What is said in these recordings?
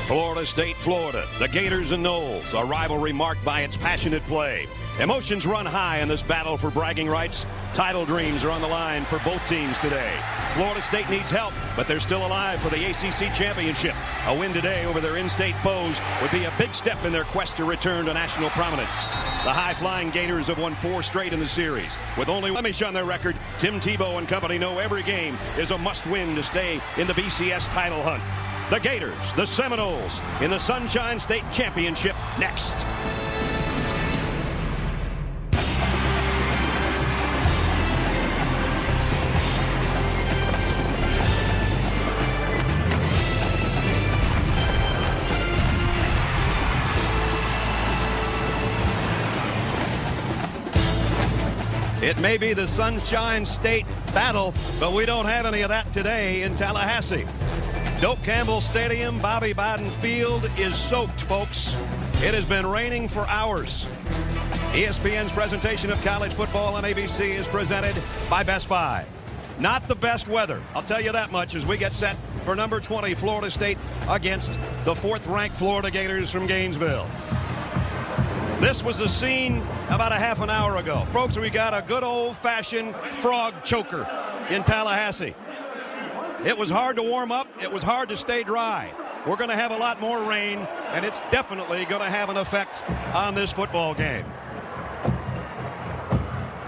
Florida State, Florida, the Gators and Noles, a rivalry marked by its passionate play. Emotions run high in this battle for bragging rights. Title dreams are on the line for both teams today. Florida State needs help, but they're still alive for the ACC championship. A win today over their in-state foes would be a big step in their quest to return to national prominence. The high-flying Gators have won 4 straight in the series. With only one blemish on their record, Tim Tebow and company know every game is a must-win to stay in the BCS title hunt. The Gators, the Seminoles, in the Sunshine State Championship next. It may be the Sunshine State battle, but we don't have any of that today in Tallahassee. Doak Campbell Stadium, Bobby Biden Field is soaked, folks. It has been raining for hours. ESPN's presentation of college football on ABC is presented by Best Buy. Not the best weather, I'll tell you that much, as we get set for number 20 Florida State against the 4th-ranked Florida Gators from Gainesville. This was the scene about a half an hour ago. Folks, we got a good old-fashioned frog choker in Tallahassee. It was hard to warm up. It was hard to stay dry. We're going to have a lot more rain, and it's definitely going to have an effect on this football game.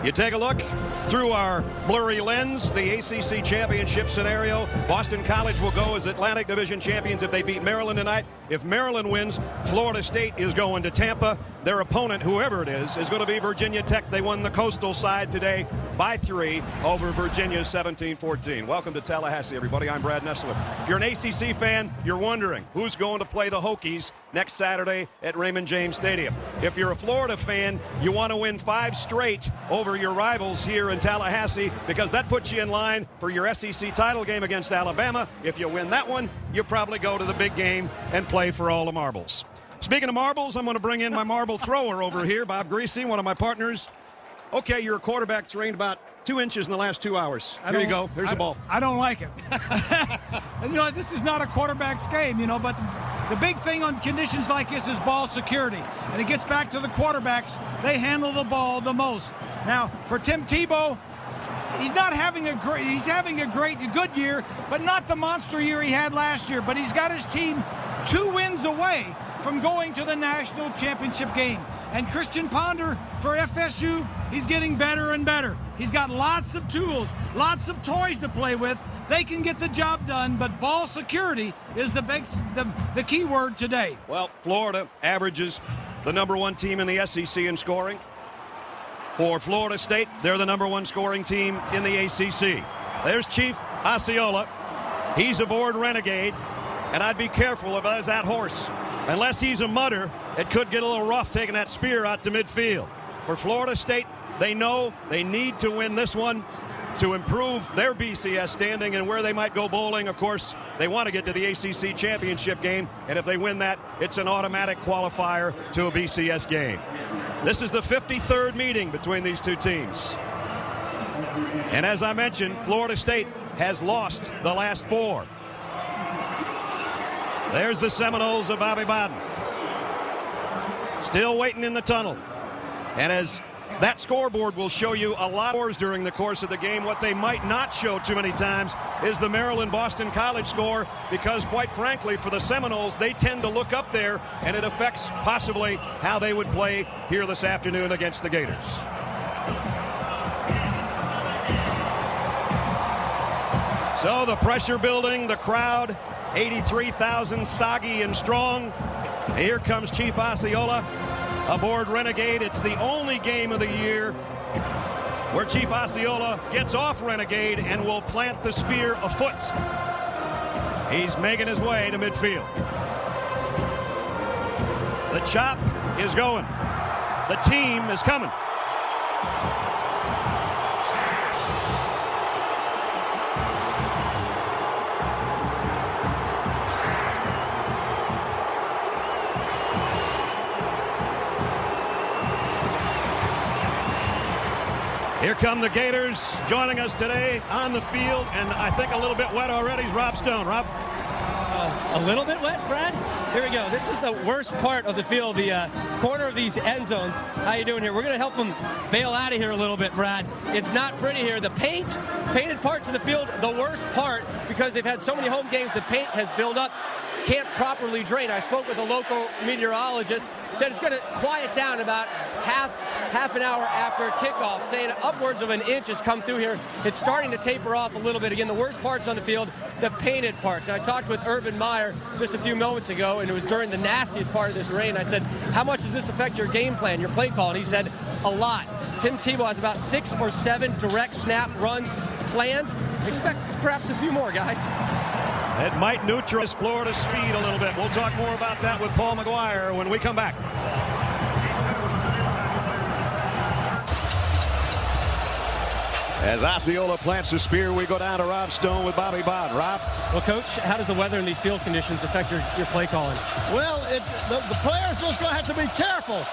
You take a look through our blurry lens, the ACC championship scenario. Boston College will go as Atlantic Division champions if they beat Maryland tonight. If Maryland wins, Florida State is going to Tampa. Their opponent, whoever it is going to be Virginia Tech. They won the Coastal side today by 3 over Virginia 17-14. Welcome to Tallahassee, everybody. I'm Brad Nessler. If you're an ACC fan, you're wondering who's going to play the Hokies next Saturday at Raymond James Stadium. If you're a Florida fan, you want to win 5 straight over your rivals here in Tallahassee, because that puts you in line for your SEC title game against Alabama. If you win that one, you probably go to the big game and play for all the marbles. Speaking of marbles, I'm going to bring in my marble thrower over here, Bob Greasy, one of my partners. Okay, you're a quarterback that's rained about 2 inches in the last 2 hours. Here you go. Here's the ball. I don't like it. And, this is not a quarterback's game, but the big thing on conditions like this is ball security. And it gets back to the quarterbacks. They handle the ball the most. Now, for Tim Tebow, he's having a good year, but not the monster year he had last year. But he's got his team 2 wins away from going to the national championship game. And Christian Ponder for FSU, he's getting better and better. He's got lots of tools, lots of toys to play with. They can get the job done, but ball security is the key word today. Well, Florida averages the number 1 team in the SEC in scoring. For Florida State, they're the number 1 scoring team in the ACC. There's Chief Osceola. He's aboard Renegade, and I'd be careful if I was that horse. Unless he's a mutter, it could get a little rough taking that spear out to midfield. For Florida State, they know they need to win this one to improve their BCS standing and where they might go bowling. Of course, they want to get to the ACC championship game, and if they win that, it's an automatic qualifier to a BCS game. This is the 53rd meeting between these two teams. And as I mentioned, Florida State has lost the last 4. There's the Seminoles of Bobby Biden. Still waiting in the tunnel. And as that scoreboard will show you a lot of scores during the course of the game, what they might not show too many times is the Maryland-Boston College score, because quite frankly, for the Seminoles, they tend to look up there, and it affects possibly how they would play here this afternoon against the Gators. So the pressure building, the crowd, 83,000 soggy and strong. Here comes Chief Osceola aboard Renegade. It's the only game of the year where Chief Osceola gets off Renegade and will plant the spear afoot. He's making his way to midfield. The chop is going. The team is coming. Here come the Gators joining us today on the field, and I think a little bit wet already is Rob Stone. Rob? A little bit wet, Brad? Here we go. This is the worst part of the field, the corner of these end zones. How you doing here? We're going to help them bail out of here a little bit, Brad. It's not pretty here. The painted parts of the field, the worst part, because they've had so many home games, the paint has built up, can't properly drain. I spoke with a local meteorologist, said it's going to quiet down about half an hour after kickoff, saying upwards of an inch has come through here. It's starting to taper off a little bit. Again, the worst parts on the field, the painted parts. And I talked with Urban Meyer just a few moments ago, and it was during the nastiest part of this rain. I said, how much does this affect your game plan, your play call? And he said, a lot. Tim Tebow has about 6 or 7 direct snap runs planned. Expect perhaps a few more, guys. It might neutralize Florida's speed a little bit. We'll talk more about that with Paul McGuire when we come back. As Osceola plants the spear, we go down to Rob Stone with Bobby Bond. Rob? Well, Coach, how does the weather in these field conditions affect your play calling? Well, the players just going to have to be careful.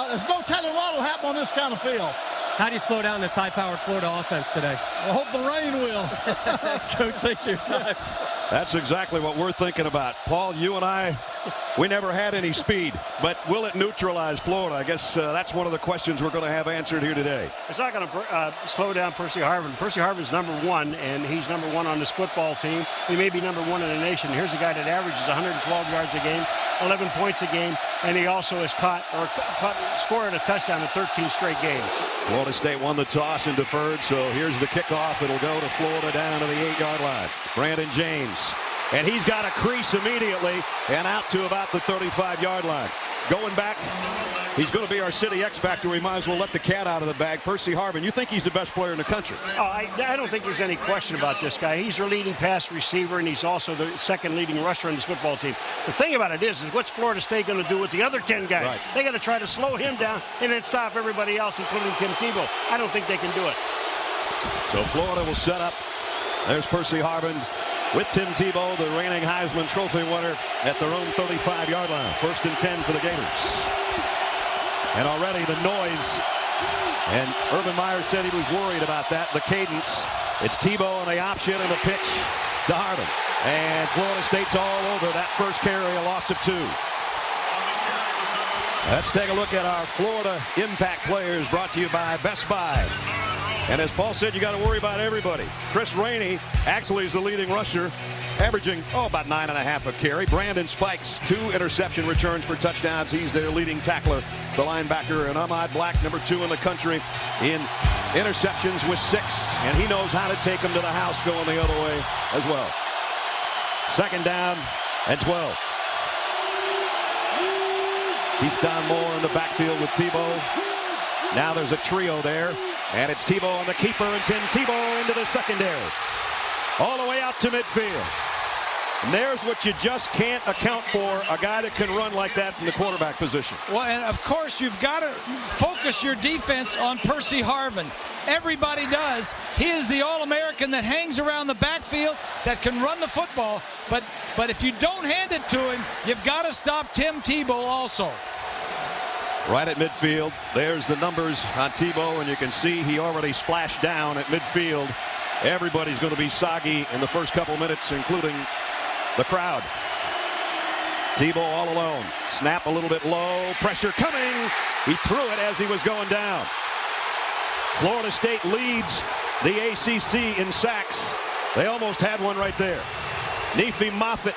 There's no telling what will happen on this kind of field. How do you slow down this high-powered Florida offense today? I hope the rain will. Coach, thanks for your time. That's exactly what we're thinking about. Paul, you and I, we never had any speed, but will it neutralize Florida? I guess that's one of the questions we're going to have answered here today. It's not going to slow down Percy Harvin. Percy Harvin's #1, and he's #1 on this football team. He may be #1 in the nation. Here's a guy that averages 112 yards a game, 11 points a game, and he also has scored a touchdown in 13 straight games. Florida State won the toss and deferred, so here's the kickoff. It'll go to Florida down to the 8-yard line. Brandon James. And he's got a crease immediately and out to about the 35-yard line. Going back, he's going to be our city X-Factor. We might as well let the cat out of the bag. Percy Harvin, you think he's the best player in the country? Oh, I don't think there's any question about this guy. He's their leading pass receiver, and he's also the second leading rusher on this football team. The thing about it is what's Florida State going to do with the other 10 guys? Right. They got to try to slow him down and then stop everybody else, including Tim Tebow. I don't think they can do it. So Florida will set up. There's Percy Harvin with Tim Tebow, the reigning Heisman Trophy winner, at their own 35-yard line. 1st and 10 for the Gators. And already the noise, and Urban Meyer said he was worried about that, the cadence. It's Tebow and the option and the pitch to Harvin. And Florida State's all over that first carry, a loss of 2. Let's take a look at our Florida impact players, brought to you by Best Buy. And as Paul said, you got to worry about everybody. Chris Rainey actually is the leading rusher, averaging about 9.5 a carry. Brandon Spikes, 2 interception returns for touchdowns. He's their leading tackler, the linebacker. And Ahmad Black, #2 in the country in interceptions with 6. And he knows how to take them to the house going the other way as well. 2nd down and 12. Keyston Moore in the backfield with Tebow. Now there's a trio there. And it's Tebow on the keeper, and Tim Tebow into the secondary. All the way out to midfield. And there's what you just can't account for, a guy that can run like that from the quarterback position. Well, and of course, you've got to focus your defense on Percy Harvin. Everybody does. He is the All-American that hangs around the backfield, that can run the football. But if you don't hand it to him, you've got to stop Tim Tebow also. Right at midfield, there's the numbers on Tebow, and you can see he already splashed down at midfield. Everybody's going to be soggy in the first couple minutes, including the crowd. Tebow all alone. Snap a little bit low. Pressure coming. He threw it as he was going down. Florida State leads the ACC in sacks. They almost had one right there. Nefi Moffitt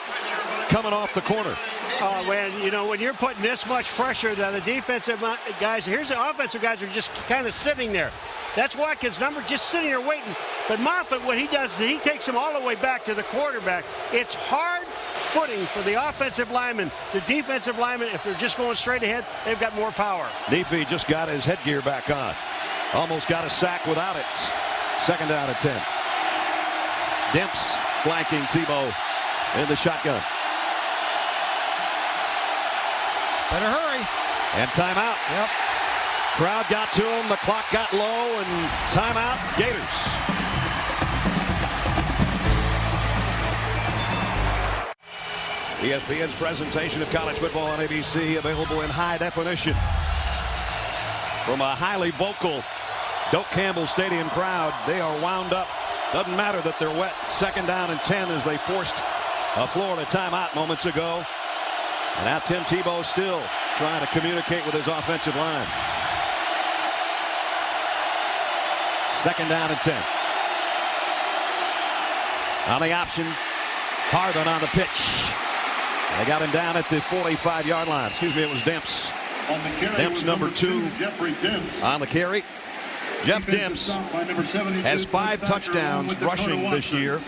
coming off the corner. Oh, man, you know, when you're putting this much pressure on the defensive guys, here's the offensive guys are just kind of sitting there. That's Watkins' number, just sitting there waiting. But Moffitt, what he does is he takes them all the way back to the quarterback. It's hard footing for the offensive lineman. The defensive lineman, if they're just going straight ahead, they've got more power. Nefi just got his headgear back on. Almost got a sack without it. 2nd down and 10. Demps flanking Tebow in the shotgun. Better hurry. And timeout. Yep. Crowd got to him. The clock got low, and timeout. Gators. ESPN's presentation of college football on ABC, available in high definition. From a highly vocal Doak Campbell Stadium crowd, they are wound up. Doesn't matter that they're wet. 2nd down and 10 as they forced a Florida timeout moments ago. And now Tim Tebow still trying to communicate with his offensive line. 2nd down and 10. On the option, Harvin on the pitch. They got him down at the 45-yard line. Excuse me, it was Demps. Demps number 2 on the carry. Jeff Demps has 5 touchdowns rushing this year.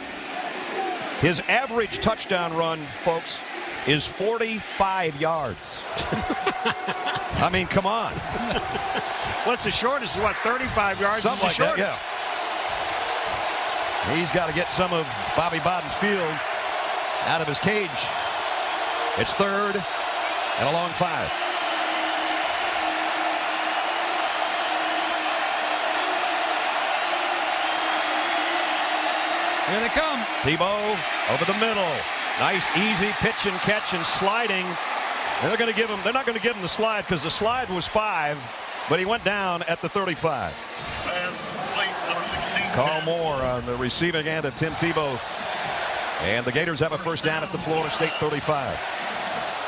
His average touchdown run, folks, is 45 yards. I mean, come on. What's the shortest? What, 35 yards? Something like that, yeah. He's got to get some of Bobby Bowden's field out of his cage. It's 3rd and a long 5. Here they come. Tebow over the middle. Nice, easy pitch and catch and sliding. And they're going to give him. They're not going to give him the slide because the slide was 5, but he went down at the 35. Carl Moore on the receiving end of Tim Tebow. And the Gators have a 1st down at the Florida State 35.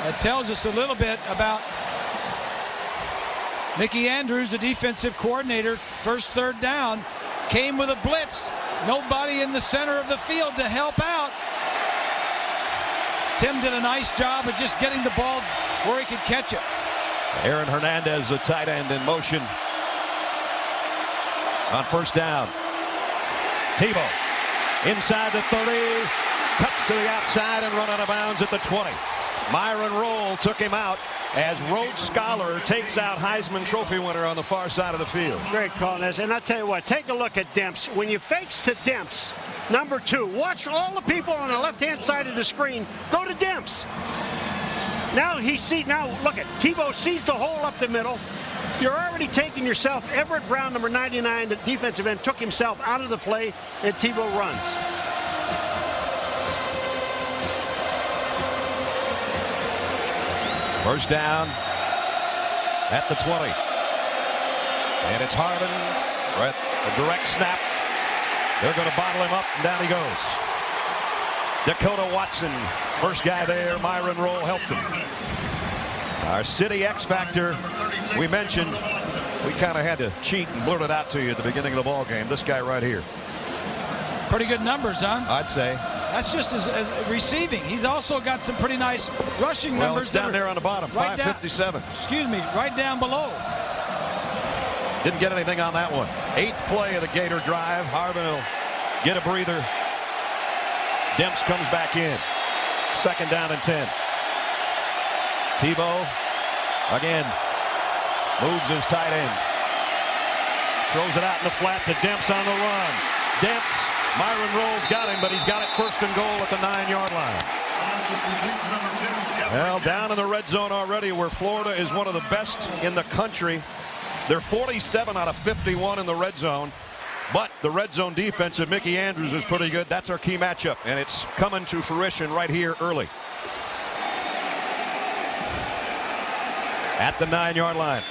That tells us a little bit about Mickey Andrews, the defensive coordinator. 1st 3rd down came with a blitz. Nobody in the center of the field to help out. Tim did a nice job of just getting the ball where he could catch it. Aaron Hernandez, the tight end, in motion on 1st down. Tebow inside the 30, cuts to the outside and run out of bounds at the 20. Myron Rolle took him out as Rhodes Scholar takes out Heisman Trophy winner on the far side of the field. Great call, Ness. And I'll tell you what, take a look at Demps. When you fakes to Demps, number 2, watch all the people on the left-hand side of the screen go to Demps. Now look at Tebow sees the hole up the middle. You're already taking yourself. Everett Brown, number 99, the defensive end, took himself out of the play, and Tebow runs. First down at the 20. And it's Harvin. A direct snap. They're going to bottle him up, and down he goes. Dakota Watson, first guy there. Myron Rolle helped him. Our city X Factor, we mentioned, we kind of had to cheat and blurt it out to you at the beginning of the ball game. This guy right here. Pretty good numbers, huh? I'd say. That's just as receiving. He's also got some pretty nice rushing numbers. Well, it's down there on the bottom, right 557. Excuse me, right down below. Didn't get anything on that one. 8th play of the Gator drive. Harvin will get a breather. Demps comes back in. 2nd down and 10. Tebow again moves his tight end. Throws it out in the flat to Demps on the run. Demps, Myron Rolle's got him, but he's got it 1st and goal at the 9-yard line. Well, down in the red zone already, where Florida is one of the best in the country. They're 47 out of 51 in the red zone. But the red zone defense of Mickey Andrews is pretty good. That's our key matchup, and it's coming to fruition right here early. At the 9-yard line.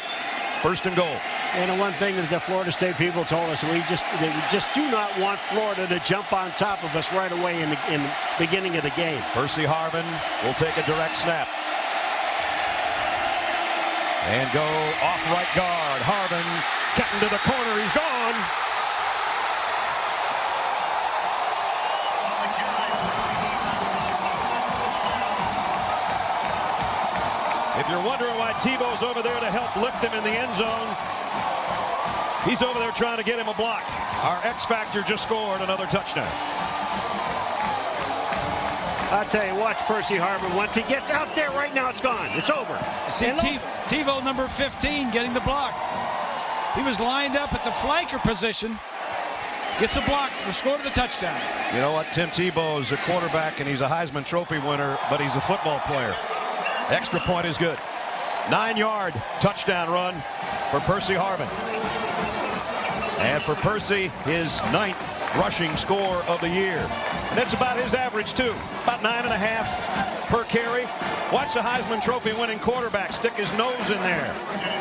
1st and goal. And the one thing that the Florida State people told us, they just do not want Florida to jump on top of us right away in the beginning of the game. Percy Harvin will take a direct snap. And go off right guard. Harvin getting to the corner. He's gone. If you're wondering why Tebow's over there to help lift him in the end zone, he's over there trying to get him a block. Our X Factor just scored another touchdown. I'll tell you, watch Percy Harvin. Once he gets out there right now, it's gone. It's over. See Tebow, number 15, getting the block. He was lined up at the flanker position. Gets a block to score the touchdown. You know what? Tim Tebow is a quarterback, and he's a Heisman Trophy winner, but he's a football player. Extra point is good. 9-yard touchdown run for Percy Harvin. And for Percy, his 9th rushing score of the year. And that's about his average, too. About 9.5 per carry. Watch the Heisman Trophy winning quarterback stick his nose in there.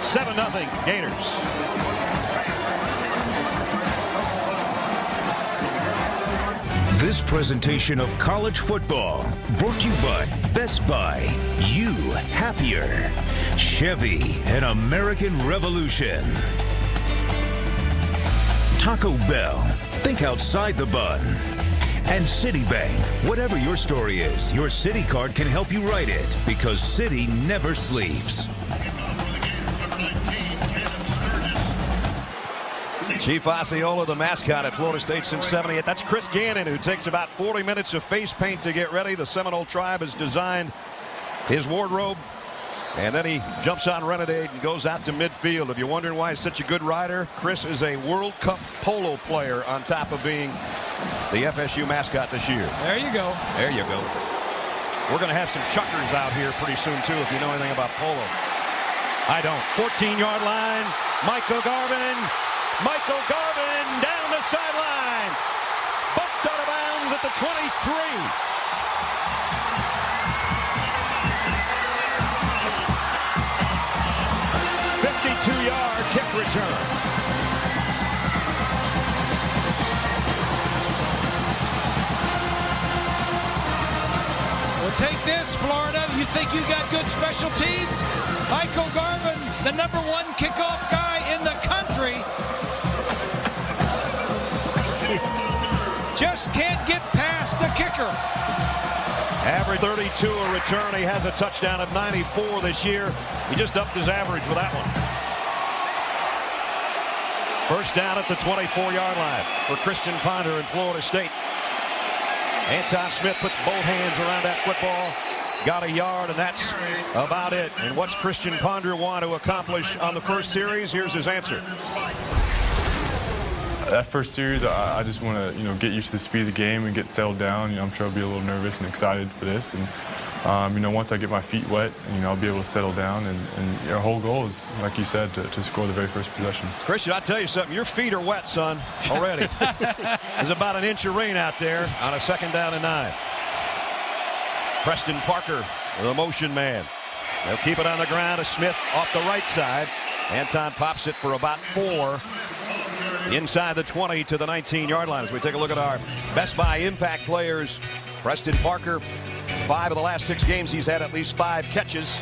7-0 Gators. This presentation of college football brought to you by Best Buy. You happier. Chevy, an American Revolution. Taco Bell. Think outside the bun. And Citibank. Whatever your story is, your Citi card can help you write it because Citi never sleeps. Chief Osceola, the mascot at Florida State since '78. That's Chris Gannon, who takes about 40 minutes of face paint to get ready. The Seminole Tribe has designed his wardrobe. And then he jumps on Renegade and goes out to midfield. If you're wondering why he's such a good rider, Chris is a World Cup polo player on top of being the FSU mascot this year. There you go. There you go. We're going to have some chuckers out here pretty soon, too, if you know anything about polo. I don't. 14-yard line. Michael Garvin. Michael Garvin down the sideline. Bumped out of bounds at the 23. 52-yard kick return. Well, take this, Florida. You think you got good special teams? Michael Garvin, the #1 kickoff guy in the country, just can't get past the kicker. Average 32 a return. He has a touchdown of 94 this year. He just upped his average with that one. First down at the 24-yard line for Christian Ponder in Florida State. Anton Smith puts both hands around that football. Got a yard, and that's about it. And what's Christian Ponder want to accomplish on the first series? Here's his answer. That first series, I just want to, get used to the speed of the game and get settled down. I'm sure I'll be a little nervous and excited for this. And, once I get my feet wet, I'll be able to settle down. And our whole goal is, like you said, to score the very first possession. Christian, I'll tell you something. Your feet are wet, son, already. There's about an inch of rain out there on a 2nd down and 9. Preston Parker, the motion man. They'll keep it on the ground to Smith off the right side. Anton pops it for about 4. Inside the 20 to the 19-yard line. As we take a look at our Best Buy impact players, Preston Parker, 5 of the last 6 games he's had at least 5 catches.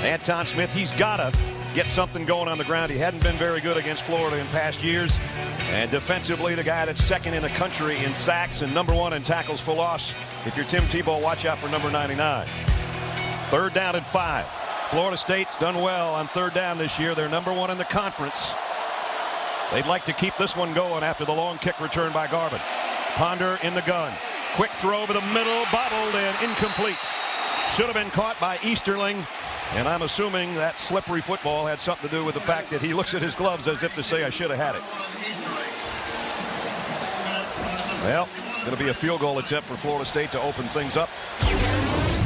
Anton Smith, he's got to get something going on the ground. He hadn't been very good against Florida in past years. And defensively, the guy that's 2nd in the country in sacks and #1 in tackles for loss. If you're Tim Tebow, watch out for number 99. 3rd down and 5. Florida State's done well on 3rd down this year. They're #1 in the conference. They'd like to keep this one going after the long kick return by Garvin. Ponder in the gun. Quick throw over the middle, bobbled and incomplete. Should have been caught by Easterling. And I'm assuming that slippery football had something to do with the fact that he looks at his gloves as if to say, I should have had it. Well, going to be a field goal attempt for Florida State to open things up.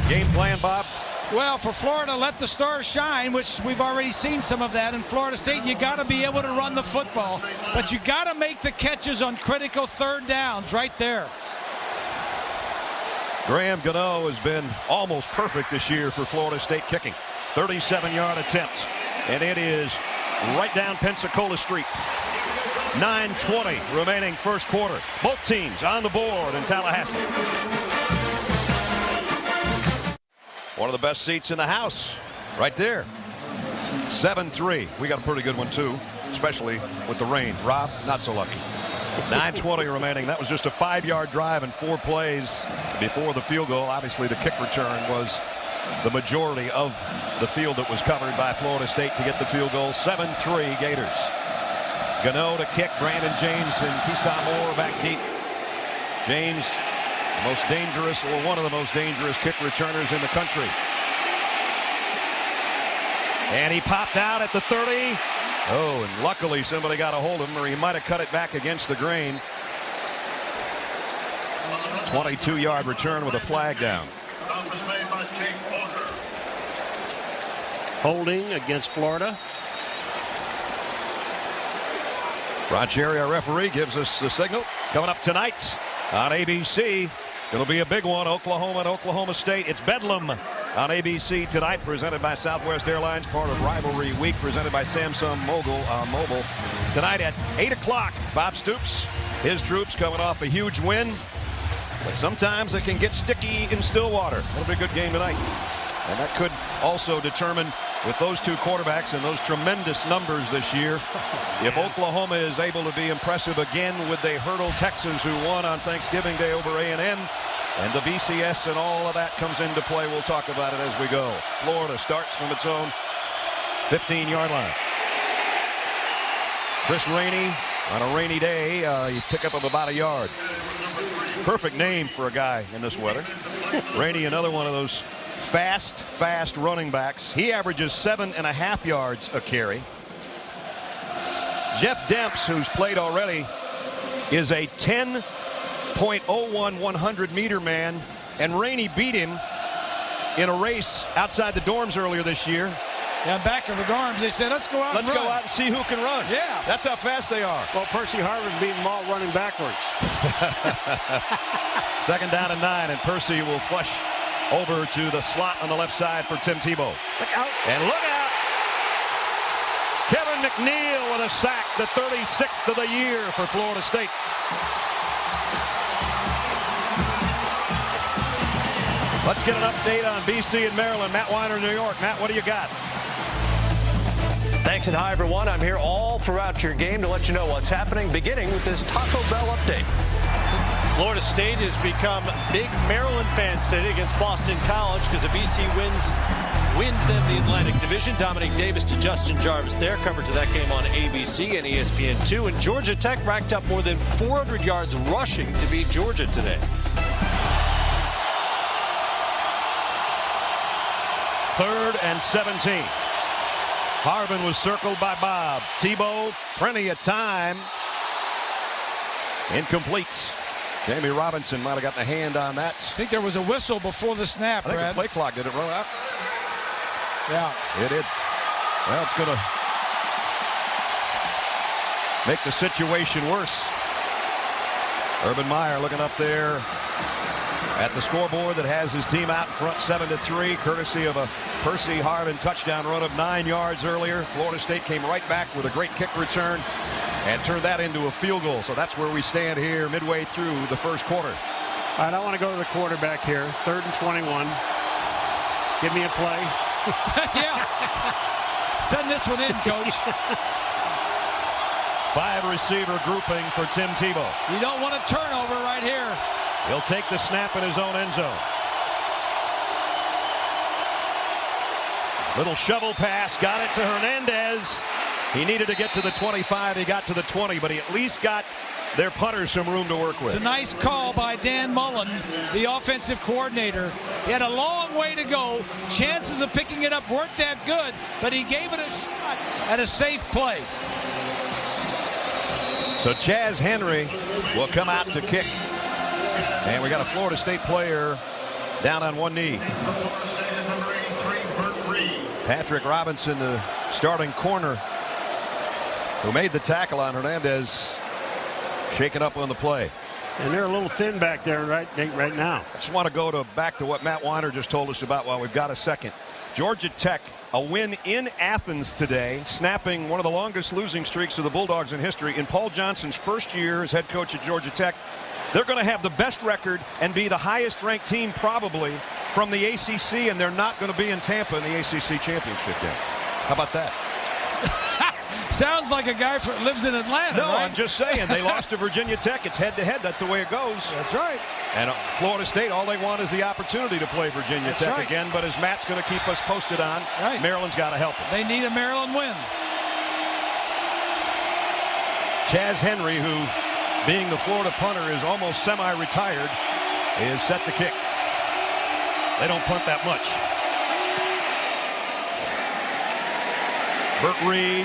Game plan, Bob? Well, for Florida, let the stars shine, which we've already seen some of that in Florida State. You got to be able to run the football, but you got to make the catches on critical 3rd downs right there. Graham Gano has been almost perfect this year for Florida State kicking. 37-yard attempt, and it is right down Pensacola Street. 9:20 remaining first quarter. Both teams on the board in Tallahassee. One of the best seats in the house right there. 7-3. We got a pretty good one, too, especially with the rain. Rob, not so lucky. 9:20 remaining. That was just a 5-yard drive and 4 plays before the field goal. Obviously, the kick return was the majority of the field that was covered by Florida State to get the field goal. 7-3 Gators. Gano to kick. Brandon James and Keyston Moore back deep. James, the most dangerous, or one of the most dangerous kick returners in the country. And he popped out at the 30. Oh, and luckily somebody got a hold of him, or he might have cut it back against the grain. 22-yard return with a flag down. Holding against Florida. Ron Cherry, our referee, gives us the signal. Coming up tonight on ABC, it'll be a big one. Oklahoma and Oklahoma State. It's Bedlam on ABC tonight, presented by Southwest Airlines, part of Rivalry Week, presented by Samsung Mobile. Tonight at 8 o'clock, Bob Stoops, his troops coming off a huge win But sometimes it can get sticky in Stillwater. It'll be a good game tonight. And that could also determine, with those two quarterbacks and those tremendous numbers this year, if Oklahoma is able to be impressive again with they hurdle Texas, who won on Thanksgiving Day over A&M, and the BCS and all of that comes into play. We'll talk about it as we go. Florida starts from its own 15-yard line. Chris Rainey, on a rainy day, you pick up about a yard. Perfect name for a guy in this weather. Rainey, another one of those fast running backs. He averages 7.5 yards a carry. Jeff Demps, who's played already, is a 10.01 100-meter man, and Rainey beat him in a race outside the dorms earlier this year. Yeah, back to the dorms. They said, let's go out Let's go out and see who can run. Yeah. That's how fast they are. Well, Percy Harvin beat them all running backwards. Second down and 9, and Percy will flush over to the slot on the left side for Tim Tebow. Look out. And look out. Kevin McNeil with a sack, the 36th of the year for Florida State. Let's get an update on BC and Maryland. Matt Weiner, New York. Matt, what do you got? Thanks and hi everyone. I'm here all throughout your game to let you know what's happening, beginning with this Taco Bell update. Florida State has become big Maryland fans today against Boston College because the BC wins them the Atlantic Division. Dominic Davis to Justin Jarvis there. Coverage of that game on ABC and ESPN2. And Georgia Tech racked up more than 400 yards rushing to beat Georgia today. Third and 17. Harvin was circled by Bob. Tebow, plenty of time. Incomplete. Jamie Robinson might have gotten a hand on that. I think there was a whistle before the snap, I think Brad. the play clock, did it run out? Yeah. It did. Well, it's going to make the situation worse. Urban Meyer looking up there at the scoreboard that has his team out in front 7-3, courtesy of a Percy Harvin touchdown run of 9 yards earlier. Florida State came right back with a great kick return and turned that into a field goal. So that's where we stand here midway through the first quarter. All right, I want to go to the quarterback here. 3rd and 21. Give me a play. Yeah. Send this one in, Coach. 5-receiver grouping for Tim Tebow. You don't want a turnover right here. He'll take the snap in his own end zone. Little shovel pass, got it to Hernandez. He needed to get to the 25. He got to the 20, but he at least got their punters some room to work with. It's a nice call by Dan Mullen, the offensive coordinator. He had a long way to go. Chances of picking it up weren't that good, but he gave it a shot at a safe play. So Chaz Henry will come out to kick. And we got a Florida State player down on one knee. Patrick Robinson, the starting corner, who made the tackle on Hernandez, shaken up on the play. And they're a little thin back there right now. I just want to go back to what Matt Weiner just told us about while we've got a second. Georgia Tech, a win in Athens today, snapping one of the longest losing streaks of the Bulldogs in history. In Paul Johnson's first year as head coach at Georgia Tech, they're going to have the best record and be the highest ranked team probably from the ACC, and they're not going to be in Tampa in the ACC championship game. How about that? Sounds like a guy who lives in Atlanta. No, right? I'm just saying they lost to Virginia Tech. It's head-to-head. That's the way it goes. That's right. And Florida State, all they want is the opportunity to play Virginia Tech right. again. But as Matt's going to keep us posted on, right. Maryland's got to help them. They need a Maryland win. Chaz Henry, who, being the Florida punter, is almost semi-retired, is set to kick. They don't punt that much. Burt Reed,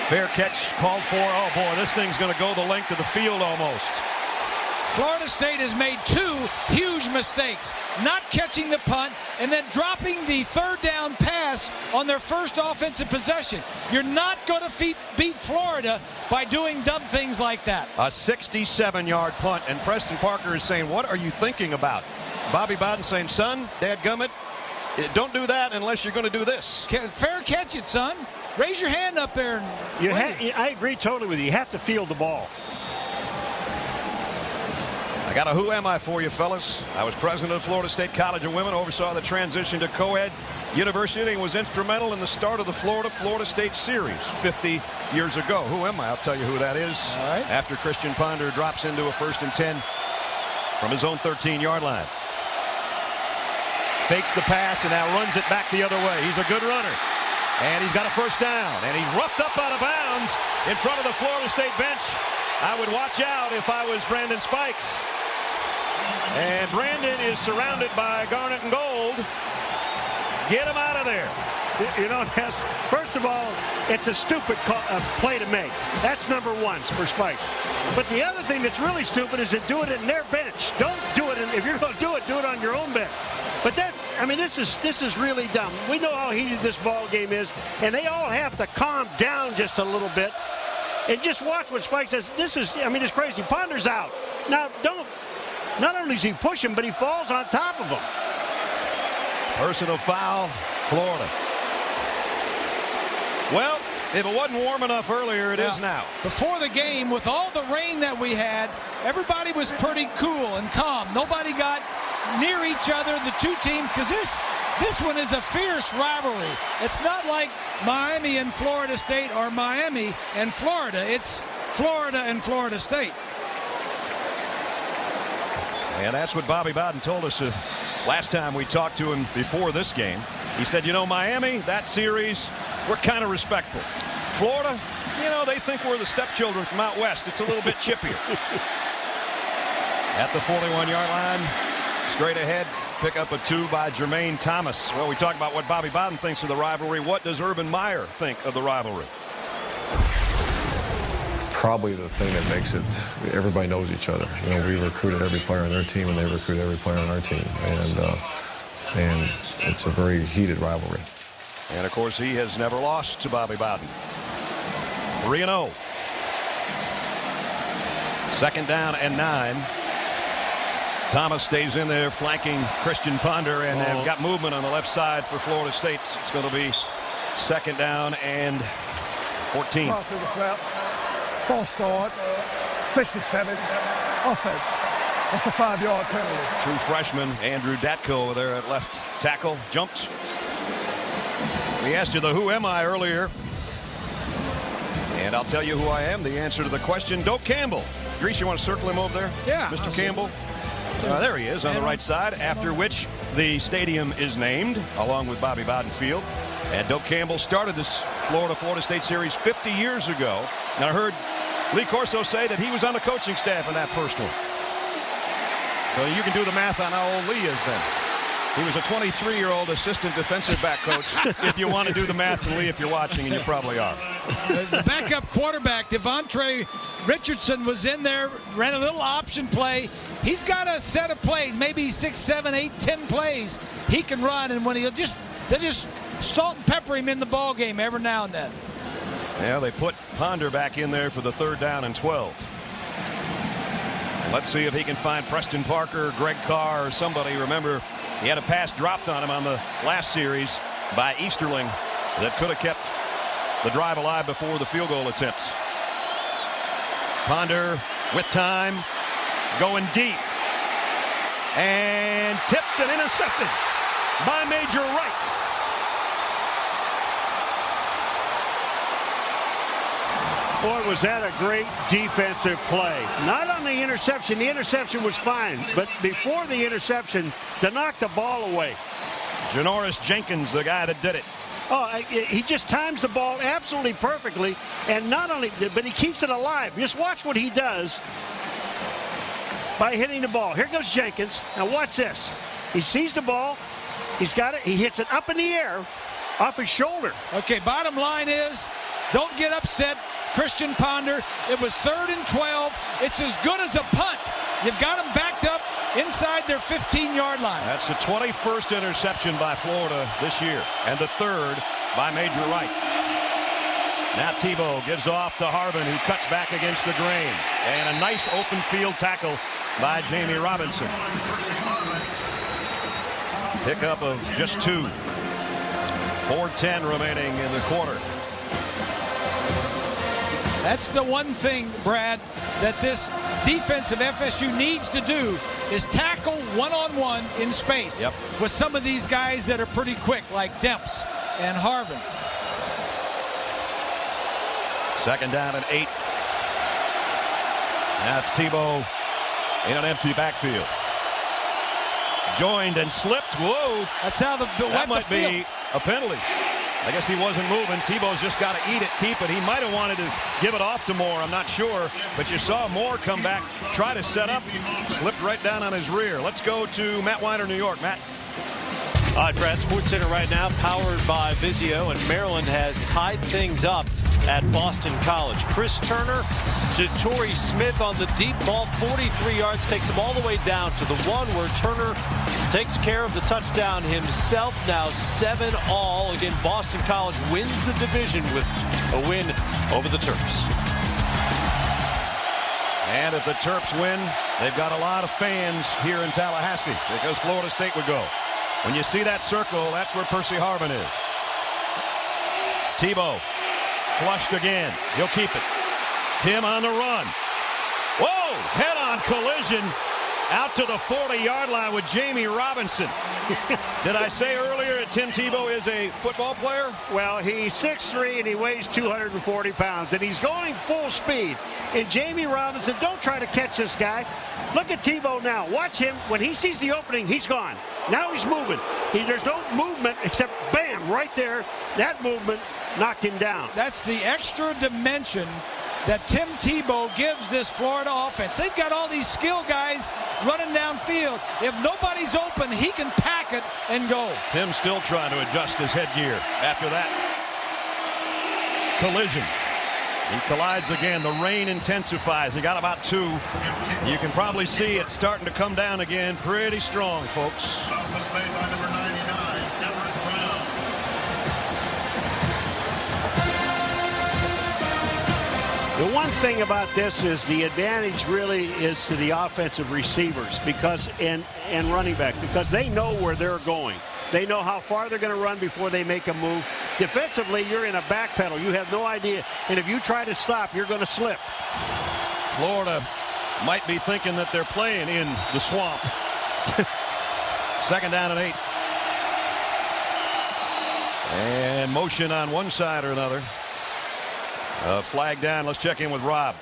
fair catch called for. Oh boy, this thing's going to go the length of the field almost. Florida State has made 2 huge mistakes. Not catching the punt and then dropping the 3rd down pass on their first offensive possession. You're not going to beat Florida by doing dumb things like that. A 67-yard punt, and Preston Parker is saying, what are you thinking about? Bobby Bowden saying, son, dadgummit, don't do that unless you're going to do this. Fair catch it, son. Raise your hand up there. I agree totally with you. You have to field the ball. I got a who am I for you, fellas. I was president of Florida State College of Women, oversaw the transition to co-ed university, and was instrumental in the start of the Florida State series 50 years ago. Who am I? I'll tell you who that is. All right. After Christian Ponder drops into a 1st and 10 from his own 13-yard line. Fakes the pass and now runs it back the other way. He's a good runner. And he's got a 1st down. And he roughed up out of bounds in front of the Florida State bench. I would watch out if I was Brandon Spikes. And Brandon is surrounded by garnet and gold. Get him out of there. You know, first of all, it's a stupid play to make. That's number 1 for Spikes. But the other thing that's really stupid is to do it in their bench. Don't do it. If you're going to do it on your own bench. But this is really dumb. We know how heated this ball game is, and they all have to calm down just a little bit and just watch what Spike says. It's crazy. Ponder's out. Now, not only does he push him, but he falls on top of him. Personal foul, Florida. Well, if it wasn't warm enough earlier, it is now. Before the game, with all the rain that we had, everybody was pretty cool and calm. Nobody got near each other, the two teams, because this one is a fierce rivalry. It's not like Miami and Florida State or Miami and Florida. It's Florida and Florida State. And that's what Bobby Bowden told us last time we talked to him before this game. He said, Miami, that series, we're kind of respectful. Florida, they think we're the stepchildren from out west. It's a little bit chippier. At the 41-yard line, straight ahead, pick up a 2 by Jermaine Thomas. Well, we talked about what Bobby Bowden thinks of the rivalry. What does Urban Meyer think of the rivalry? Probably the thing that makes it, everybody knows each other. We recruited every player on their team, and they recruit every player on our team. And it's a very heated rivalry. And, of course, he has never lost to Bobby Bowden. 3-0. 2nd down and 9. Thomas stays in there flanking Christian Ponder, and they've got movement on the left side for Florida State. It's going to be 2nd down and 14. False start, 67, offense. That's the 5-yard penalty. True freshman Andrew Datko over there at left tackle jumped. We asked you the who am I earlier, and I'll tell you who I am. The answer to the question, Doak Campbell. Grease, you want to circle him over there? Yeah. Mr. Campbell. There he is on the right side, after which the stadium is named, along with Bobby Bowden Field. And Doak Campbell started this Florida State series 50 years ago. And I heard Lee Corso say that he was on the coaching staff in that first one. So you can do the math on how old Lee is then. He was a 23-year-old assistant defensive back coach. If you want to do the math, Lee, if you're watching, and you probably are. The backup quarterback, Devontre Richardson, was in there, ran a little option play. He's got a set of plays, maybe 6, 7, 8, 10 plays he can run, and when they'll just salt and pepper him in the ball game every now and then. Yeah, they put Ponder back in there for the 3rd down and 12. Let's see if he can find Preston Parker, Greg Carr, or somebody. Remember, he had a pass dropped on him on the last series by Easterling that could have kept the drive alive before the field goal attempts. Ponder with time, going deep, and tipped and intercepted by Major Wright. Boy, was that a great defensive play. Not on the interception was fine, but before the interception, to knock the ball away. Janoris Jenkins, the guy that did it. Oh, he just times the ball absolutely perfectly, and not only, but he keeps it alive. Just watch what he does by hitting the ball. Here goes Jenkins. Now watch this. He sees the ball. He's got it. He hits it up in the air off his shoulder. Okay, bottom line is, don't get upset, Christian Ponder. It was 3rd and 12. It's as good as a punt. You've got them backed up inside their 15-yard line. That's the 21st interception by Florida this year, and the 3rd by Major Wright. Now Tebow gives off to Harvin, who cuts back against the grain. And a nice open field tackle by Jamie Robinson. Pickup of just 2. 4:10 remaining in the quarter. That's the one thing, Brad, that this defensive FSU needs to do is tackle one-on-one in space with some of these guys that are pretty quick, like Demps and Harvin. 2nd down and 8. Now it's Tebow in an empty backfield. Joined and slipped. Whoa. That's how that might be a penalty. I guess he wasn't moving. Tebow's just got to eat it, keep it. He might have wanted to give it off to Moore. I'm not sure. But you saw Moore come back, try to set up, slipped right down on his rear. Let's go to Matt Weiner, New York. Matt. All right, Brad, Sports Center right now, powered by Vizio, and Maryland has tied things up at Boston College. Chris Turner to Torrey Smith on the deep ball, 43 yards, takes him all the way down to the one where Turner takes care of the touchdown himself. Now 7-all. Again, Boston College wins the division with a win over the Terps. And if the Terps win, they've got a lot of fans here in Tallahassee because Florida State would go. When you see that circle, that's where Percy Harvin is. Tebow flushed again. He'll keep it. Tim on the run. Whoa! Head-on collision out to the 40-yard line with Jamie Robinson. Did I say earlier that Tim Tebow is a football player? Well, he's 6'3" and he weighs 240 pounds, and he's going full speed. And Jamie Robinson, don't try to catch this guy. Look at Tebow now. Watch him. When he sees the opening, he's gone. Now he's moving. There's no movement except bam, right there. That movement knocked him down. That's the extra dimension that Tim Tebow gives this Florida offense. They've got all these skill guys running downfield. If nobody's open, he can pack it and go. Tim's still trying to adjust his headgear after that collision. He collides again. The rain intensifies. He got about 2. You can probably see it starting to come down again pretty strong, folks. The one thing about this is the advantage really is to the offensive receivers because and running back because they know where they're going. They know how far they're going to run before they make a move. Defensively, you're in a backpedal. You have no idea. And if you try to stop, you're going to slip. Florida might be thinking that they're playing in the swamp. 2nd down and 8. And motion on one side or another. Flag down. Let's check in with Rob.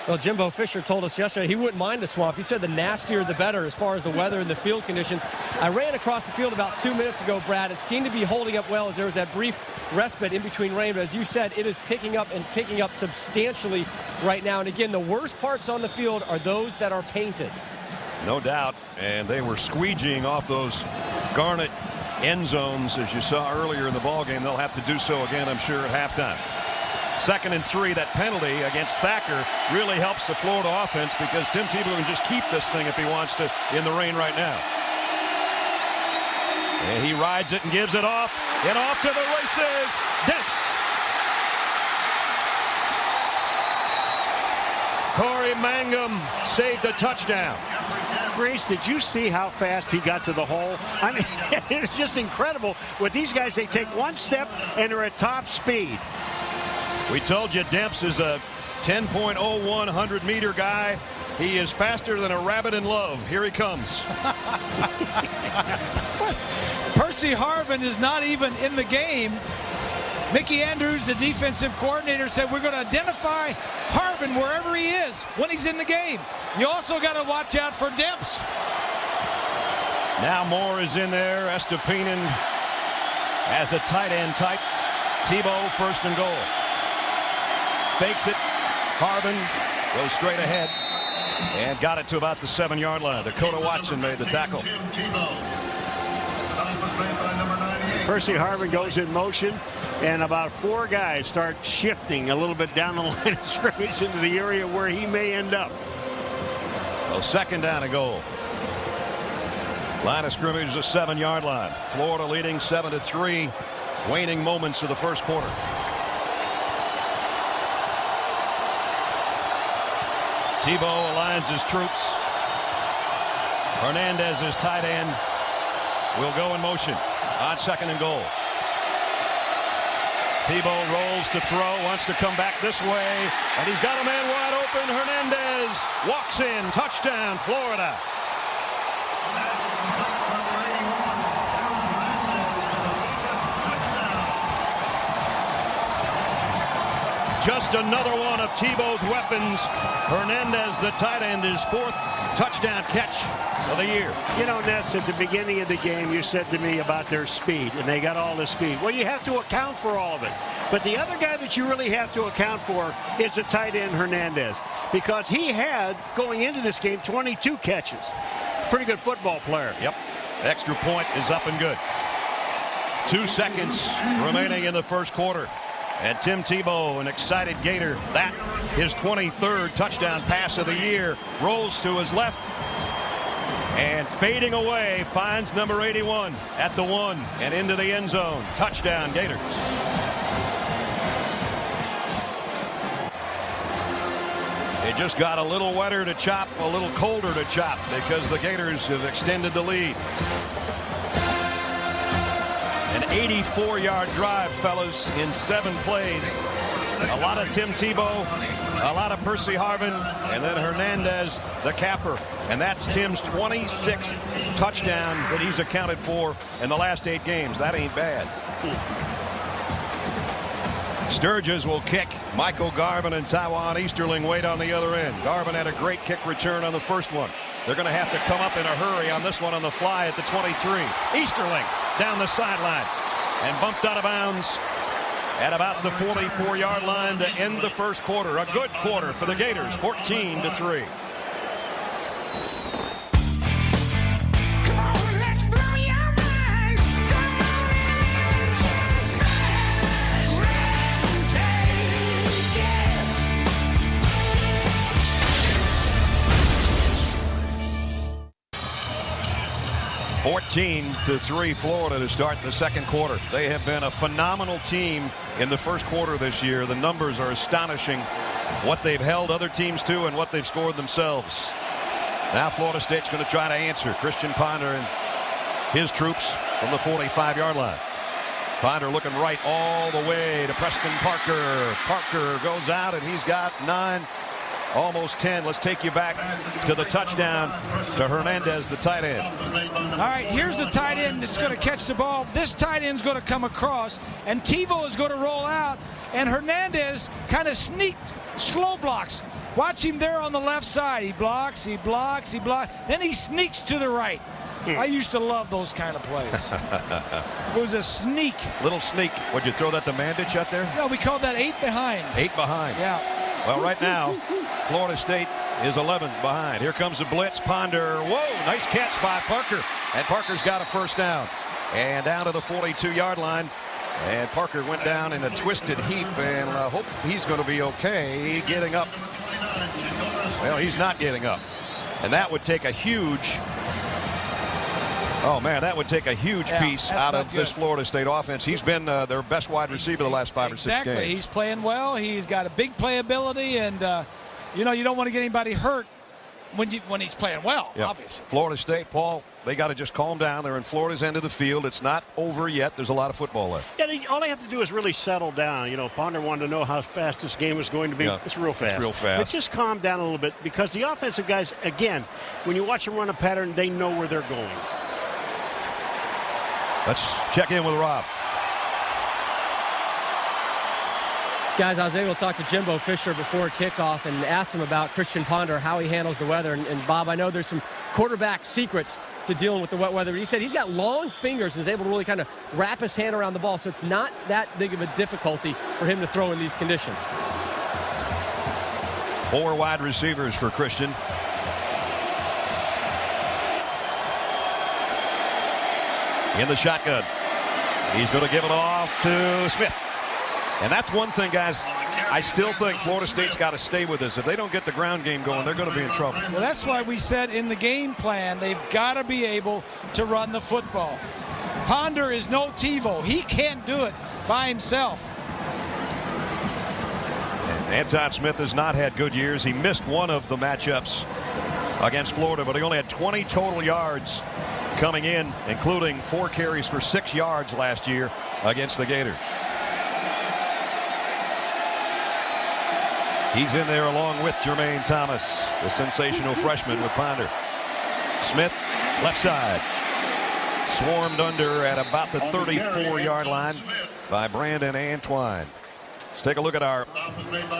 Well, Jimbo Fisher told us yesterday he wouldn't mind a swamp. He said the nastier the better as far as the weather and the field conditions. I ran across the field about 2 minutes ago, Brad. It seemed to be holding up well as there was that brief respite in between rain. But as you said, it is picking up and picking up substantially right now. And again, the worst parts on the field are those that are painted. No doubt. And they were squeegeeing off those garnet end zones, as you saw earlier in the ballgame. They'll have to do so again, I'm sure, at halftime. 2nd and 3, that penalty against Thacker really helps the Florida offense because Tim Tebow can just keep this thing if he wants to in the rain right now. And he rides it and gives it off. And off to the races. Demps. Corey Mangum saved a touchdown. Grace, did you see how fast he got to the hole? I mean, it's just incredible. With these guys, they take one step and they're at top speed. We told you Demps is a 10.01 100-meter guy. He is faster than a rabbit in love. Here he comes. Percy Harvin is not even in the game. Mickey Andrews, the defensive coordinator, said we're going to identify Harvin wherever he is when he's in the game. You also got to watch out for Demps. Now Moore is in there. Estepinen as a tight end type. Tebow 1st and goal. Fakes it. Harvin goes straight ahead and got it to about the 7-yard line. Dakota Watson made the tackle. Percy Harvin goes in motion, and about 4 guys start shifting a little bit down the line of scrimmage into the area where he may end up. Well, 2nd down and goal. Line of scrimmage is a 7-yard line. Florida leading 7-3. Waning moments of the first quarter. Tebow aligns his troops. Hernandez, his tight end, will go in motion on 2nd and goal. Tebow rolls to throw, wants to come back this way, and he's got a man wide open. Hernandez walks in, touchdown, Florida. Just another one of Tebow's weapons. Hernandez, the tight end, his 4th touchdown catch of the year. You know, Ness, at the beginning of the game, you said to me about their speed, and they got all the speed. Well, you have to account for all of it. But the other guy that you really have to account for is the tight end, Hernandez, because he had, going into this game, 22 catches. Pretty good football player. Yep. The extra point is up and good. 2 seconds remaining in the first quarter. And Tim Tebow, an excited Gator, that his 23rd touchdown pass of the year, rolls to his left and fading away finds number 81 at the 1 and into the end zone. Touchdown, Gators. It just got a little wetter to chop, a little colder to chop because the Gators have extended the lead. An 84-yard drive, fellas, in 7 plays. A lot of Tim Tebow, a lot of Percy Harvin, and then Hernandez, the capper. And that's Tim's 26th touchdown that he's accounted for in the last 8 games. That ain't bad. Sturgis will kick. Michael Garvin and Taiwan Easterling wait on the other end. Garvin had a great kick return on the first one. They're going to have to come up in a hurry on this one on the fly at the 23. Easterling down the sideline and bumped out of bounds at about the 44-yard line to end the first quarter. A good quarter for the Gators, 14-3. (14-3) Florida to start the second quarter. They have been a phenomenal team in the first quarter this year. The numbers are astonishing, what they've held other teams to and what they've scored themselves. Now Florida State's going to try to answer. Christian Ponder and his troops from the 45-yard line. Ponder looking right all the way to Preston Parker. Parker goes out and he's got 9. Almost 10. Let's take you back to the touchdown to Hernandez, the tight end. All right, here's the tight end that's going to catch the ball. This tight end's going to come across, and Tebow is going to roll out, and Hernandez kind of sneaked, slow blocks. Watch him there on the left side. He blocks, he blocks, he blocks. Then he sneaks to the right. I used to love those kind of plays. It was a sneak. Little sneak. Would you throw that to Mandich out there? Yeah, we called that 8 behind. 8 behind. Yeah. Well, right now, Florida State is 11 behind. Here comes the blitz. Ponder. Whoa, nice catch by Parker. And Parker's got a first down. And down to the 42-yard line. And Parker went down in a twisted heap. And I hope he's going to be okay getting up. Well, he's not getting up. And that would take a huge... Oh, man, that would take a huge piece out of this Florida State offense. He's been their best wide receiver the last 5 or 6 games. Exactly. He's playing well. He's got a big playability, and, you know, you don't want to get anybody hurt when he's playing well, obviously. Florida State, Paul, they got to just calm down. They're in Florida's end of the field. It's not over yet. There's a lot of football left. Yeah, all they have to do is really settle down. You know, Ponder wanted to know how fast this game was going to be. Yeah. It's real fast. It's real fast. But just calm down a little bit because the offensive guys, again, when you watch them run a pattern, they know where they're going. Let's check in with Rob. Guys, I was able to talk to Jimbo Fisher before kickoff and asked him about Christian Ponder, how he handles the weather. And Bob, I know there's some quarterback secrets to dealing with the wet weather. He said he's got long fingers and is able to really kind of wrap his hand around the ball, so it's not that big of a difficulty for him to throw in these conditions. 4 wide receivers for Christian. In the shotgun. He's going to give it off to Smith. And that's one thing, guys. I still think Florida State's got to stay with this. If they don't get the ground game going, they're going to be in trouble. Well, that's why we said in the game plan they've got to be able to run the football. Ponder is no TiVo. He can't do it by himself. And Anton Smith has not had good years. He missed one of the matchups against Florida, but he only had 20 total yards coming in, including 4 carries for 6 yards last year against the Gators. He's in there along with Jermaine Thomas, the sensational freshman with Ponder. Smith, left side. Swarmed under at about the 34-yard line by Brandon Antwine. Let's take a look at our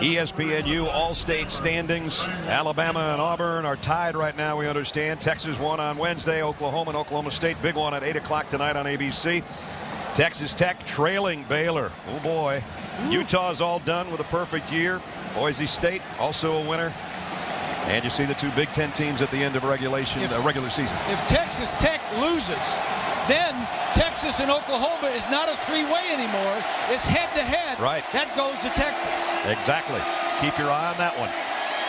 ESPNU All-State standings. Alabama and Auburn are tied right now, we understand. Texas won on Wednesday. Oklahoma and Oklahoma State, big one at 8 o'clock tonight on ABC. Texas Tech trailing Baylor. Oh, boy. Utah's all done with a perfect year. Boise State, also a winner. And you see the two Big Ten teams at the end of regular season. If Texas Tech loses, then Texas and Oklahoma is not a three-way anymore. It's head-to-head. Right. That goes to Texas. Exactly. Keep your eye on that one.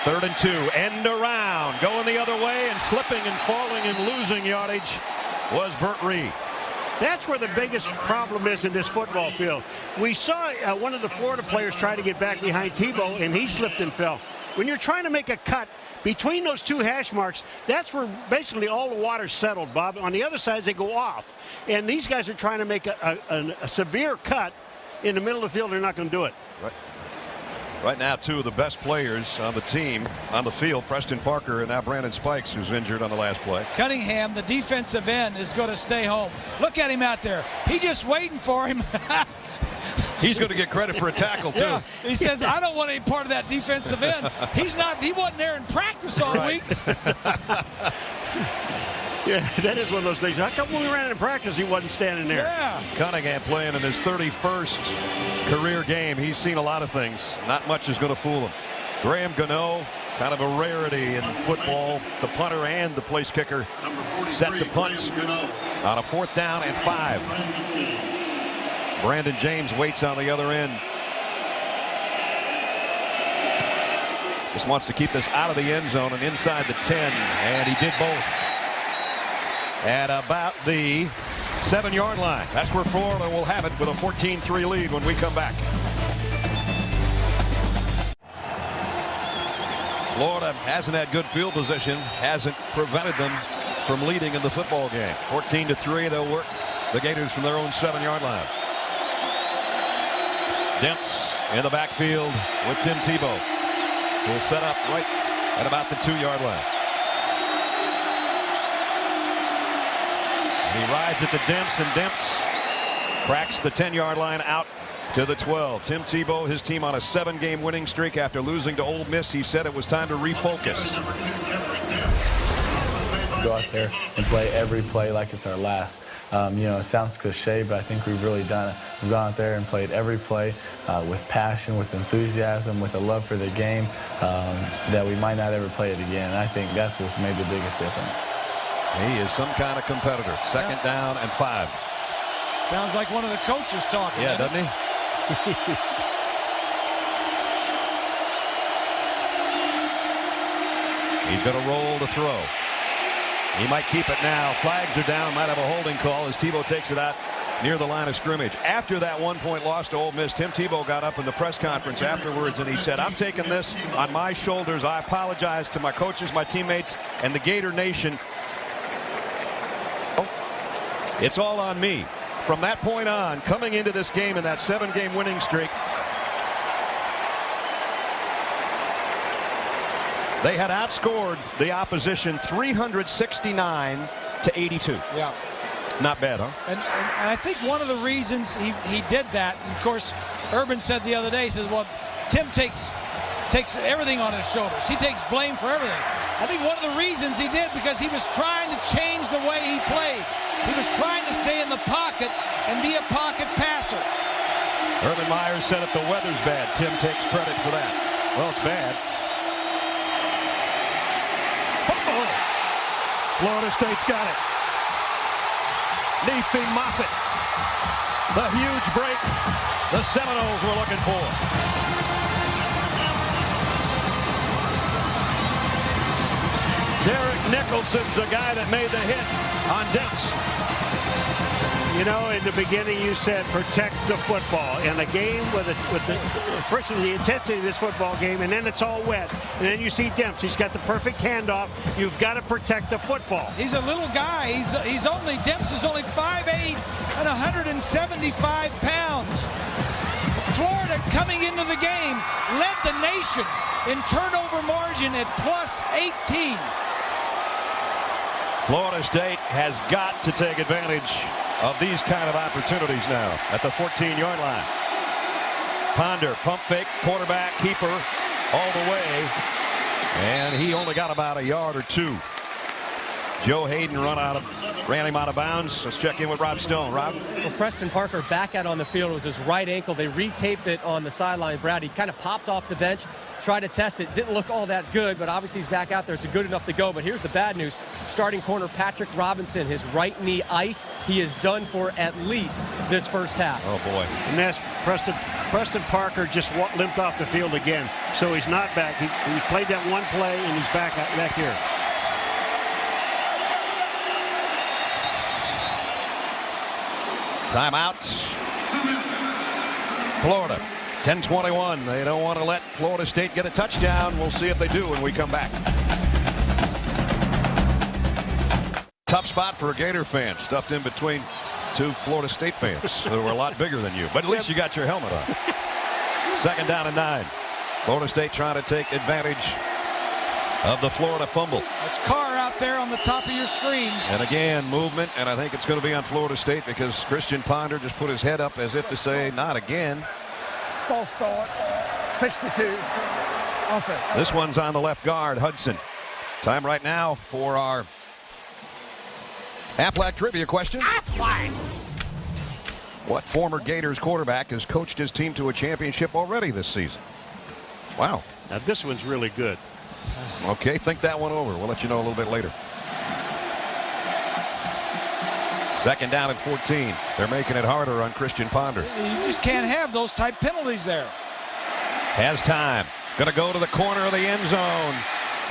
3rd and 2. End around. Going the other way and slipping and falling and losing yardage was Burt Reed. That's where the biggest problem is in this football field. We saw one of the Florida players try to get back behind Tebow, and he slipped and fell. When you're trying to make a cut between those two hash marks, that's where basically all the water's settled, Bob. On the other side, they go off. And these guys are trying to make a severe cut in the middle of the field. They're not going to do it. Right now, two of the best players on the team on the field, Preston Parker and now Brandon Spikes, who's injured on the last play. Cunningham, the defensive end, is going to stay home. Look at him out there. He's just waiting for him. He's going to get credit for a tackle, too. Yeah. He says, I don't want any part of that defensive end. He wasn't there in practice all week. Yeah, that is one of those things. How come when we ran in practice, he wasn't standing there? Yeah. Cunningham playing in his 31st career game. He's seen a lot of things. Not much is going to fool him. Graham Gano, kind of a rarity in football. The punter and the place kicker set to punts on a 4th down and 5. Brandon James waits on the other end. Just wants to keep this out of the end zone and inside the 10, and he did both. At about the 7-yard line. That's where Florida will have it with a 14-3 lead when we come back. Florida hasn't had good field position, hasn't prevented them from leading in the football game. 14-3, they'll work the Gators from their own 7-yard line. Demps in the backfield with Tim Tebow. Will set up right at about the 2-yard line. He rides it to Demps, and Demps cracks the 10-yard line out to the 12. Tim Tebow, his team on a 7-game winning streak after losing to Ole Miss. He said it was time to refocus. Go out there and play every play like it's our last. It sounds cliche, but I think we've really done it. We've gone out there and played every play with passion, with enthusiasm, with a love for the game that we might not ever play it again. And I think that's what's made the biggest difference. He is some kind of competitor. 2nd down and 5. Sounds like one of the coaches talking. Yeah, doesn't he? He's going to roll the throw. He might keep it now. Flags are down. Might have a holding call as Tebow takes it out near the line of scrimmage. After that 1-point loss to Ole Miss, Tim Tebow got up in the press conference afterwards and he said, I'm taking this on my shoulders. I apologize to my coaches, my teammates, and the Gator Nation. It's all on me. From that point on, coming into this game in that 7-game winning streak, they had outscored the opposition 369-82. Yeah. Not bad, huh? And I think one of the reasons he did that, and of course, Urban said the other day, he says, well, Tim takes everything on his shoulders. He takes blame for everything. I think one of the reasons he did because he was trying to change the way he played. He was trying to stay in the pocket and be a pocket passer. Urban Meyer said if the weather's bad, Tim takes credit for that. Well, it's bad. Oh! Florida State's got it. Nefi Moffitt. The huge break the Seminoles were looking for. Derek Nicholson's the guy that made the hit on Demps. You know, in the beginning you said protect the football. And the game with the intensity of this football game, and then it's all wet. And then you see Demps. He's got the perfect handoff. You've got to protect the football. He's a little guy. Demps is only 5'8" and 175 pounds. Florida coming into the game, led the nation in turnover margin at plus 18. Florida State has got to take advantage of these kind of opportunities now at the 14-yard line. Ponder, pump fake, quarterback, keeper, all the way. And he only got about a yard or two. Joe Hayden ran him out of bounds. Let's check in with Rob Stone. Rob? Well, Preston Parker back out on the field. It was his right ankle. They retaped it on the sideline. Brad, he kind of popped off the bench, tried to test it. Didn't look all that good, but obviously he's back out there. It's good enough to go. But here's the bad news. Starting corner Patrick Robinson, his right knee ice. He is done for at least this first half. Oh, boy. And that's Preston Parker just limped off the field again. So he's not back. He played that one play, and he's back here. Timeout. Florida, 10-21. They don't want to let Florida State get a touchdown. We'll see if they do when we come back. Tough spot for a Gator fan, stuffed in between two Florida State fans who are a lot bigger than you. But at least you got your helmet on. 2nd down and 9. Florida State trying to take advantage of the Florida fumble. It's Carr out there on the top of your screen. And again, movement, and I think it's going to be on Florida State because Christian Ponder just put his head up as if to say, not again. False start, 62, offense. This one's on the left guard, Hudson. Time right now for our Aflac trivia question. Aflac! What former Gators quarterback has coached his team to a championship already this season? Wow. Now this one's really good. Okay, think that one over. We'll let you know a little bit later. 2nd down and 14. They're making it harder on Christian Ponder. You just can't have those type penalties there. Has time. Going to go to the corner of the end zone.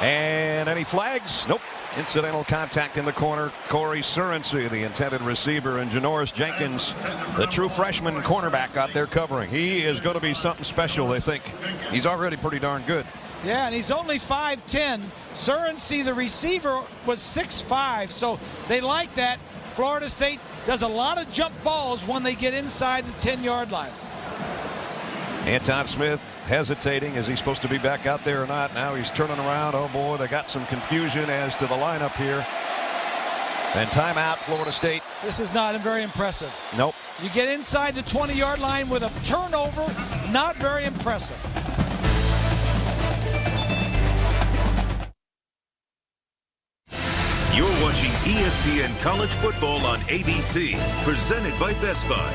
And any flags? Nope. Incidental contact in the corner. Corey Surency, the intended receiver, and Janoris Jenkins, the true freshman cornerback, out there covering. He is going to be something special, they think. He's already pretty darn good. Yeah, and he's only 5'10". Surency, the receiver, was 6'5", so they like that. Florida State does a lot of jump balls when they get inside the 10-yard line. Anton Smith hesitating. Is he supposed to be back out there or not? Now he's turning around. Oh, boy, they got some confusion as to the lineup here. And timeout, Florida State. This is not very impressive. Nope. You get inside the 20-yard line with a turnover, not very impressive. You're watching ESPN College Football on ABC, presented by Best Buy.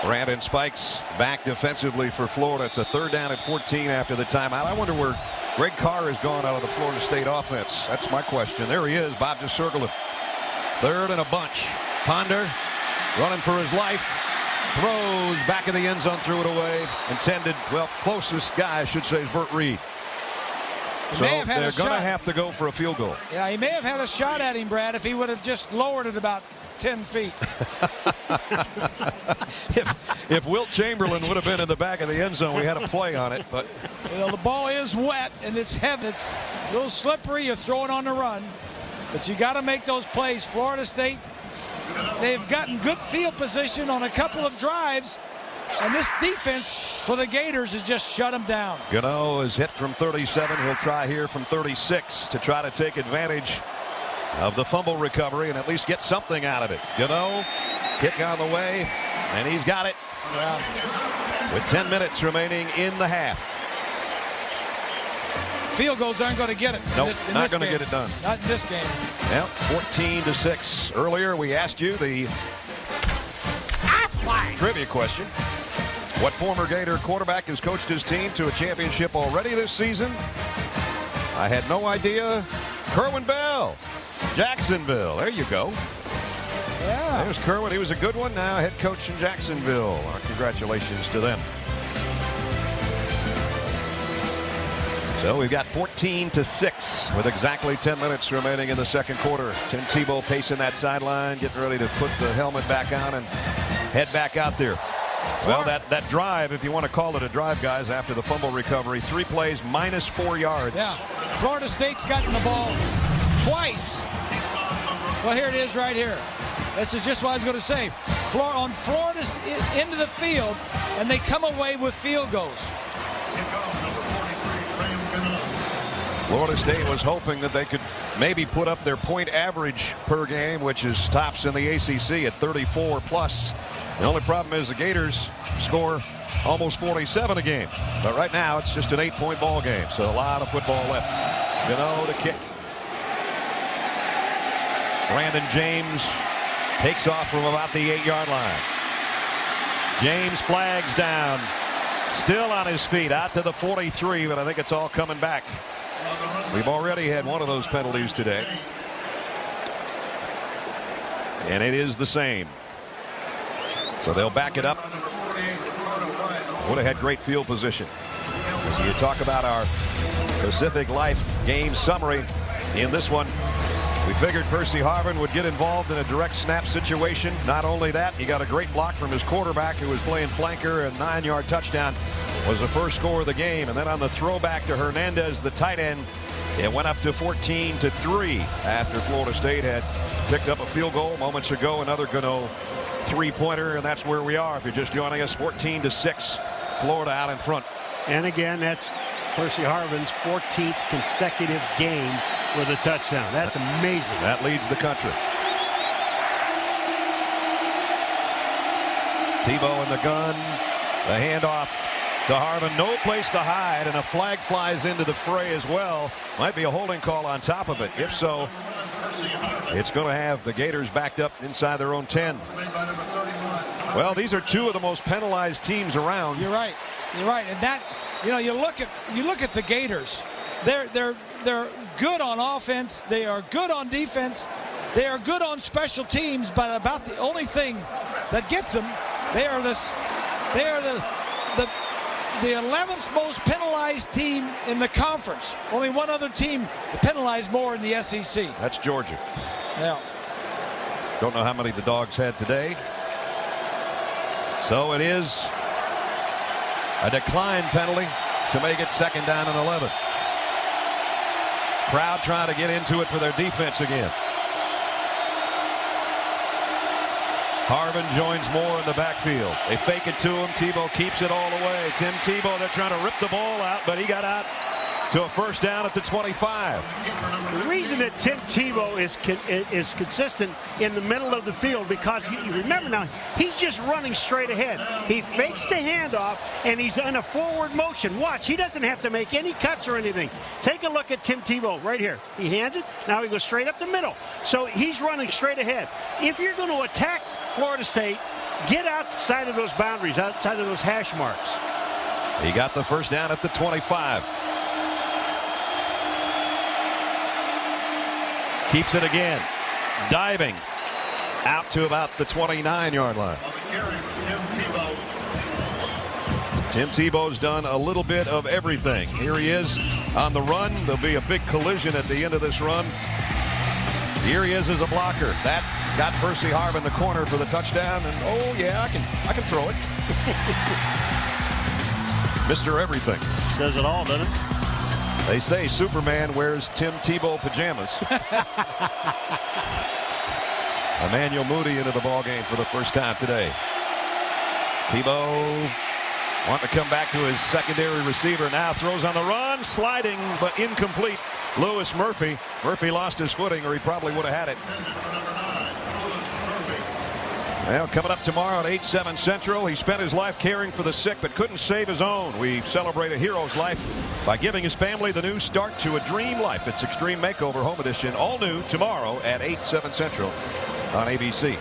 Brandon Spikes back defensively for Florida. It's a 3rd down and 14 after the timeout. I wonder where Greg Carr has gone out of the Florida State offense. That's my question. There he is. Bob just circled him. 3rd and a bunch. Ponder running for his life. Throws back in the end zone, threw it away. Intended, well, closest guy, I should say, is Burt Reed. So they're going to have to go for a field goal. Yeah, he may have had a shot at him, Brad, if he would have just lowered it about 10 feet. if Wilt Chamberlain would have been in the back of the end zone, we had a play on it. But you know, the ball is wet and it's heavy. It's a little slippery. You throw it on the run, but you got to make those plays. Florida State, they've gotten good field position on a couple of drives, and this defense for the Gators has just shut them down. Gano is hit from 37. He'll try here from 36 to try to take advantage of the fumble recovery and at least get something out of it. Gano, kick on the way, and he's got it. Yeah. With 10 minutes remaining in the half. Field goals aren't going to get it. Nope, not going to get it done. Not in this game. Yep, 14-6. Earlier we asked you the trivia question. What former Gator quarterback has coached his team to a championship already this season? I had no idea. Kerwin Bell, Jacksonville. There you go. Yeah. There's Kerwin. He was a good one. Now head coach in Jacksonville. Congratulations to them. So we've got 14-6 with exactly 10 minutes remaining in the second quarter. Tim Tebow pacing that sideline, getting ready to put the helmet back on and head back out there. Well, that drive, if you want to call it a drive, guys, after the fumble recovery, 3 plays, -4 yards. Yeah. Florida State's gotten the ball twice. Well, here it is right here. This is just what I was going to say. On Florida's into the field, and they come away with field goals. Florida State was hoping that they could maybe put up their point average per game, which is tops in the ACC at 34 plus. The only problem is the Gators score almost 47 a game. But right now it's just an 8-point ball game. So a lot of football left. Gano to kick. Brandon James takes off from about the 8-yard line. James flags down. Still on his feet out to the 43, but I think it's all coming back. We've already had one of those penalties today. And it is the same. So they'll back it up. Would have had great field position. So you talk about our Pacific Life game summary. In this one, we figured Percy Harvin would get involved in a direct snap situation. Not only that, he got a great block from his quarterback who was playing flanker. A 9-yard touchdown was the first score of the game. And then on the throwback to Hernandez, the tight end, it went up to 14-3 after Florida State had picked up a field goal moments ago. Another Gano three-pointer, and that's where we are. If you're just joining us, 14-6, Florida out in front. And again, that's Percy Harvin's 14th consecutive game with a touchdown. That's amazing. That leads the country. Tebow in the gun. The handoff to Harvin. No place to hide, and a flag flies into the fray as well. Might be a holding call on top of it. If so, it's going to have the Gators backed up inside their own 10. Well, these are two of the most penalized teams around. You're right. You're right. And that, you know, you look at the Gators. They're good on offense. They are good on defense. They are good on special teams. But about the only thing that gets them, they are the 11th most penalized team in the conference. Only one other team penalized more in the SEC. That's Georgia. Yeah. Don't know how many the Dogs had today. So it is a decline penalty to make it 2nd down and 11. Crowd trying to get into it for their defense again. Harvin joins Moore in the backfield. They fake it to him. Tebow keeps it all the way. Tim Tebow, they're trying to rip the ball out, but he got out to a 1st down at the 25. The reason that Tim Tebow is consistent in the middle of the field, because you remember now, he's just running straight ahead. He fakes the handoff, and he's in a forward motion. Watch, he doesn't have to make any cuts or anything. Take a look at Tim Tebow right here. He hands it. Now he goes straight up the middle. So he's running straight ahead. If you're going to attack Florida State, get outside of those boundaries, outside of those hash marks. He got the 1st down at the 25. Keeps it again. Diving out to about the 29-yard line. Tim Tebow's done a little bit of everything. Here he is on the run. There'll be a big collision at the end of this run. Here he is as a blocker. That got Percy Harvin the corner for the touchdown. And oh yeah, I can throw it. Mr. Everything. Says it all, doesn't it? They say Superman wears Tim Tebow pajamas. Emmanuel Moody into the ball game for the first time today. Tebow wanting to come back to his secondary receiver. Now throws on the run, sliding but incomplete. Lewis Murphy. Murphy lost his footing, or he probably would have had it. Well, coming up tomorrow at 8/7 Central, he spent his life caring for the sick but couldn't save his own. We celebrate a hero's life by giving his family the new start to a dream life. It's Extreme Makeover Home Edition, all new tomorrow at 8/7 Central on ABC.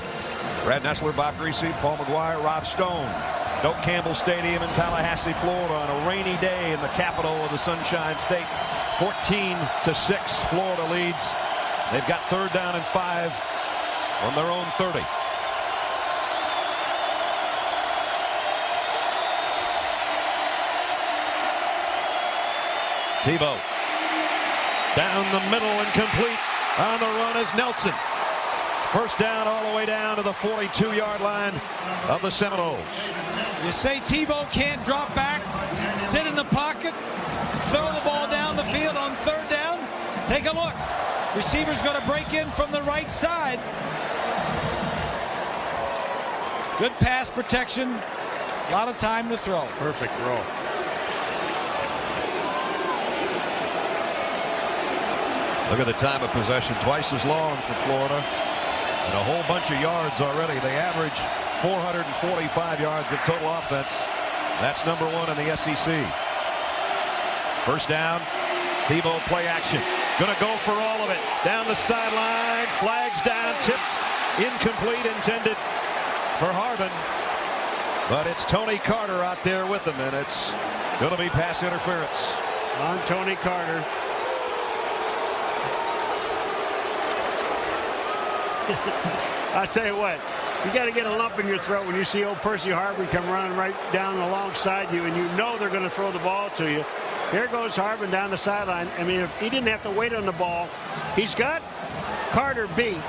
Brad Nessler, Bob Greasy, Paul McGuire, Rob Stone. Doak Campbell Stadium in Tallahassee, Florida, on a rainy day in the capital of the Sunshine State. 14-6, Florida leads. They've got 3rd down and 5 from their own 30. Tebow down the middle and complete. On the run is Nelson. 1st down all the way down to the 42-yard line of the Seminoles. You say Tebow can't drop back, sit in the pocket, throw the ball down the field on 3rd down. Take a look. Receiver's going to break in from the right side. Good pass protection. A lot of time to throw. Perfect throw. Look at the time of possession, twice as long for Florida, and a whole bunch of yards already. They average 445 yards of total offense. That's number 1 in the SEC. First down, Tebow play action. Going to go for all of it. Down the sideline, flags down, tipped, incomplete, intended for Harbin. But it's Tony Carter out there with him, and it's going to be pass interference. On Tony Carter. I'll tell you what, you got to get a lump in your throat when you see old Percy Harvin come running right down alongside you, and you know they're going to throw the ball to you. There goes Harvin down the sideline. I mean, if he didn't have to wait on the ball. He's got Carter beat.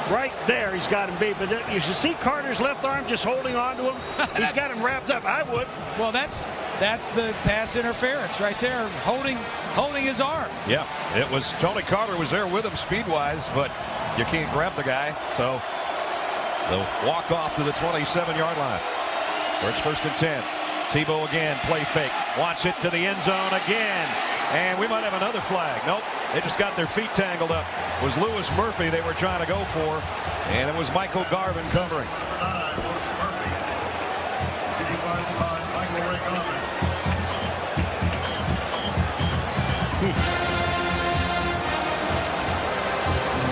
Right there, he's got him beat. But then you should see Carter's left arm just holding on to him. He's got him wrapped up. I would. Well, that's the pass interference right there, holding his arm. Yeah, it was Tony Carter was there with him speed-wise, but you can't grab the guy. So they'll walk off to the 27-yard line, where it's 1st and 10. Tebow again, play fake. Wants it to the end zone again. And we might have another flag. Nope, they just got their feet tangled up. It was Lewis Murphy they were trying to go for, and it was Michael Garvin covering.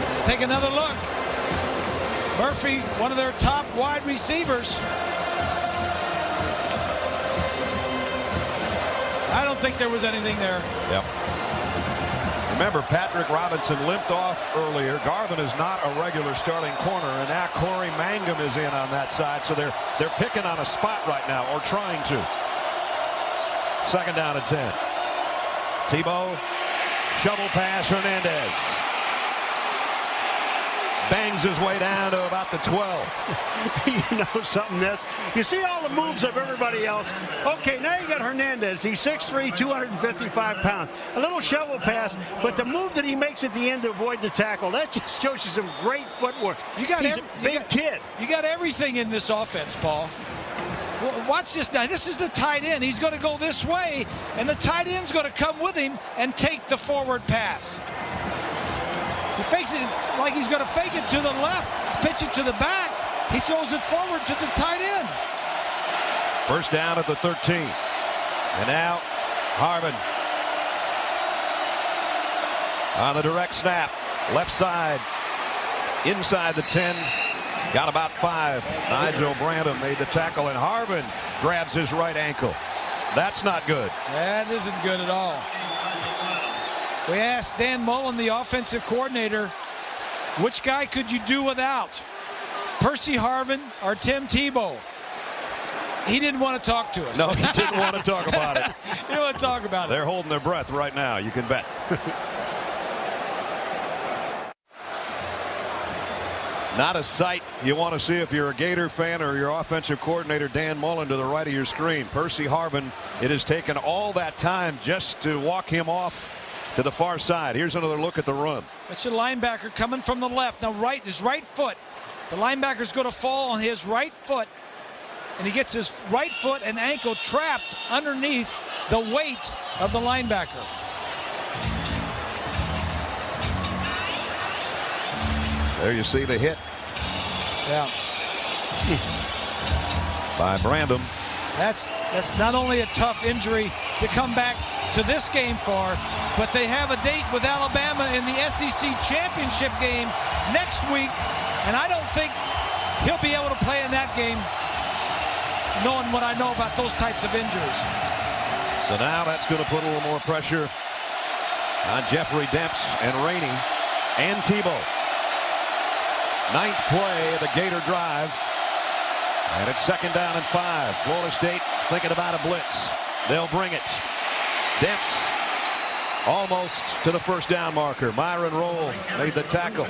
Let's take another look. Murphy, one of their top wide receivers. I don't think there was anything there. Yep. Remember, Patrick Robinson limped off earlier. Garvin is not a regular starting corner, and now Corey Mangum is in on that side, so they're picking on a spot right now, or trying to. 2nd down and 10. Tebow, shovel pass, Hernandez. Bangs his way down to about the 12. You know something, Ness? You see all the moves of everybody else. Okay, now you got Hernandez. He's 6'3", 255 pounds. A little shovel pass, but the move that he makes at the end to avoid the tackle, that just shows you some great footwork. He's a big kid. You got everything in this offense, Paul. Watch this now. This is the tight end. He's going to go this way, and the tight end's going to come with him and take the forward pass. He fakes it like he's going to fake it to the left, pitch it to the back. He throws it forward to the tight end. First down at the 13. And now Harvin on the direct snap. Left side. Inside the 10. Got about 5. Nigel Brandon made the tackle, and Harvin grabs his right ankle. That's not good. That isn't good at all. We asked Dan Mullen, the offensive coordinator, which guy could you do without? Percy Harvin or Tim Tebow? He didn't want to talk to us. No, he didn't want to talk about it. He didn't want to talk about it. They're holding their breath right now, you can bet. Not a sight you want to see if you're a Gator fan or your offensive coordinator Dan Mullen to the right of your screen. Percy Harvin, it has taken all that time just to walk him off to the far side. Here's another look at the run. That's a linebacker coming from the left. Now his right foot. The linebacker's going to fall on his right foot, and he gets his right foot and ankle trapped underneath the weight of the linebacker. There you see the hit. Yeah. By Brandon. That's not only a tough injury to come back to this game for, but they have a date with Alabama in the SEC championship game next week, and I don't think he'll be able to play in that game knowing what I know about those types of injuries. So now that's going to put a little more pressure on Jeffrey Demps and Rainey and Tebow. 9th play of the Gator drive, and it's 2nd down and 5. Florida State thinking about a blitz. They'll bring it. Demps almost to the first down marker. Myron Rolle made the tackle.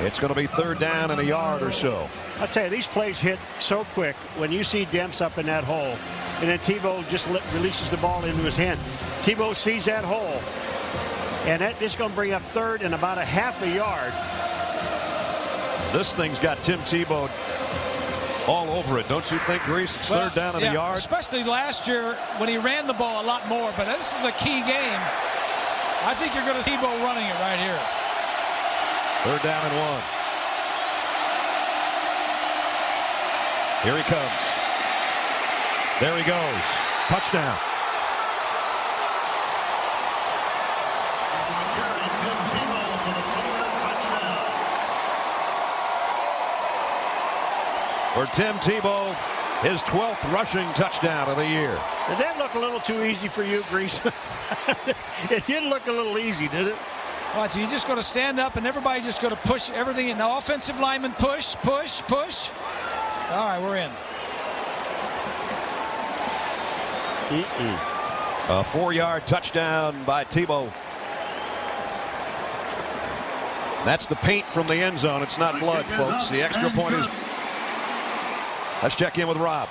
It's going to be 3rd down and a yard or so. I'll tell you, these plays hit so quick when you see Demps up in that hole, and then Tebow just releases the ball into his hand. Tebow sees that hole, and that is going to bring up 3rd and about a half a yard. This thing's got Tim Tebow all over it, don't you think, Grease? It's third down in the yard. Especially last year when he ran the ball a lot more, but this is a key game. I think you're going to see Tebow running it right here. Third down and 1. Here he comes. There he goes. Touchdown. For Tim Tebow, his 12th rushing touchdown of the year. Did that look a little too easy for you, Grease? It did look a little easy, did it? Watch, he's just going to stand up and everybody's just going to push everything in. The offensive lineman push, push, push. All right, we're in. A 4-yard touchdown by Tebow. That's the paint from the end zone. It's not blood, folks. The extra point is. Let's check in with Rob.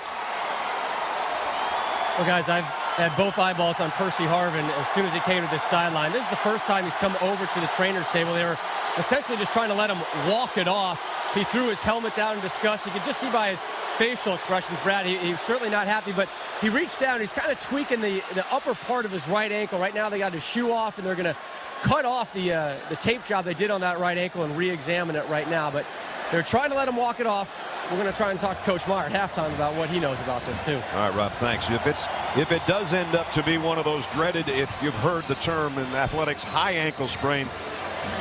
Well, guys, I've had both eyeballs on Percy Harvin as soon as he came to this sideline. This is the first time he's come over to the trainer's table. They were essentially just trying to let him walk it off. He threw his helmet down in disgust. You could just see by his facial expressions, Brad, he was certainly not happy, but he reached down. He's kind of tweaking the upper part of his right ankle. Right now they got his shoe off, and they're going to cut off the tape job they did on that right ankle and re-examine it right now. But they're trying to let him walk it off. We're going to try and talk to Coach Meyer at halftime about what he knows about this, too. All right, Rob, thanks. If it does end up to be one of those dreaded, if you've heard the term in athletics, high ankle sprain,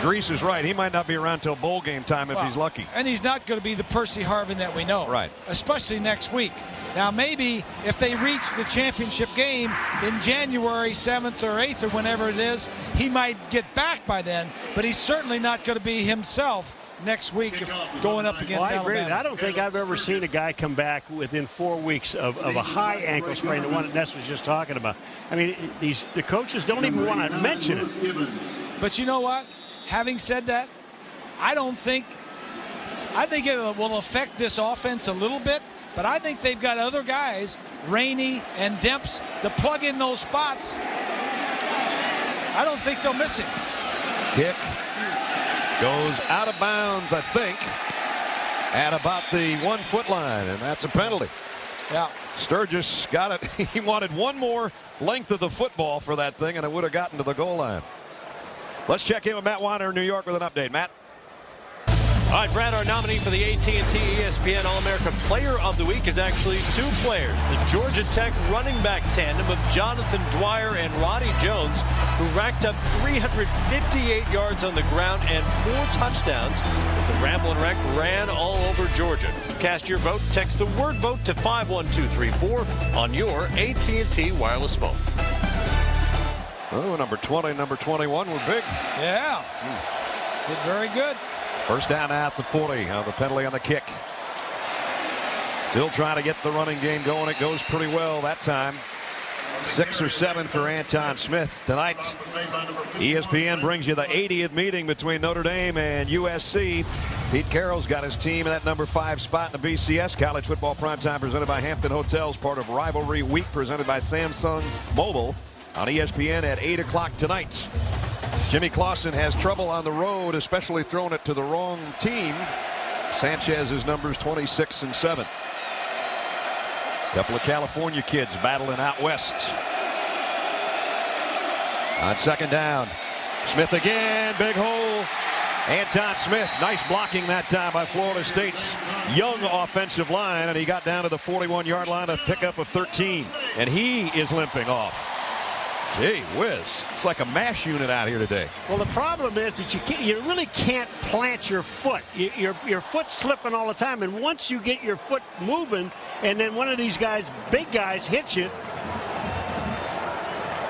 Grease is right. He might not be around till bowl game time if he's lucky. And he's not going to be the Percy Harvin that we know. Right. Especially next week. Now, maybe if they reach the championship game in January 7th or 8th or whenever it is, he might get back by then. But he's certainly not going to be himself next week if going up against Alabama. I agree. I don't think I've ever seen a guy come back within 4 weeks of a high ankle sprain, the one that Ness was just talking about. I mean, the coaches don't even want to mention it. But you know what? Having said that, I think it will affect this offense a little bit, but I think they've got other guys, Rainey and Demps, to plug in those spots. I don't think they'll miss him. Kick goes out of bounds, I think, at about the 1-foot line, and that's a penalty. Yeah. Sturgis got it. He wanted one more length of the football for that thing, and it would have gotten to the goal line. Let's check in with Matt Weiner in New York with an update. Matt. All right, Brad, our nominee for the AT&T ESPN All-America Player of the Week is actually two players. The Georgia Tech running back tandem of Jonathan Dwyer and Ronnie Jones, who racked up 358 yards on the ground and 4 touchdowns as the Ramblin' Wreck ran all over Georgia. To cast your vote, text the word vote to 51234 on your AT&T wireless phone. Oh, number 20, number 21 were big. Yeah. Did very good. First down at the 40. The penalty on the kick. Still trying to get the running game going. It goes pretty well that time. 6 or 7 for Anton Smith tonight. ESPN brings you the 80th meeting between Notre Dame and USC. Pete Carroll's got his team in that number 5 spot in the BCS. College football primetime presented by Hampton Hotels, part of Rivalry Week presented by Samsung Mobile on ESPN at 8 o'clock tonight. Jimmy Clausen has trouble on the road, especially throwing it to the wrong team. Sanchez's numbers 26 and 7. Couple of California kids battling out west. On second down, Smith again, big hole. Anton Smith, nice blocking that time by Florida State's young offensive line, and he got down to the 41-yard line, a pickup of 13, and he is limping off. Gee whiz, it's like a mash unit out here today. Well, the problem is that you really can't plant your foot. Your foot's slipping all the time, and once you get your foot moving, and then one of these guys, big guys, hits you.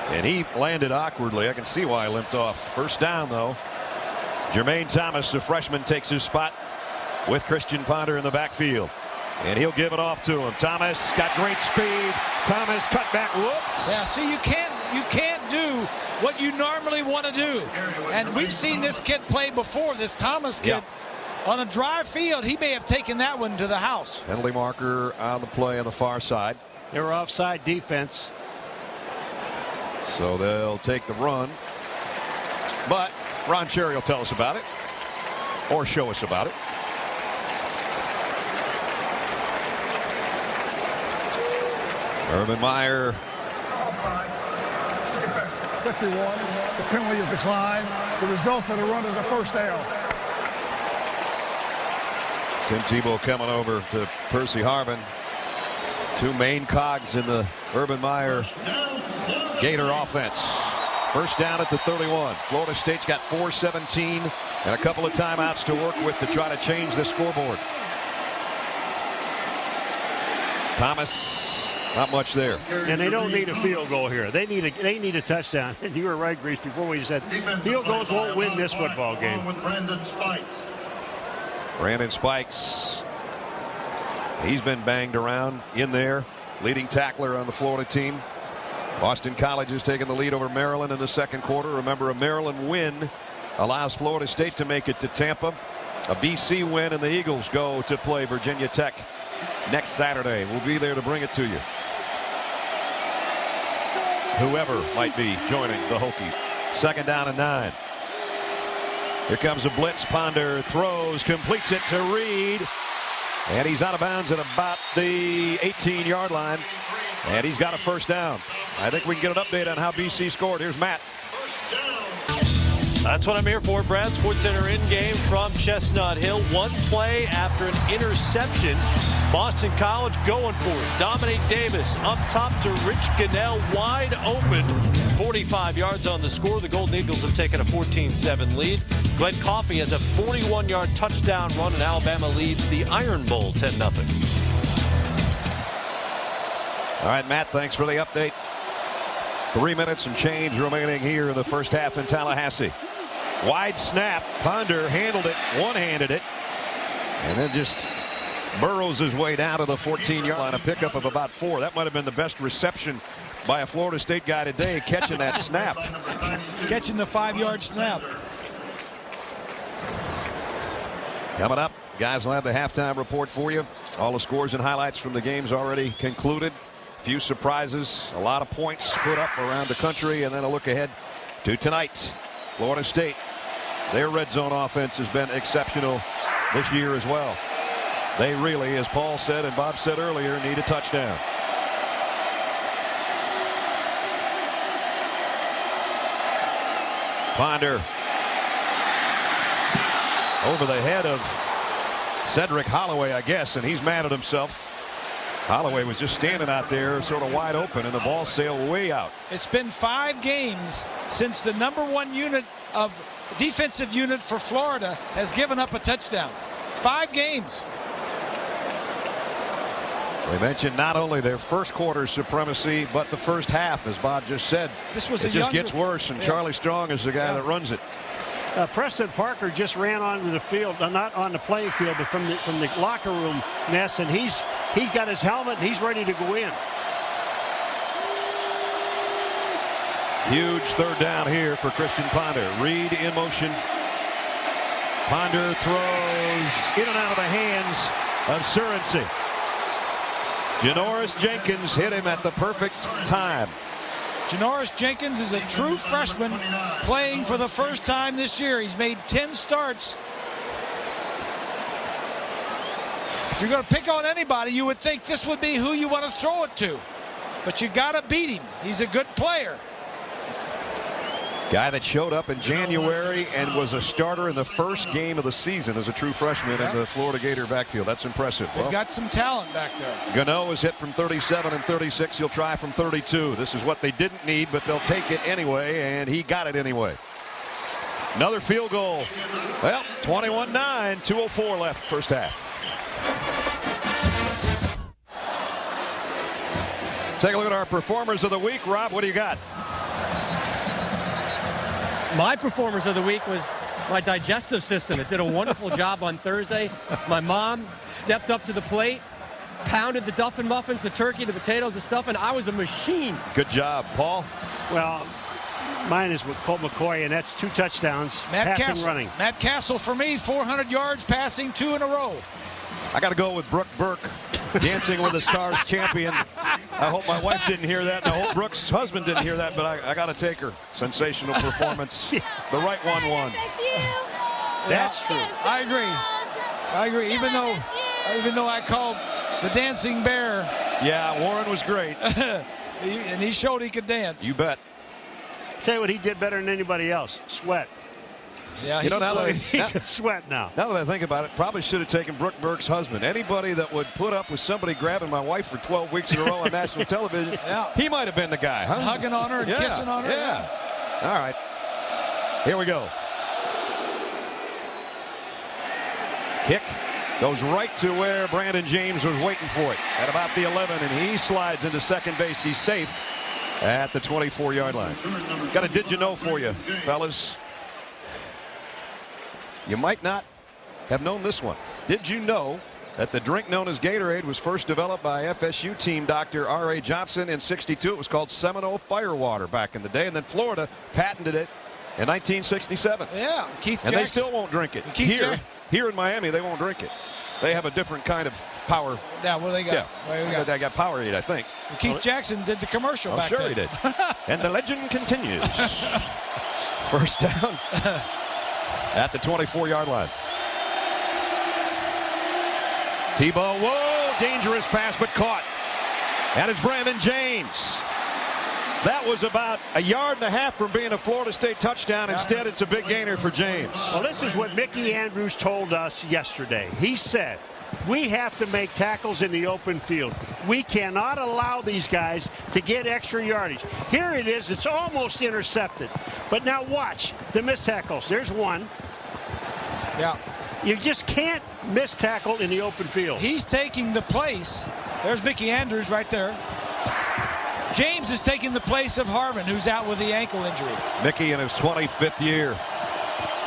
And he landed awkwardly. I can see why he limped off. First down, though. Jermaine Thomas, the freshman, takes his spot with Christian Ponder in the backfield. And he'll give it off to him. Thomas got great speed. Thomas cut back. Whoops. Yeah, see, you can't do what you normally want to do. And we've seen this kid play before, this Thomas kid. Yeah. On a dry field, he may have taken that one to the house. Penalty marker on the play on the far side. They were offside defense. So they'll take the run. But Ron Cherry will tell us about it. Or show us about it. Urban Meyer. 51. The penalty is declined. The result of the run is a first down. Tim Tebow coming over to Percy Harvin. Two main cogs in the Urban Meyer Gator offense. First down at the 31. Florida State's got 4:17 and a couple of timeouts to work with to try to change the scoreboard. Thomas, not much there. And they don't need a field goal here. They need a touchdown. And you were right, Grease, before we said field goals won't win this football game. Brandon Spikes. He's been banged around in there. Leading tackler on the Florida team. Boston College has taken the lead over Maryland in the second quarter. Remember, a Maryland win allows Florida State to make it to Tampa. A BC win and the Eagles go to play Virginia Tech next Saturday. We'll be there to bring it to you. Whoever might be joining the Hokies. Second down and 9. Here comes a blitz. Ponder throws, completes it to Reed. And he's out of bounds at about the 18-yard line. And he's got a first down. I think we can get an update on how BC scored. Here's Matt. That's what I'm here for, Brad. SportsCenter in-game from Chestnut Hill. One play after an interception. Boston College going for it. Dominic Davis up top to Rich Gunnell, wide open. 45 yards on the score. The Golden Eagles have taken a 14-7 lead. Glenn Coffey has a 41-yard touchdown run, and Alabama leads the Iron Bowl 10-0. All right, Matt, thanks for the update. 3 minutes and change remaining here in the first half in Tallahassee. Wide snap. Ponder handled it, one-handed it, and then just burrows his way down to the 14-yard line. A pickup of about 4. That might have been the best reception by a Florida State guy today, catching that snap. Catching the 5-yard snap. Coming up, guys will have the halftime report for you. All the scores and highlights from the games already concluded. Few surprises, a lot of points put up around the country, and then a look ahead to tonight. Florida State, their red zone offense has been exceptional this year as well. They really, as Paul said and Bob said earlier, need a touchdown. Ponder over the head of Cedric Holloway, I guess, and he's mad at himself. Holloway was just standing out there sort of wide open, and the ball sailed way out. It's been 5 games since the #1 unit of defensive unit for Florida has given up a touchdown. 5 games. They mentioned not only their first quarter supremacy, but the first half, as Bob just said. This was it just gets worse, and Charlie Strong is the guy that runs it. Preston Parker just ran onto the field, not on the playing field, but from the locker room nest, and he's got his helmet and he's ready to go in. Huge third down here for Christian Ponder. Reed in motion. Ponder throws in and out of the hands of Surency. Janoris Jenkins hit him at the perfect time. Janoris Jenkins is a true freshman playing for the first time this year. He's made 10 starts. If you're going to pick on anybody, you would think this would be who you want to throw it to. But you got to beat him. He's a good player. Guy that showed up in January and was a starter in the first game of the season as a true freshman in the Florida Gator backfield. That's impressive. They've got some talent back there. Gano was hit from 37 and 36. He'll try from 32. This is what they didn't need, but they'll take it anyway, and he got it anyway. Another field goal. Well, 21-9, 2:04 left first half. Take a look at our performers of the week. Rob, what do you got? My performers of the week was my digestive system. It did a wonderful job on Thursday. My mom stepped up to the plate, pounded the Duffin muffins, the turkey, the potatoes, the stuffing. I was a machine. Good job, Paul. Well, mine is with Colt McCoy, and that's 2 touchdowns, passing, running. Matt Castle for me, 400 yards passing, 2 in a row. I got to go with Brooke Burke, Dancing with the Stars champion. I hope my wife didn't hear that, and I hope Brooke's husband didn't hear that, but I got to take her. Sensational performance. The right one won. That's true. I agree. Even though I called the Dancing Bear Yeah, Warren was great. And he showed he could dance. You bet. Tell you what he did better than anybody else. Sweat. Yeah, he could sweat now. Now that I think about it, probably should have taken Brooke Burke's husband. Anybody that would put up with somebody grabbing my wife for 12 weeks in a row on national television, he might have been the guy, huh? Hugging on her and kissing on her. Yeah. All right. Here we go. Kick goes right to where Brandon James was waiting for it at about the 11, and he slides into second base. He's safe at the 24-yard line. Got a did you know for you, fellas. You might not have known this one. Did you know that the drink known as Gatorade was first developed by FSU team Dr. R.A. Johnson in '62? It was called Seminole Firewater back in the day, and then Florida patented it in 1967. Yeah, Keith Jackson. And they still won't drink it. Here in Miami, they won't drink it. They have a different kind of power. Yeah, what do they got? Yeah, Well, they got Powerade, I think. Well, Keith Jackson did the commercial back sure then. He did. And the legend continues. First down at the 24-yard line. Tebow, whoa, dangerous pass, but caught. And it's Brandon James. That was about a yard and a half from being a Florida State touchdown. Instead, it's a big gainer for James. Well, this is what Mickey Andrews told us yesterday. He said, we have to make tackles in the open field. We cannot allow these guys to get extra yardage. Here it is. It's almost intercepted. But now watch the missed tackles. There's one. Yeah. You just can't miss tackle in the open field. He's taking the place. There's Mickey Andrews right there. James is taking the place of Harvin, who's out with the ankle injury. Mickey in his 25th year.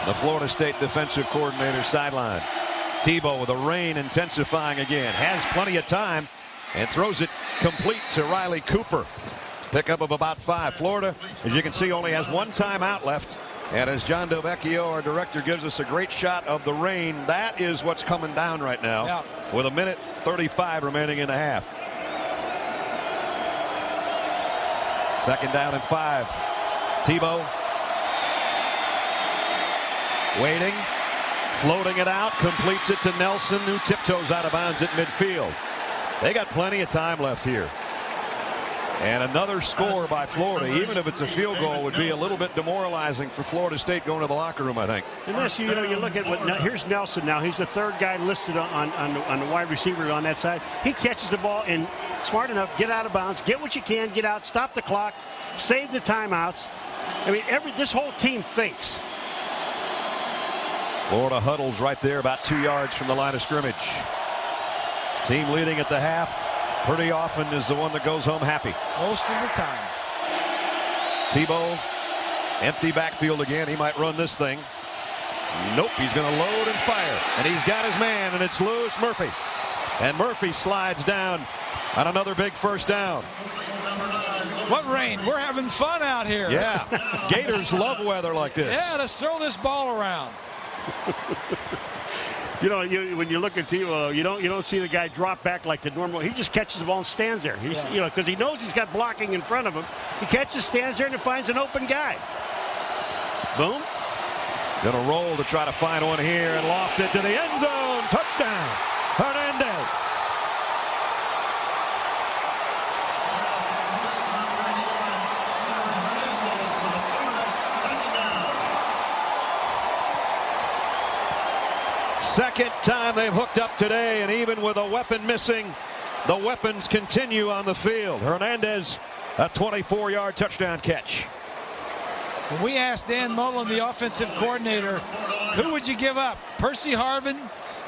The Florida State defensive coordinator sideline. Tebow with the rain intensifying again. Has plenty of time and throws it complete to Riley Cooper. Pickup of about 5. Florida, as you can see, only has one timeout left. And as John Delvecchio, our director, gives us a great shot of the rain, that is what's coming down right now with 1:35 remaining in the half. Second down and 5. Tebow waiting, floating it out, completes it to Nelson, who tiptoes out of bounds at midfield. They got plenty of time left here. And another score by Florida, even if it's a field goal, would be a little bit demoralizing for Florida State going to the locker room, I think. Unless you look at what here's Nelson now. He's the third guy listed on the wide receiver on that side. He catches the ball and smart enough, get out of bounds, get what you can, get out, stop the clock, save the timeouts. I mean, this whole team thinks. Florida huddles right there about 2 yards from the line of scrimmage. Team leading at the half pretty often is the one that goes home happy. Most of the time. Tebow, empty backfield again. He might run this thing. Nope, he's going to load and fire. And he's got his man, and it's Lewis Murphy. And Murphy slides down on another big first down. What rain? We're having fun out here. Yeah, Gators love weather like this. Yeah, let's throw this ball around. When you look at Tebow, you don't see the guy drop back like the normal. He just catches the ball and stands there. Because he knows he's got blocking in front of him. He catches, stands there, and finds an open guy. Boom. Gonna roll to try to find one here and loft it to the end zone. Touchdown, Hernandez. Second time they've hooked up today, and even with a weapon missing, the weapons continue on the field. Hernandez, a 24-yard touchdown catch. When we asked Dan Mullen, the offensive coordinator, who would you give up, Percy Harvin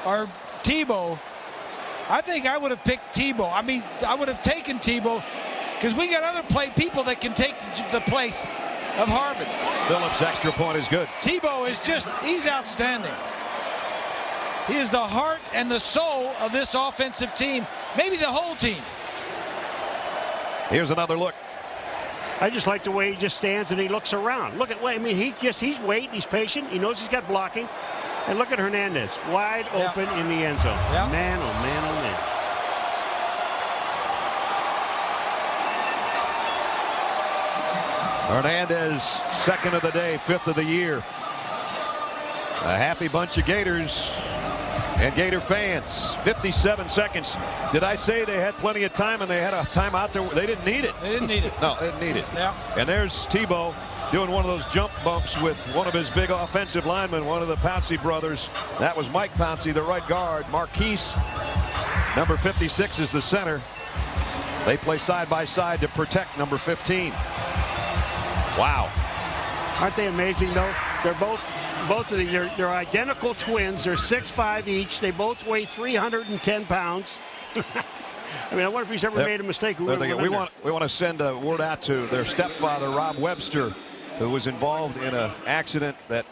or Tebow? I think I would have picked Tebow. I mean, I would have taken Tebow because we got other people that can take the place of Harvin. Phillips' extra point is good. Tebow is he's outstanding. He is the heart and the soul of this offensive team, maybe the whole team. Here's another look. I just like the way he just stands and he looks around. Look at he's waiting, he's patient, he knows he's got blocking. And look at Hernandez, wide open in the end zone. Yep. Man, oh man, oh man. Hernandez, second of the day, 5th of the year. A happy bunch of Gators And Gator fans, 57 seconds. Did I say they had plenty of time and they had a timeout there? They didn't need it. They didn't need it. No, they didn't need it. Yeah. And there's Tebow doing one of those jump bumps with one of his big offensive linemen, one of the Pouncey brothers. That was Mike Pouncey, the right guard. Marquise, number 56, is the center. They play side by side to protect number 15. Wow. Aren't they amazing, though? They're both of these, they're identical twins. They're 6'5" each. They both weigh 310 pounds. I mean, I wonder if he's ever made a mistake. We want to send a word out to their stepfather, Rob Webster, who was involved in an accident that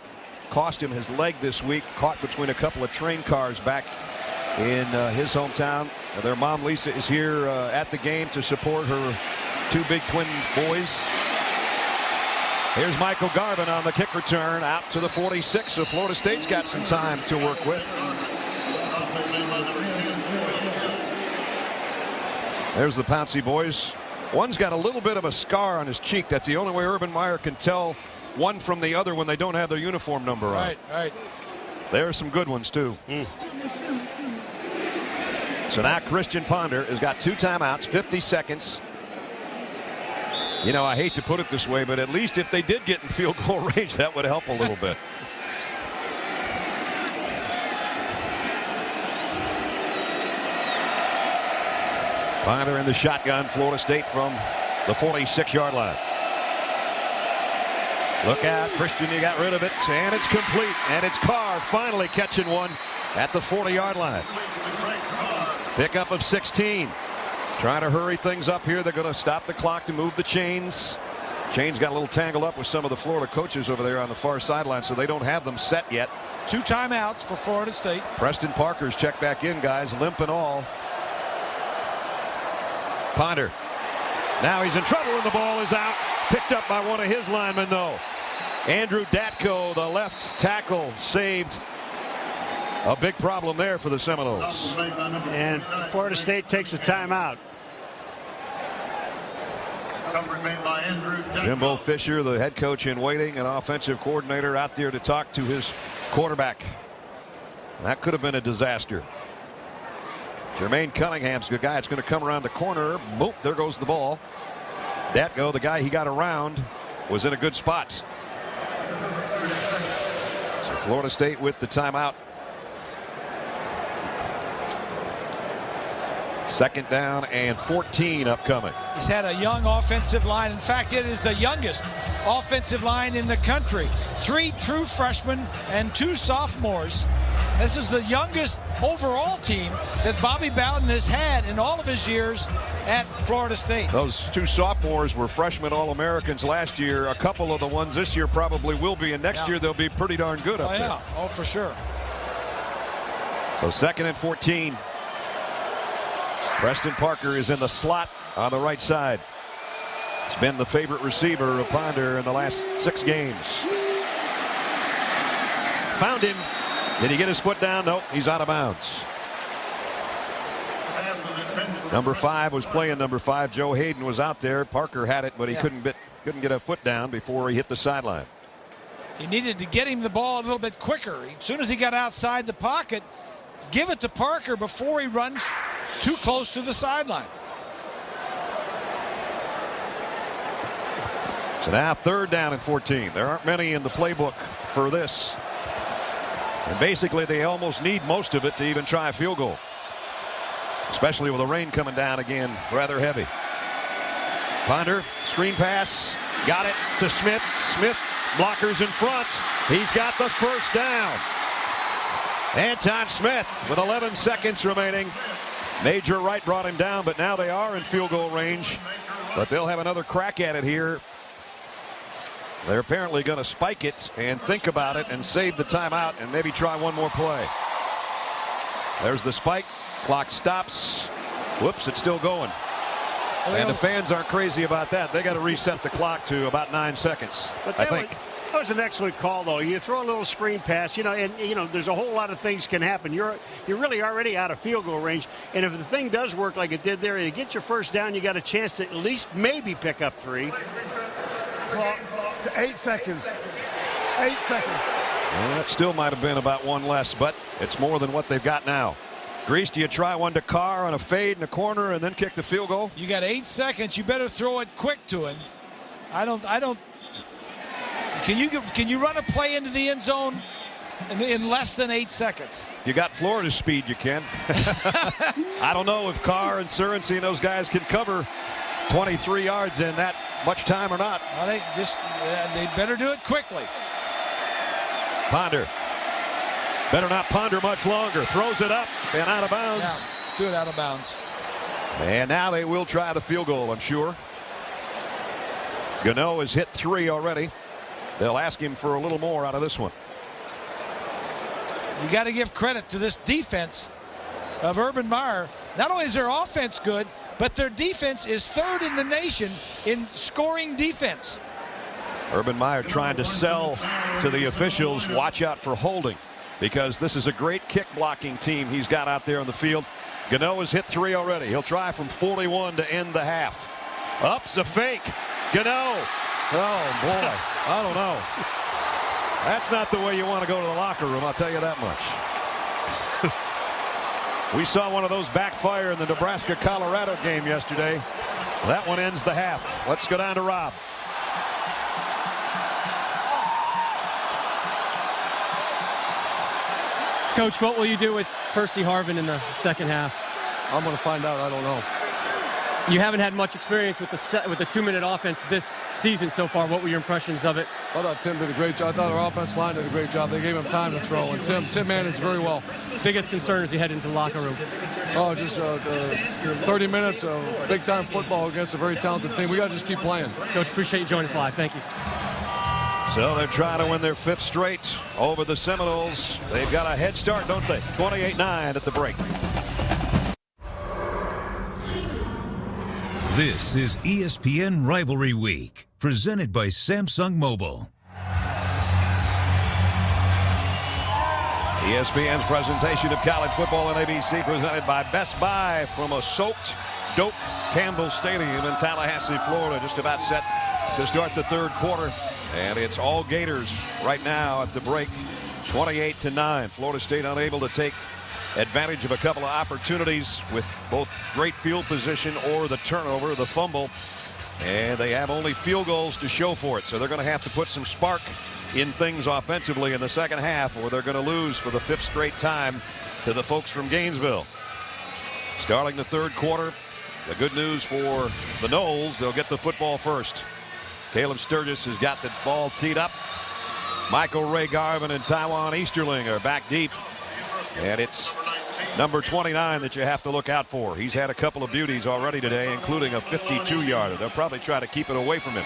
cost him his leg this week, caught between a couple of train cars back in his hometown. Their mom, Lisa, is here at the game to support her two big twin boys. Here's Michael Garvin on the kick return out to the 46. So Florida State's got some time to work with. There's the Pouncey boys. One's got a little bit of a scar on his cheek. That's the only way Urban Meyer can tell one from the other when they don't have their uniform number on. Right. There are some good ones, too. So now Christian Ponder has got 2 timeouts, 50 seconds. You know, I hate to put it this way, but at least if they did get in field goal range, that would help a little bit. Ponder in the shotgun, Florida State from the 46-yard line. Look out, Christian, you got rid of it, and it's complete. And it's Carr finally catching one at the 40-yard line. Pickup of 16. Trying to hurry things up here. They're going to stop the clock to move the chains. Chains got a little tangled up with some of the Florida coaches over there on the far sideline, so they don't have them set yet. 2 timeouts for Florida State. Preston Parker's checked back in, guys, limp and all. Ponder. Now he's in trouble and the ball is out. Picked up by one of his linemen, though. Andrew Datko, the left tackle, saved. A big problem there for the Seminoles. And Florida State takes a timeout. Jimbo Fisher, the head coach in waiting, an offensive coordinator out there to talk to his quarterback. That could have been a disaster. Jermaine Cunningham's a good guy. It's going to come around the corner. Boop, there goes the ball. Datko, the guy he got around, was in a good spot. So Florida State with the timeout. 2nd down and 14 upcoming. He's had a young offensive line. In fact, it is the youngest offensive line in the country. 3 true freshmen and 2 sophomores. This is the youngest overall team that Bobby Bowden has had in all of his years at Florida State. Those 2 sophomores were freshman All-Americans last year. A couple of the ones this year probably will be, and next year they'll be pretty darn good up there. Oh, for sure. So 2nd and 14. Preston Parker is in the slot on the right side. He's been the favorite receiver of Ponder in the last 6 games. Found him. Did he get his foot down? Nope, he's out of bounds. Number 5 was playing number 5. Joe Hayden was out there. Parker had it, but he couldn't get a foot down before he hit the sideline. He needed to get him the ball a little bit quicker. As soon as he got outside the pocket, give it to Parker before he runs too close to the sideline. So now 3rd down and 14. There aren't many in the playbook for this. And basically they almost need most of it to even try a field goal. Especially with the rain coming down again, rather heavy. Ponder, screen pass, got it to Smith. Smith, blockers in front. He's got the 1st down. Anton Smith with 11 seconds remaining. Major Wright brought him down, but now they are in field goal range. But they'll have another crack at it here. They're apparently going to spike it and think about it and save the timeout and maybe try one more play. There's the spike. Clock stops. Whoops, it's still going. And the fans aren't crazy about that. They got to reset the clock to about 9 seconds, I think. That was an excellent call, though. You throw a little screen pass, and there's a whole lot of things can happen. You're really already out of field goal range, and if the thing does work like it did there, you get your 1st down, you got a chance to at least maybe pick up 3. Clock to 8 seconds. 8 seconds. Well, that still might have been about one less, but it's more than what they've got now. Grease, do you try one to Carr on a fade in the corner and then kick the field goal? You got 8 seconds. You better throw it quick to him. I don't. Can you run a play into the end zone in less than 8 seconds? You got Florida's speed, you can. I don't know if Carr and Sorensen, those guys can cover 23 yards in that much time or not. Well, they better do it quickly. Ponder. Better not ponder much longer. Throws it up and out of bounds. Yeah, threw it out of bounds. And now they will try the field goal, I'm sure. Gano has hit 3 already. They'll ask him for a little more out of this one. You got to give credit to this defense of Urban Meyer. Not only is their offense good, but their defense is 3rd in the nation in scoring defense. Urban Meyer trying to sell to the officials, watch out for holding, because this is a great kick blocking team he's got out there on the field. Gano has hit 3 already. He'll try from 41 to end the half. Up's a fake. Gano. Oh, boy. I don't know. That's not the way you want to go to the locker room, I'll tell you that much. We saw one of those backfire in the Nebraska-Colorado game yesterday. That one ends the half. Let's go down to Rob. Coach, what will you do with Percy Harvin in the second half? I'm going to find out. I don't know. You haven't had much experience with the 2-minute offense this season so far. What were your impressions of it? I thought Tim did a great job. I thought our offense line did a great job. They gave him time to throw, and Tim managed very well. Biggest concern as you head into the locker room? Oh, just 30 minutes of big-time football against a very talented team. We got to just keep playing. Coach, appreciate you joining us live. Thank you. So they're trying to win their 5th straight over the Seminoles. They've got a head start, don't they? 28-9 at the break. This is ESPN Rivalry Week, presented by Samsung Mobile. ESPN's presentation of college football on ABC, presented by Best Buy from a soaked Doak Campbell Stadium in Tallahassee, Florida, just about set to start the 3rd quarter. And it's all Gators right now at the break, 28-9. Florida State unable to take advantage of a couple of opportunities with both great field position or the turnover, the fumble. And they have only field goals to show for it. So they're going to have to put some spark in things offensively in the second half, or they're going to lose for the 5th straight time to the folks from Gainesville. Starting the 3rd quarter, the good news for the Noles, they'll get the football first. Caleb Sturgis has got the ball teed up. Michael Ray Garvin and Taiwan Easterling are back deep. And it's number 29 that you have to look out for. He's had a couple of beauties already today, including a 52-yarder. They'll probably try to keep it away from him.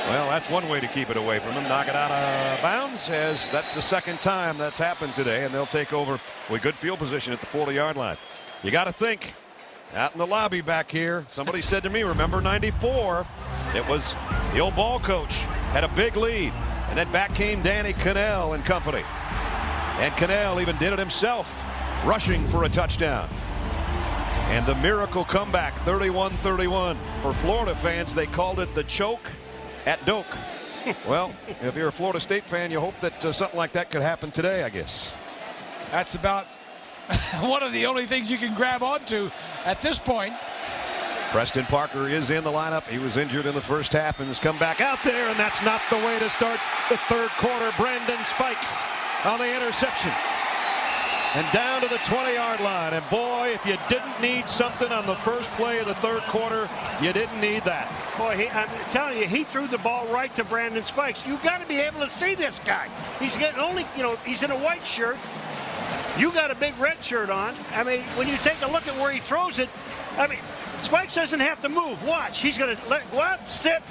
Well, that's one way to keep it away from him. Knock it out of bounds, as that's the 2nd time that's happened today, and they'll take over with good field position at the 40-yard line. You got to think, out in the lobby back here, somebody said to me, remember 94? It was the old ball coach, had a big lead, and then back came Danny Cannell and company. And Cannell even did it himself, rushing for a touchdown. And the miracle comeback, 31-31. For Florida fans, they called it the choke at Doak. Well, if you're a Florida State fan, you hope that something like that could happen today, I guess. That's about one of the only things you can grab onto at this point. Preston Parker is in the lineup. He was injured in the first half and has come back out there, and that's not the way to start the 3rd quarter. Brandon Spikes on the interception. And down to the 20-yard line. And boy, if you didn't need something on the first play of the 3rd quarter, you didn't need that. Boy, I'm telling you, he threw the ball right to Brandon Spikes. You've got to be able to see this guy. He's getting only, he's in a white shirt. You got a big red shirt on. I mean, when you take a look at where he throws it, I mean, Spikes doesn't have to move. Watch. He's going to go out, sit.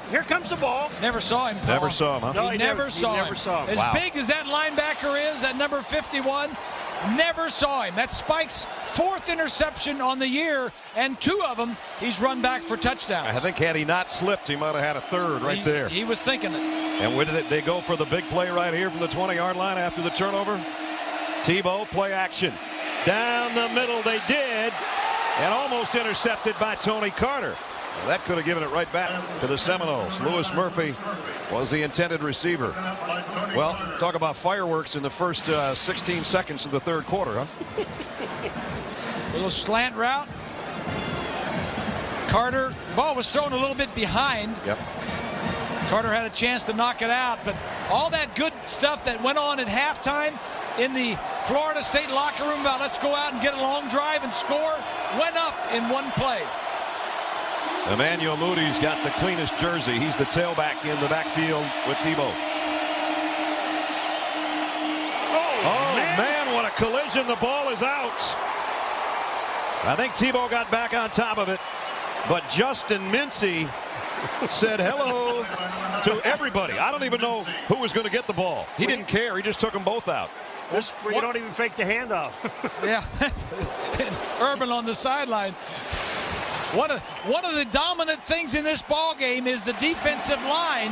Here comes the ball. Never saw him, Paul. Never saw him, huh? No, he never saw him. As wow. big as that linebacker is, at number 51, never saw him. That's Spike's 4th interception on the year, and 2 of them he's run back for touchdowns. I think had he not slipped, he might have had a 3rd right there. He was thinking it. And when did they go for the big play right here from the 20-yard line after the turnover? Tebow, play action. Down the middle they did, and almost intercepted by Tony Carter. That could have given it right back to the Seminoles. Lewis Murphy was the intended receiver. Well, talk about fireworks in the first 16 seconds of the third quarter, huh? Little slant route. Carter, ball was thrown a little bit behind. Yep. Carter had a chance to knock it out, but all that good stuff that went on at halftime in the Florida State locker room about let's go out and get a long drive and score went up in one play. Emmanuel Moody's got the cleanest jersey. He's the tailback in the backfield with Tebow. Oh man, what a collision. The ball is out. I think Tebow got back on top of it, but Justin Mincy said hello to everybody. I don't even know who was going to get the ball. He didn't care. He just took them both out. This where you don't even fake the handoff. Yeah. Urban on the sideline. One of the dominant things in this ball game is the defensive line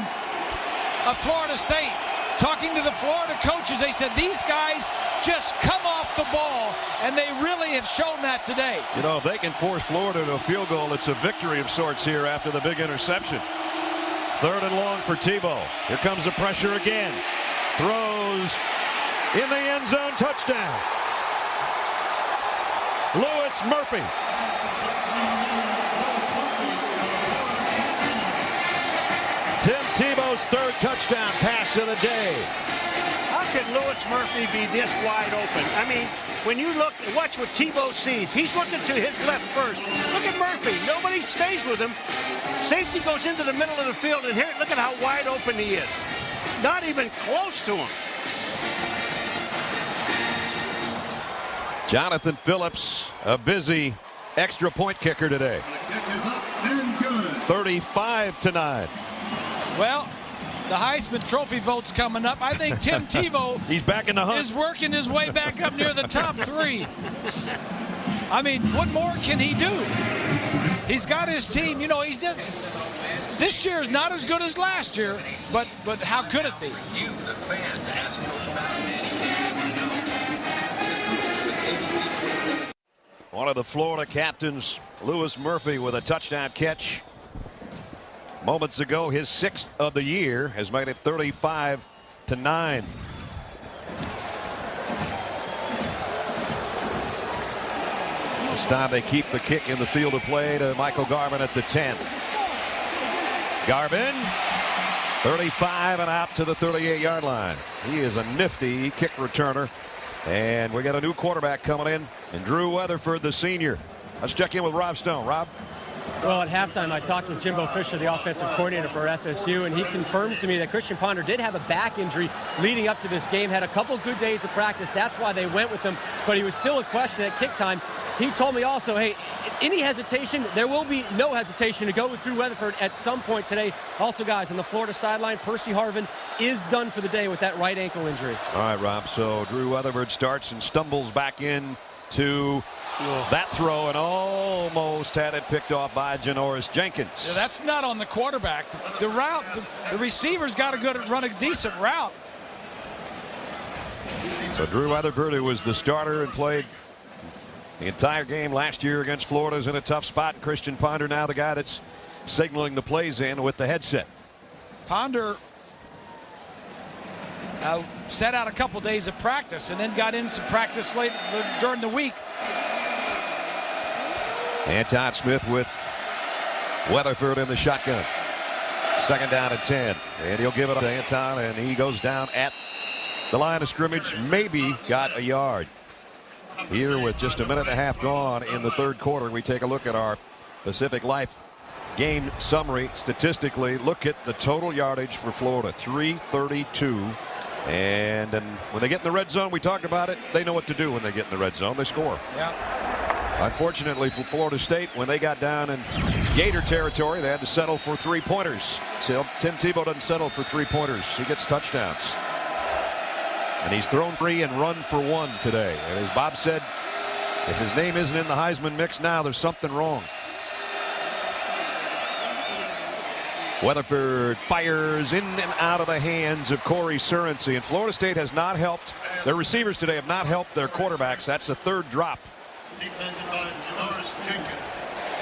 of Florida State. Talking to the Florida coaches, they said these guys just come off the ball, and they really have shown that today. You know, if they can force Florida to a field goal, it's a victory of sorts here after the big interception. 3rd and long for Tebow. Here comes the pressure again. Throws in the end zone, touchdown. Lewis Murphy. Tim Tebow's 3rd touchdown pass of the day. How can Lewis Murphy be this wide open? I mean, when you watch what Tebow sees, he's looking to his left first. Look at Murphy. Nobody stays with him. Safety goes into the middle of the field, and here, look at how wide open he is. Not even close to him. Jonathan Phillips, a busy extra point kicker today. 35-9. Well, the Heisman Trophy vote's coming up. I think Tim Tebow he's back in the hunt. Is working his way back up near the top 3. I mean, what more can he do? He's got his team. You know, he's done. This year is not as good as last year, but how could it be? One of the Florida captains, Lewis Murphy, with a touchdown catch moments ago. His 6th of the year has made it 35-9. This time they keep the kick in the field of play to Michael Garvin at the 10. Garvin, 35 and out to the 38-yard line. He is a nifty kick returner. And we got a new quarterback coming in, and Drew Weatherford, the senior. Let's check in with Rob Stone. Rob? Well, at halftime, I talked with Jimbo Fisher, the offensive coordinator for FSU, and he confirmed to me that Christian Ponder did have a back injury leading up to this game, had a couple good days of practice. That's why they went with him, but he was still a question at kick time. He told me also, hey, any hesitation, there will be no hesitation to go with Drew Weatherford at some point today. Also, guys, on the Florida sideline, Percy Harvin is done for the day with that right ankle injury. All right, Rob, so Drew Weatherford starts and stumbles back in to that throw and almost had it picked off by Janoris Jenkins. Yeah, that's not on the quarterback. The route, the receiver's got to run a decent route. So Drew Weatherford, who was the starter and played the entire game last year against Florida, is in a tough spot. And Christian Ponder now the guy that's signaling the plays in with the headset. Ponder set out a couple days of practice and then got in some practice late during the week. Anton Smith with Weatherford in the shotgun. 2nd down and 10. And he'll give it to Anton, and he goes down at the line of scrimmage. Maybe got a yard. Here with just a minute and a half gone in the 3rd quarter, we take a look at our Pacific Life game summary. Statistically, look at the total yardage for Florida, 332. And when they get in the red zone, we talked about it, they know what to do when they get in the red zone. They score. Yeah. Unfortunately for Florida State, when they got down in Gator territory, they had to settle for 3-pointers. So Tim Tebow doesn't settle for 3-pointers. He gets touchdowns. And he's thrown free and run for 1 today. And as Bob said, if his name isn't in the Heisman mix now, there's something wrong. Weatherford fires in and out of the hands of Corey Surency. And Florida State has not helped. Their receivers today have not helped their quarterbacks. That's the 3rd drop.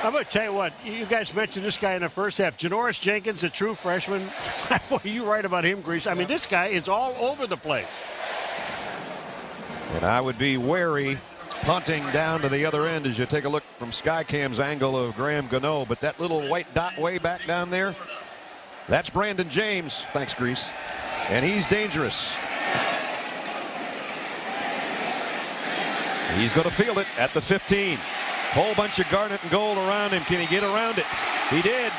I'm going to tell you what, you guys mentioned this guy in the first half. Janoris Jenkins, a true freshman. Boy, you right about him, Grease. I mean, this guy is all over the place. And I would be wary punting down to the other end as you take a look from Skycam's angle of Graham Gano. But that little white dot way back down there, that's Brandon James. Thanks, Grease. And he's dangerous. He's going to field it at the 15. Whole bunch of garnet and gold around him. Can he get around it? He did.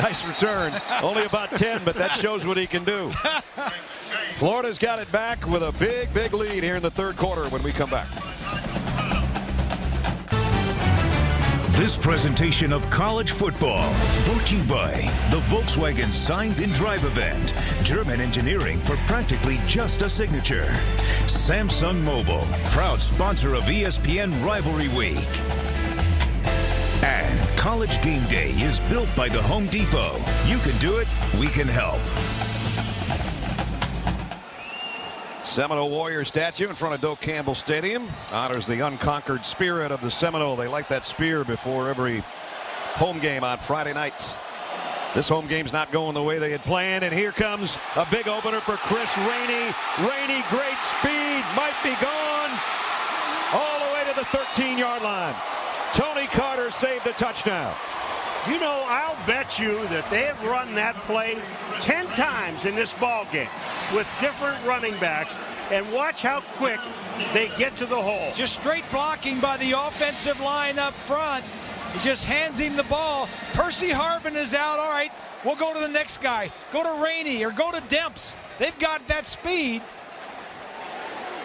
Nice return. Only about 10, but that shows what he can do. Florida's got it back with a big, big lead here in the third quarter when we come back. This presentation of college football brought to you by the Volkswagen Signed and Drive event. German engineering for practically just a signature. Samsung Mobile, proud sponsor of ESPN Rivalry Week. And College Game Day is built by the Home Depot. You can do it, we can help. Seminole Warrior statue in front of Doak Campbell Stadium honors the unconquered spirit of the Seminole. They light that spear before every home game on Friday night. This home game's not going the way they had planned, and here comes a big opener for Chris Rainey. Rainey, great speed, might be gone all the way to the 13-yard line. Tony Carter saved the touchdown. You know, I'll bet you that they have run that play 10 times in this ball game with different running backs, and watch how quick they get to the hole. Just straight blocking by the offensive line up front. He just hands him the ball. Percy Harvin is out. All right, we'll go to the next guy. Go to Rainey or go to Demps. They've got that speed.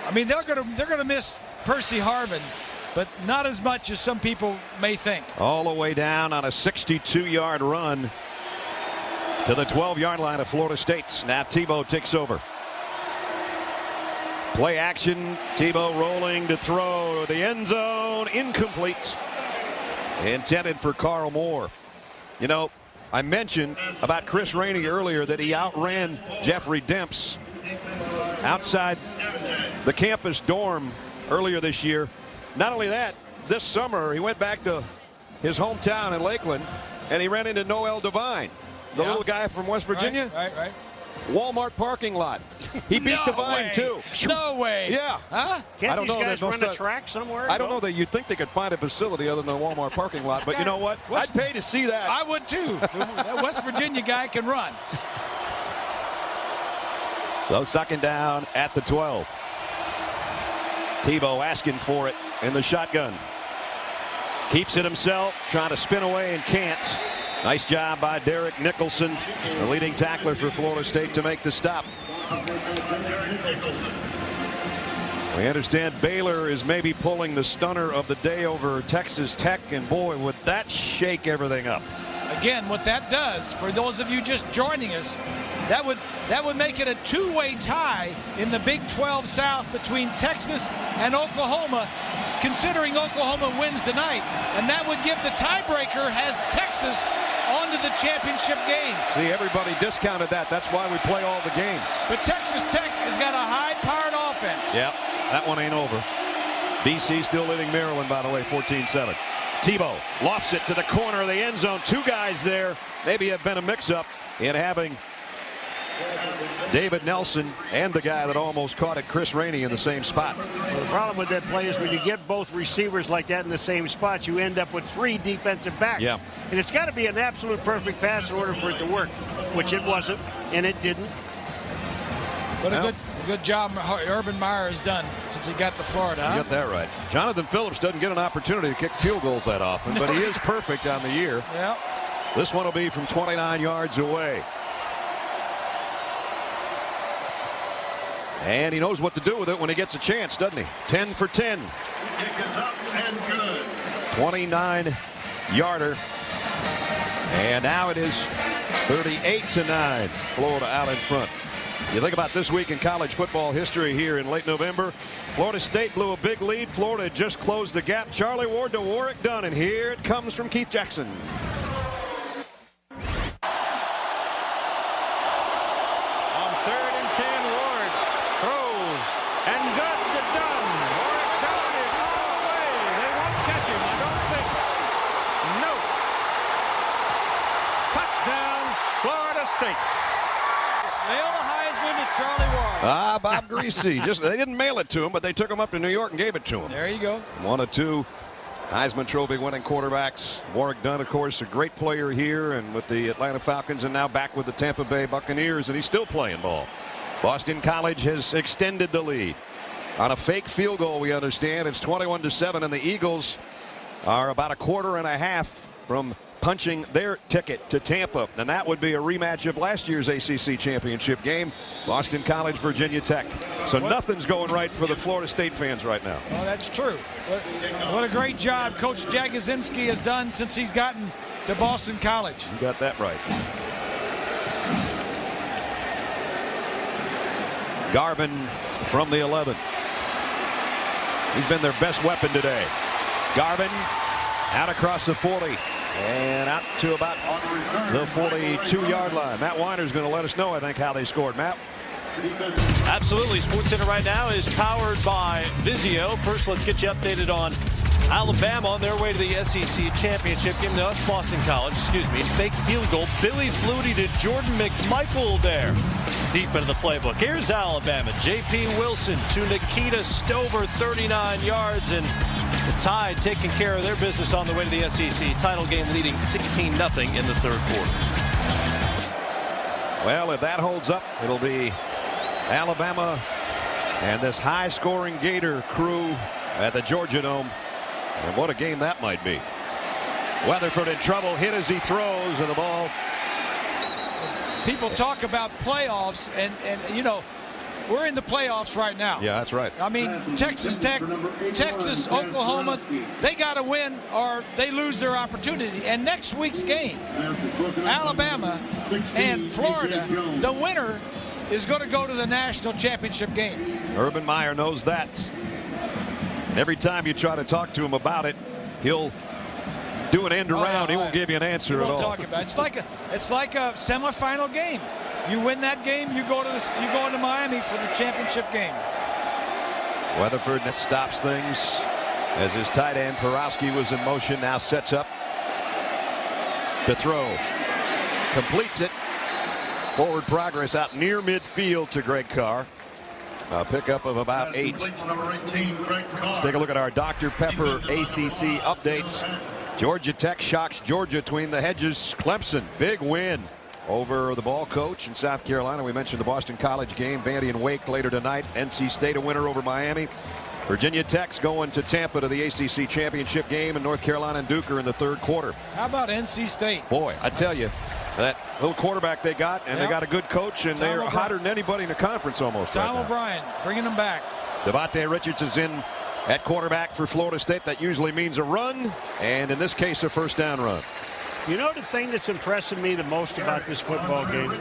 I mean, they're gonna miss Percy Harvin, but not as much as some people may think. All the way down on a 62-yard run to the 12-yard line of Florida State. Now Tebow takes over. Play action. Tebow rolling to throw to the end zone. Incomplete. Intended for Carl Moore. You know, I mentioned about Chris Rainey earlier that he outran Jeffrey Demps outside the campus dorm earlier this year. Not only that, this summer he went back to his hometown in Lakeland and he ran into Noel Devine, the little guy from West Virginia. Right. Walmart parking lot. He beat Devine too. No way. Yeah. Huh? Can't these guys run a track somewhere? I don't know that you'd think they could find a facility other than the Walmart parking lot, but you know what? I'd pay to see that. I would too. That West Virginia guy can run. So second down at the 12. Tebow asking for it in the shotgun. Keeps it himself, trying to spin away and can't. Nice job by Derek Nicholson, the leading tackler for Florida State, to make the stop. We understand Baylor is maybe pulling the stunner of the day over Texas Tech, and boy, would that shake everything up. Again, what that does, for those of you just joining us, that would make it a two-way tie in the Big 12 South between Texas and Oklahoma, considering Oklahoma wins tonight. And that would give the tiebreaker has Texas onto the championship game. See, everybody discounted that. That's why we play all the games. But Texas Tech has got a high-powered offense. Yep, that one ain't over. BC still leading Maryland, by the way, 14-7. Tebow lofts it to the corner of the end zone. Two guys there. Maybe have been a mix-up in having David Nelson and the guy that almost caught it, Chris Rainey, in the same spot. Well, the problem with that play is when you get both receivers like that in the same spot, you end up with three defensive backs. Yeah. And it's got to be an absolute perfect pass in order for it to work, which it wasn't, and it didn't. What a good job Urban Meyer has done since he got to Florida. You got that right. Jonathan Phillips doesn't get an opportunity to kick field goals that often, but he is perfect on the year. Yeah. This one will be from 29 yards away. And he knows what to do with it when he gets a chance, doesn't he? 10 for 10. 29-yarder. And now it is 38-9. Florida out in front. You think about this week in college football history here in late November. Florida State blew a big lead. Florida had just closed the gap. Charlie Ward to Warwick Dunn. And here it comes from Keith Jackson. Charlie Ward. Bob Greasy. They didn't mail it to him, but they took him up to New York and gave it to him. There you go. One of two Heisman Trophy winning quarterbacks. Warwick Dunn, of course, a great player here and with the Atlanta Falcons, and now back with the Tampa Bay Buccaneers, and he's still playing ball. Boston College has extended the lead on a fake field goal, we understand. It's 21-7, and the Eagles are about a quarter and a half from punching their ticket to Tampa, and that would be a rematch of last year's ACC championship game, Boston College, Virginia Tech. So nothing's going right for the Florida State fans right now. Well, that's true. What a great job Coach Jagosinski has done since he's gotten to Boston College. You got that right. Garvin from the 11. He's been their best weapon today. Garvin out across the 40 and out to about the 42-yard line. Matt Weiner's going to let us know, I think, how they scored. Matt? Absolutely. SportsCenter right now is powered by Vizio. First, let's get you updated on Alabama on their way to the SEC championship game. No, it's Boston College, fake field goal. Billy Flutie to Jordan McMichael there. Deep into the playbook. Here's Alabama. J.P. Wilson to Nikita Stover, 39 yards, and the Tide taking care of their business on the way to the SEC title game, leading 16-0 in the third quarter. Well, if that holds up, it'll be Alabama and this high-scoring Gator crew at the Georgia Dome. And what a game that might be. Weatherford in trouble, hit as he throws, and the ball. People talk about playoffs, and you know, we're in the playoffs right now. Yeah, that's right. I mean, Texas Tech, Texas, Oklahoma, they got to win or they lose their opportunity. And next week's game, Alabama and Florida, the winner is going to go to the national championship game. Urban Meyer knows that. And every time you try to talk to him about it, he'll do an end around. He won't give you an answer at all. Talk about it. It's like a semifinal game. You win that game, you go into Miami for the championship game. Weatherford stops things as his tight end Porowski was in motion. Now sets up to throw, completes it. Forward progress out near midfield to Greg Carr. A pickup of about 8. Let's take a look at our Dr. Pepper ACC updates. Georgia Tech shocks Georgia between the hedges. Clemson, big win over the ball coach in South Carolina. We mentioned the Boston College game. Vandy and Wake later tonight. NC State a winner over Miami. Virginia Tech's going to Tampa to the ACC championship game, and North Carolina and Duke are in the third quarter. How about NC State? Boy, I tell you, that little quarterback they got, and they got a good coach, and they're hotter than anybody in the conference almost. Tom O'Brien bringing them back. Devontae Richardson's in at quarterback for Florida State. That usually means a run, and in this case, a first down run. You know the thing that's impressing me the most about this football game?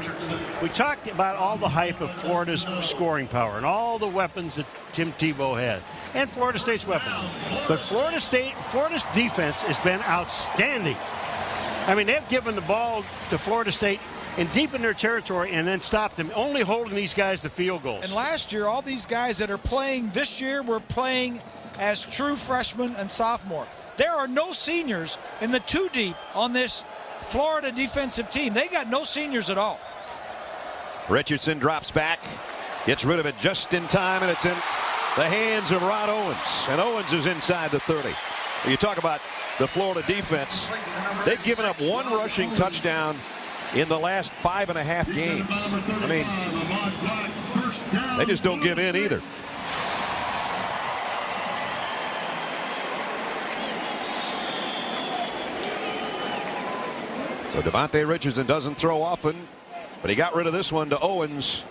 We talked about all the hype of Florida's scoring power and all the weapons that Tim Tebow had, and Florida State's weapons. But Florida's defense has been outstanding. I mean, they've given the ball to Florida State and deep in their territory and then stopped them, only holding these guys to field goals. And last year, all these guys that are playing this year were playing as true freshmen and sophomore. There are no seniors in the two deep on this Florida defensive team. They got no seniors at all. Richardson drops back, gets rid of it just in time, and it's in the hands of Rod Owens. And Owens is inside the 30. You talk about the Florida defense. They've given up one rushing touchdown in the last 5.5 games. I mean, they just don't give in either. So Devontae Richardson doesn't throw often, but he got rid of this one to Owens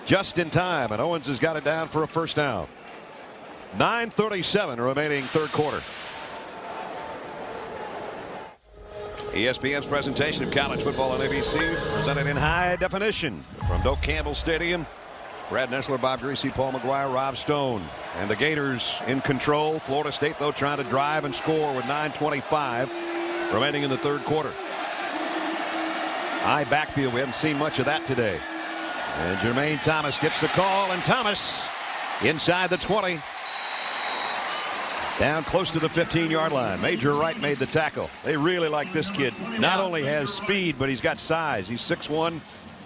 just in time, and Owens has got it down for a first down. 9:37 remaining third quarter. ESPN's presentation of college football on ABC, presented in high definition from Doak Campbell Stadium. Brad Nessler, Bob Greasy, Paul McGuire, Rob Stone. And the Gators in control. Florida State, though, trying to drive and score with 9:25 remaining in the third quarter. High backfield. We haven't seen much of that today. And Jermaine Thomas gets the call, and Thomas inside the 20. Down close to the 15-yard line. Major Wright made the tackle. They really like this kid. Not only has speed, but he's got size. He's 6'1",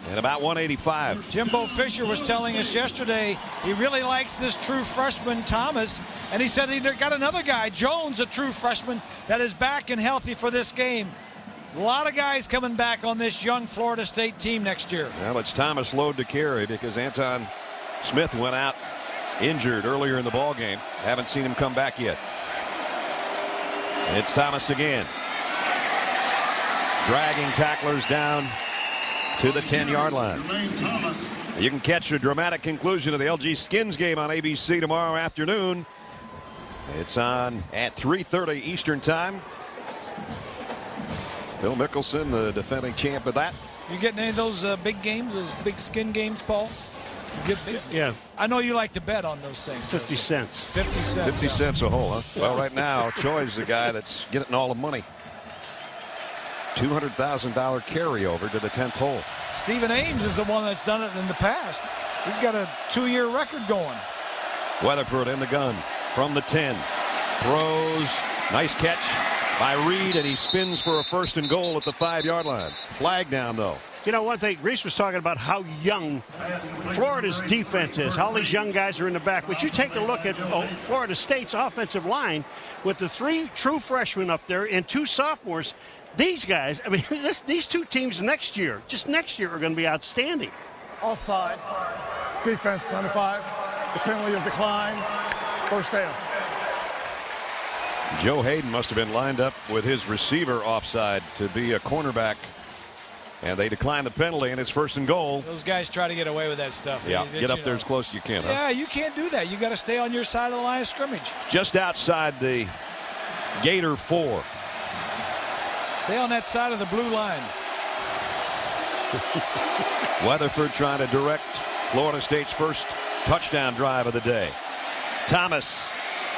and about 185. Jimbo Fisher was telling us yesterday he really likes this true freshman Thomas, and he said he got another guy, Jones, a true freshman, that is back and healthy for this game. A lot of guys coming back on this young Florida State team next year. Well, it's Thomas' load to carry because Anton Smith went out injured earlier in the ball game. Haven't seen him come back yet. It's Thomas again, dragging tacklers down to the 10-yard line. You can catch a dramatic conclusion of the LG Skins game on ABC tomorrow afternoon. It's on at 3:30 Eastern time. Phil Mickelson, the defending champ of that. You getting any of those big games, those big skin games, Paul? Yeah. I know you like to bet on those things. 50 cents. 50 cents. 50 cents a hole, huh? Well, right now, Choi's the guy that's getting all the money. $200,000 carryover to the 10th hole. Stephen Ames is the one that's done it in the past. He's got a 2-year record going. Weatherford in the gun from the 10. Throws. Nice catch by Reed, and he spins for a 1st and goal at the 5-yard line. Flag down, though. You know, one thing, Reese was talking about how young Florida's defense is. All these young guys are in the back. But you take a look at Florida State's offensive line with the 3 true freshmen up there and 2 sophomores. These guys, I mean, these 2 teams next year, just next year, are going to be outstanding. Offside. Defense 95. The penalty is declined. First down. Joe Hayden must have been lined up with his receiver offside to be a cornerback. And they decline the penalty, and it's 1st and goal. Those guys try to get away with that stuff. Yeah, get up there as close as you can. Yeah, you can't do that. You got to stay on your side of the line of scrimmage. Just outside the Gator 4. Stay on that side of the blue line. Weatherford trying to direct Florida State's first touchdown drive of the day. Thomas,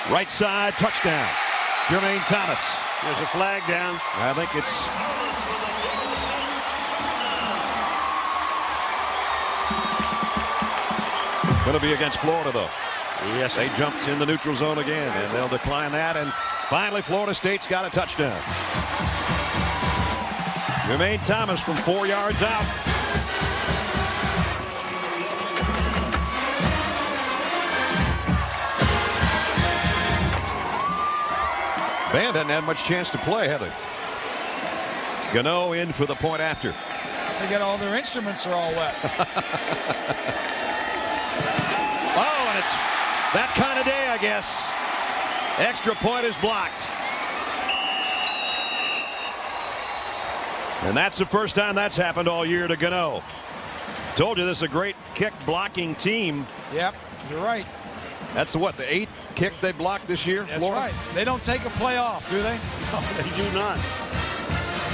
right side, touchdown. Jermaine Thomas. There's a flag down. I think it's going to be against Florida, though. Yes. They jumped in the neutral zone again, and they'll decline that. And finally, Florida State's got a touchdown. Jermaine Thomas from 4 yards out. Band hadn't had much chance to play, have they? Gano in for the point after. They got all their instruments are all wet. Oh, and it's that kind of day, I guess. Extra point is blocked. And that's the first time that's happened all year to Gano. Told you this is a great kick blocking team. Yep, you're right. That's what, the 8th kick they blocked this year? That's Florida? right. They don't take a play off, do they? No, they do not.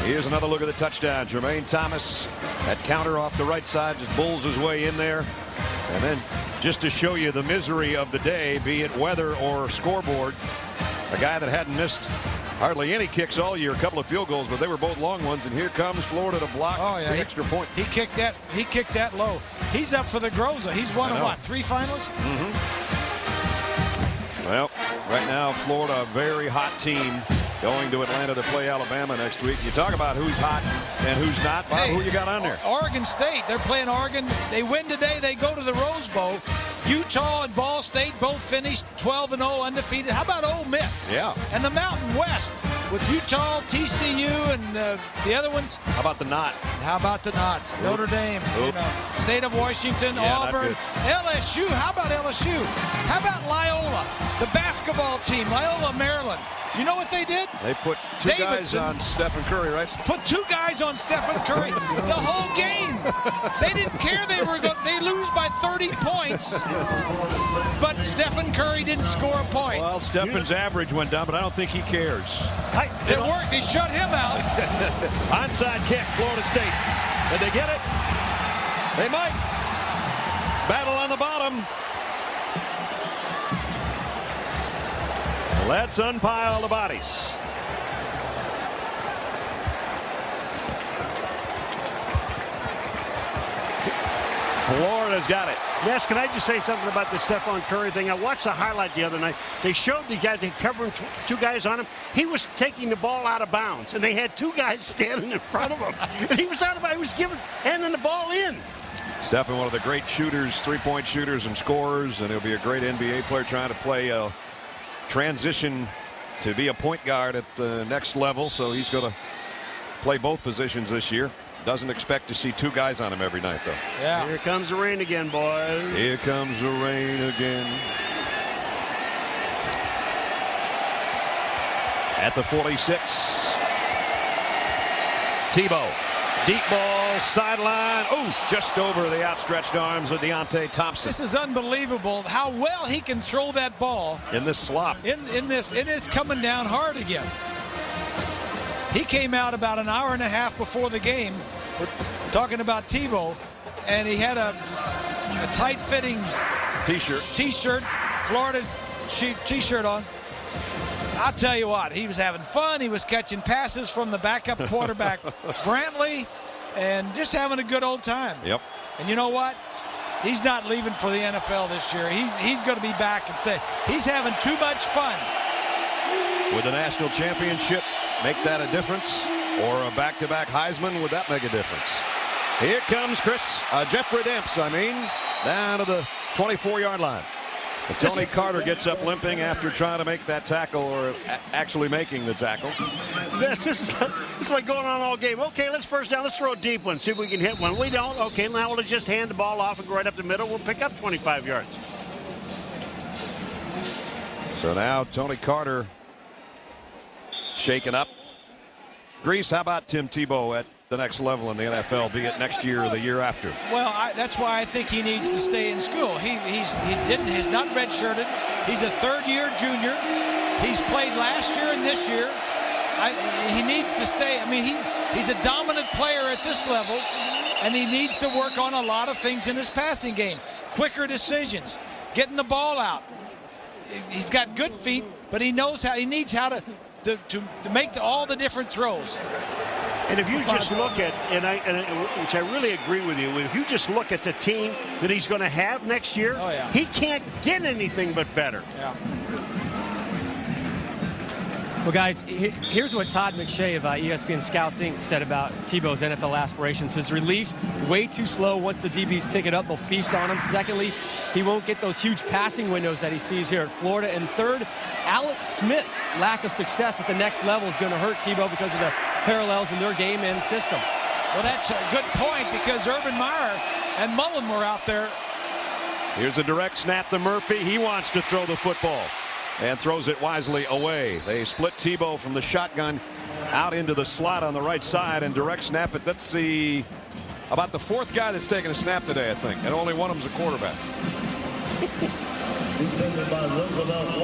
Here's another look at the touchdown. Jermaine Thomas, that counter off the right side, just bulls his way in there. And then just to show you the misery of the day, be it weather or scoreboard, a guy that hadn't missed hardly any kicks all year, a couple of field goals, but they were both long ones. And here comes Florida to block the extra point. He kicked that low. He's up for the Groza. He's one of what, 3 finalists? Well, right now, Florida, a very hot team, going to Atlanta to play Alabama next week. You talk about who's hot and who's not. Bob, who you got on there? Oregon State. They're playing Oregon. They win today. They go to the Rose Bowl. Utah and Ball State both finished 12-0 undefeated. How about Ole Miss? Yeah. And the Mountain West with Utah, TCU, and the other ones. How about the Knot? How about the Knots? Notre Dame, State of Washington, Auburn, LSU. How about LSU? How about Loyola, the basketball team, Loyola, Maryland? Do you know what they did? They put 2 guys on Stephen Curry, right? Put 2 guys on Stephen Curry the whole game. They didn't care they lose by 30 points. But Stephen Curry didn't score a point. Well, Stephen's average went down, but I don't think he cares. It worked. He shut him out. Onside kick, Florida State. Did they get it? They might. Battle on the bottom. Let's unpile the bodies. Florida's got it. Yes, can I just say something about the Stephon Curry thing? I watched the highlight the other night. They showed the guy, they covering two guys on him. He was taking the ball out of bounds, and they had two guys standing in front of him. And he was out of bounds. He was handing the ball in. Stephen, one of the great shooters, three-point shooters and scorers, and he'll be a great NBA player trying to play a transition to be a point guard at the next level. So he's going to play both positions this year. Doesn't expect to see two guys on him every night, though. Yeah. Here comes the rain again, boys. Here comes the rain again. At the 46. Tebow. Deep ball, sideline. Oh, just over the outstretched arms of Deontay Thompson. This is unbelievable how well he can throw that ball. In this slop. In this, and it's coming down hard again. He came out about an hour and a half before the game. We're talking about Tebow, and he had a tight-fitting T-shirt, Florida T-shirt on. I'll tell you what, he was having fun. He was catching passes from the backup quarterback, Brantley, and just having a good old time. Yep. And you know what? He's not leaving for the NFL this year. He's going to be back and stay. He's having too much fun. Would the national championship make that a difference? Or a back-to-back Heisman, would that make a difference? Here comes Jeffrey Demps, down to the 24-yard line. And Tony Carter gets up limping after trying to make that tackle, or actually making the tackle. This is like going on all game. Okay, let's first down. Let's throw a deep one. See if we can hit one. We don't. Okay, now we'll just hand the ball off and go right up the middle. We'll pick up 25 yards. So now Tony Carter shaken up. Grease, how about Tim Tebow at the next level in the NFL, be it next year or the year after? Well, that's why I think he needs to stay in school. He's not redshirted. He's a third-year junior. He's played last year and this year. He needs to stay. He's a dominant player at this level, and he needs to work on a lot of things in his passing game. Quicker decisions, getting the ball out. He's got good feet, but he knows how. He needs how to make all the different throws. And if you just look at, which I really agree with you, if you just look at the team that he's going to have next year, he can't get anything but better. Yeah. Well, guys, here's what Todd McShay of ESPN Scouts Inc. said about Tebow's NFL aspirations. His release, way too slow. Once the DBs pick it up, they'll feast on him. Secondly, he won't get those huge passing windows that he sees here at Florida. And third, Alex Smith's lack of success at the next level is going to hurt Tebow because of the parallels in their game and system. Well, that's a good point, because Urban Meyer and Mullen were out there. Here's a direct snap to Murphy. He wants to throw the football and throws it wisely away. They split Tebow from the shotgun out into the slot on the right side and direct snap it. That's about the fourth guy that's taken a snap today, I think, and only one of them's a quarterback.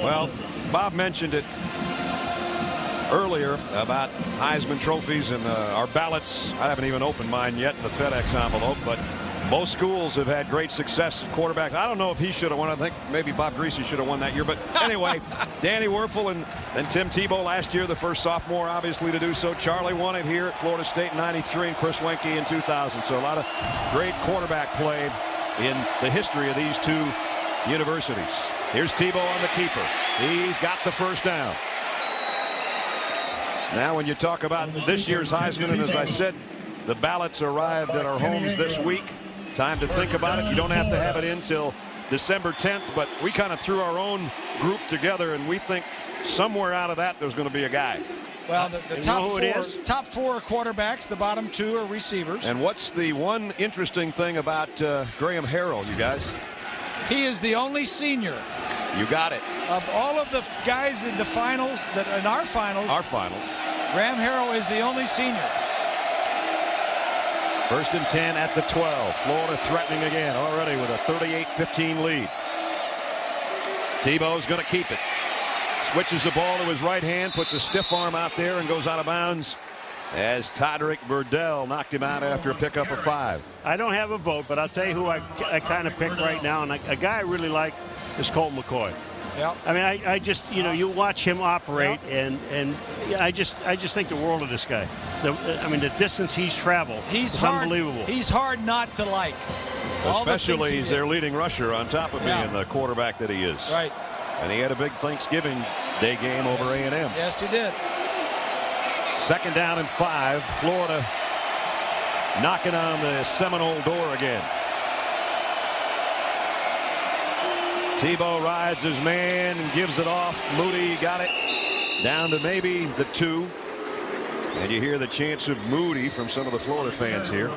Well, Bob mentioned it earlier about Heisman trophies and our ballots. I haven't even opened mine yet in the FedEx envelope, but most schools have had great success at quarterbacks. I don't know if he should have won. I think maybe Bob Greasy should have won that year. But anyway, Danny Werfel and Tim Tebow last year, the first sophomore, obviously, to do so. Charlie won it here at Florida State in '93 and Chris Wenke in 2000. So a lot of great quarterback play in the history of these two universities. Here's Tebow on the keeper. He's got the first down. Now, when you talk about this year's Heisman, and as I said, the ballots arrived at our homes this week. Time to think about it. You don't have to have it in till December 10th, but we kind of threw our own group together, and we think somewhere out of that there's going to be a guy. Well, the top four are quarterbacks. The bottom two are receivers. And what's the one interesting thing about Graham Harrell, you guys? He is the only senior. You got it. Of all of the guys in the finals, in our finals, Graham Harrell is the only senior. First and 10 at the 12. Florida threatening again already with a 38-15 lead. Tebow's going to keep it. Switches the ball to his right hand, puts a stiff arm out there and goes out of bounds as Todrick Burdell knocked him out after a pickup of 5. I don't have a vote, but I'll tell you who I kind of pick right now, and a guy I really like is Colt McCoy. Yep. I mean, I just, you watch him operate, and I just think the world of this guy. The distance he's traveled is unbelievable. He's hard not to like. Especially he's their leading rusher on top of being the quarterback that he is. Right. And he had a big Thanksgiving Day game over A&M. Yes, he did. 2nd down and 5. Florida knocking on the Seminole door again. Tebow rides his man and gives it off. Moody got it down to maybe the 2. And you hear the chants of Moody from some of the Florida fans here.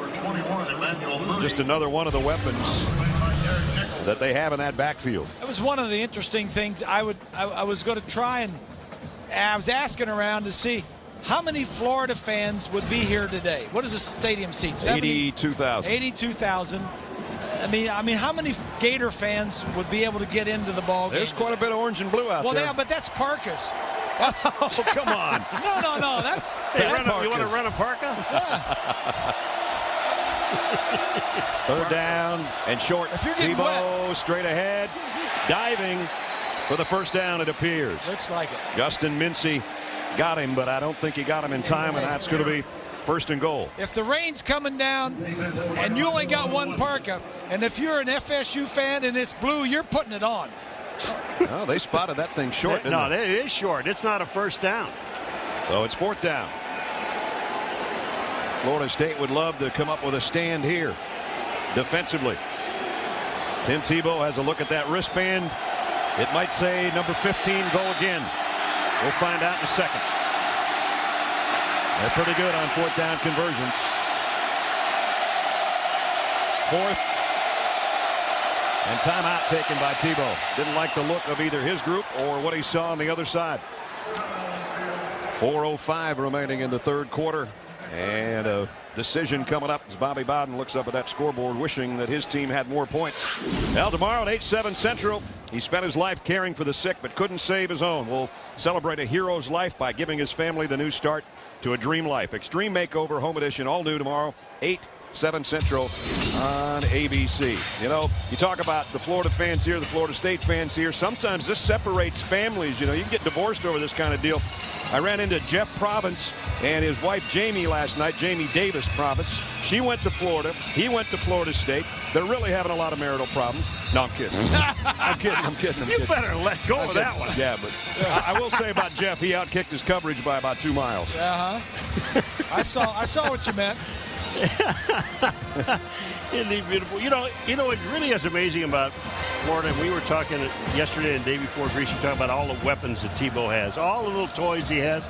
Just another one of the weapons that they have in that backfield. That was one of the interesting things I was going to try, and I was asking around to see how many Florida fans would be here today. What does the stadium seat? 82,000. 82,000. I mean, how many Gator fans would be able to get into the ball game? There's quite a bit of orange and blue out there. Well, yeah, but that's Parkas. That's oh, come on. No. That's you want to run a Parka? Yeah. 3rd down and short. Tebow straight ahead, diving for the 1st down, it appears. Looks like it. Justin Mincy got him, but I don't think he got him in time, and that's going to be 1st and goal. If the rain's coming down and you only got one parka, and if you're an FSU fan and it's blue, you're putting it on. Well, they spotted that thing short, didn't they? It is short. It's not a 1st down. So it's 4th down. Florida State would love to come up with a stand here defensively. Tim Tebow has a look at that wristband. It might say number 15, go again. We'll find out in a second. They're pretty good on 4th down conversions. 4th. And timeout taken by Tebow. Didn't like the look of either his group or what he saw on the other side. 4:05 remaining in the 3rd quarter. And a decision coming up as Bobby Bowden looks up at that scoreboard wishing that his team had more points. Well, tomorrow at 8/7 Central, he spent his life caring for the sick but couldn't save his own. We'll celebrate a hero's life by giving his family the new start to a dream life. Extreme Makeover Home Edition, all new tomorrow, 8/7 Central on ABC. You know, you talk about the Florida fans here, the Florida State fans here. Sometimes this separates families. You know, you can get divorced over this kind of deal. I ran into Jeff Province and his wife Jamie last night, Jamie Davis Province. She went to Florida. He went to Florida State. They're really having a lot of marital problems. No, I'm kidding. I'm kidding. You better let go of that one. Yeah, but I will say about Jeff, he outkicked his coverage by about 2 miles. I saw what you meant. Isn't he beautiful? You know, it really is amazing about Florida. We were talking yesterday and the day before, Greasy, talking about all the weapons that Tebow has, all the little toys he has.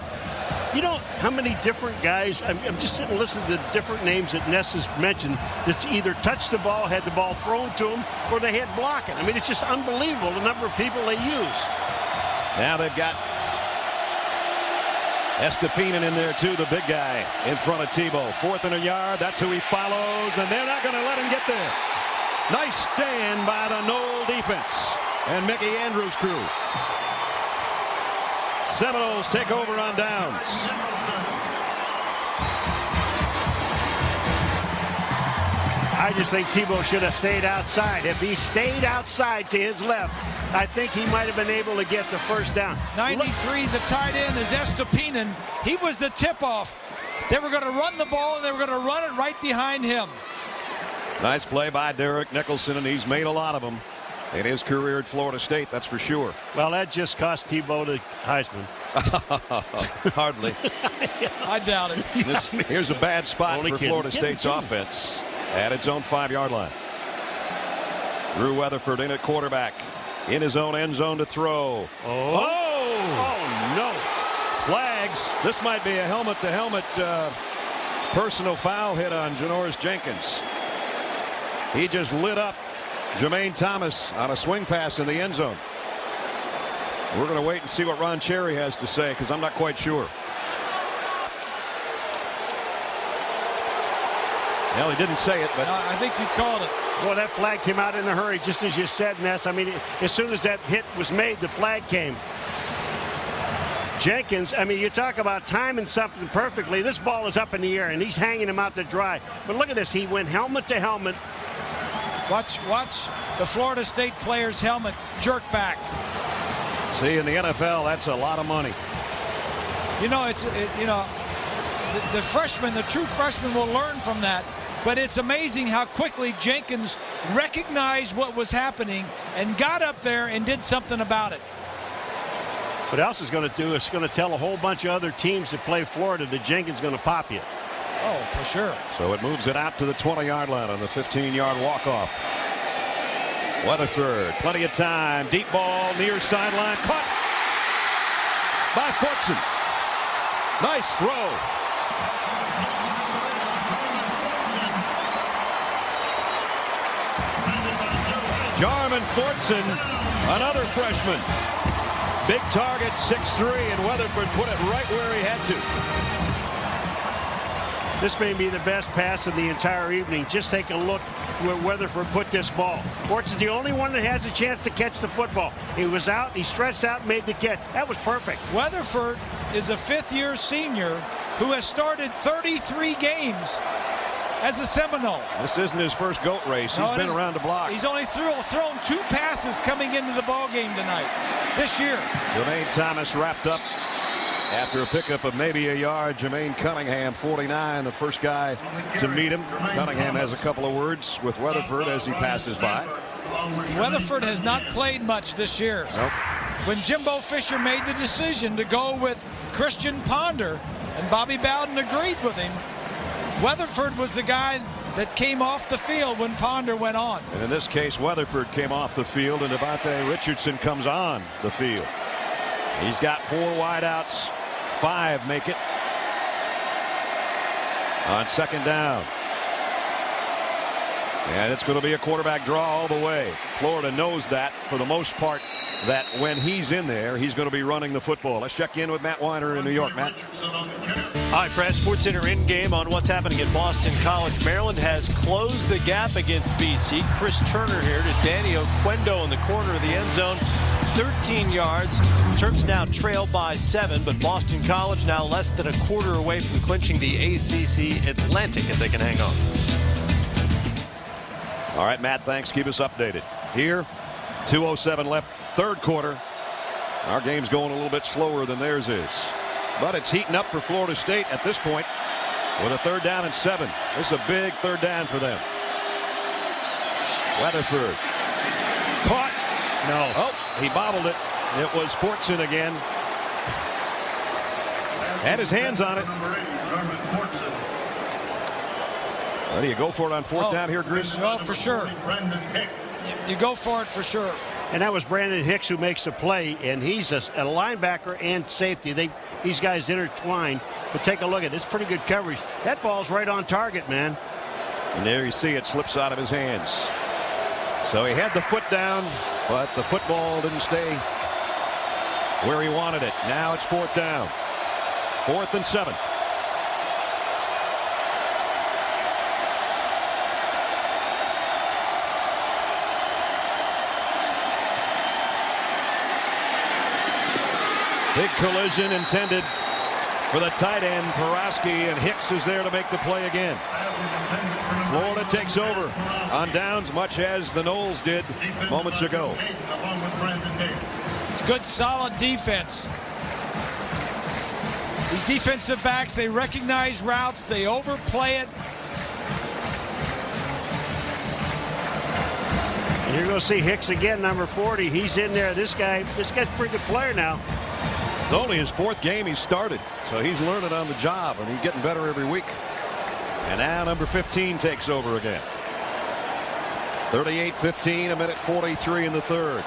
You know how many different guys, I'm just sitting and listening to the different names that Ness has mentioned that's either touched the ball, had the ball thrown to them, or they had blocking. I mean, it's just unbelievable the number of people they use. Now they've got Estepinen in there too, the big guy in front of Tebow. 4th and a yard, that's who he follows, and they're not going to let him get there. Nice stand by the Knoll defense and Mickey Andrews' crew. Seminoles take over on downs. I just think Tebow should have stayed outside. If he stayed outside to his left, I think he might have been able to get the 1st down. 93, the tight end is Estepinen. He was the tip-off. They were going to run the ball, and they were going to run it right behind him. Nice play by Derek Nicholson, and he's made a lot of them in his career at Florida State, that's for sure. Well, that just cost Tebow the Heisman. Hardly. I doubt it. Here's a bad spot for Florida State's offense at its own 5-yard line. Drew Weatherford in at quarterback, in his own end zone to throw. Oh no. Flags. This might be a helmet-to-helmet personal foul hit on Janoris Jenkins. He just lit up Jermaine Thomas on a swing pass in the end zone. We're going to wait and see what Ron Cherry has to say, because I'm not quite sure. Well, he didn't say it, but I think you called it. Well, that flag came out in a hurry, just as you said, Ness. I mean, as soon as that hit was made, the flag came. Jenkins, I mean, you talk about timing something perfectly. This ball is up in the air, and he's hanging him out to dry. But look at this. He went helmet to helmet. Watch the Florida State player's helmet jerk back. See, in the NFL, that's a lot of money. You know, the freshman, the true freshman will learn from that. But it's amazing how quickly Jenkins recognized what was happening and got up there and did something about it. What else is going to do is going to tell a whole bunch of other teams that play Florida that Jenkins is going to pop you. Oh, for sure. So it moves it out to the 20-yard line on the 15-yard walk-off. Weatherford, plenty of time. Deep ball, near sideline. Caught by Fortson. Nice throw. Jarman Fortson, another freshman. Big target, 6'3", and Weatherford put it right where he had to. This may be the best pass of the entire evening. Just take a look where Weatherford put this ball. Fortson's the only one that has a chance to catch the football. He was out, he stretched out, and made the catch. That was perfect. Weatherford is a fifth-year senior who has started 33 games as a Seminole. This isn't his first goat race. He's been around the block. He's only thrown 2 passes coming into the ball game tonight, this year. Jermaine Thomas wrapped up after a pickup of maybe a yard. Jermaine Cunningham, 49, the first guy to meet him. Cunningham has a couple of words with Weatherford as he passes by. Weatherford has not played much this year. Nope. When Jimbo Fisher made the decision to go with Christian Ponder, and Bobby Bowden agreed with him, Weatherford was the guy that came off the field when Ponder went on. And in this case, Weatherford came off the field, and Devontae Richardson comes on the field. He's got 4 wideouts, 5 make it on second down. And it's going to be a quarterback draw all the way. Florida knows that for the most part, that when he's in there, he's going to be running the football. Let's check in with Matt Weiner in New York. Matt. All right, Brad, Sports Center in game on what's happening at Boston College. Maryland has closed the gap against BC. Chris Turner here to Danny Oquendo in the corner of the end zone. 13 yards. Terps now trail by 7, but Boston College now less than a quarter away from clinching the ACC Atlantic if they can hang on. All right, Matt, thanks. Keep us updated. Here, 2:07 left, third quarter. Our game's going a little bit slower than theirs is. But it's heating up for Florida State at this point with a 3rd down and 7. This is a big 3rd down for them. Weatherford. Caught. No. Oh, he bobbled it. It was Fortson again. Had his hands on it. Well, do you go for it on 4th down here, Gris? Well, for sure. You go for it for sure. And that was Brandon Hicks who makes the play, and he's a linebacker and safety. These guys intertwine. But take a look at it. It's pretty good coverage. That ball's right on target, man. And there you see it slips out of his hands. So he had the foot down, but the football didn't stay where he wanted it. Now it's 4th down. 4th and 7. Big collision intended for the tight end, Paraski, and Hicks is there to make the play again. Florida takes over on downs, much as the Noles did moments ago. It's good, solid defense. These defensive backs, they recognize routes, they overplay it. And you're going to see Hicks again, number 40. He's in there. This guy's a pretty good player now. It's only his 4th game he started, so he's learning on the job, and he's getting better every week. And now number 15 takes over again. 38-15, a minute 43 in the 3rd.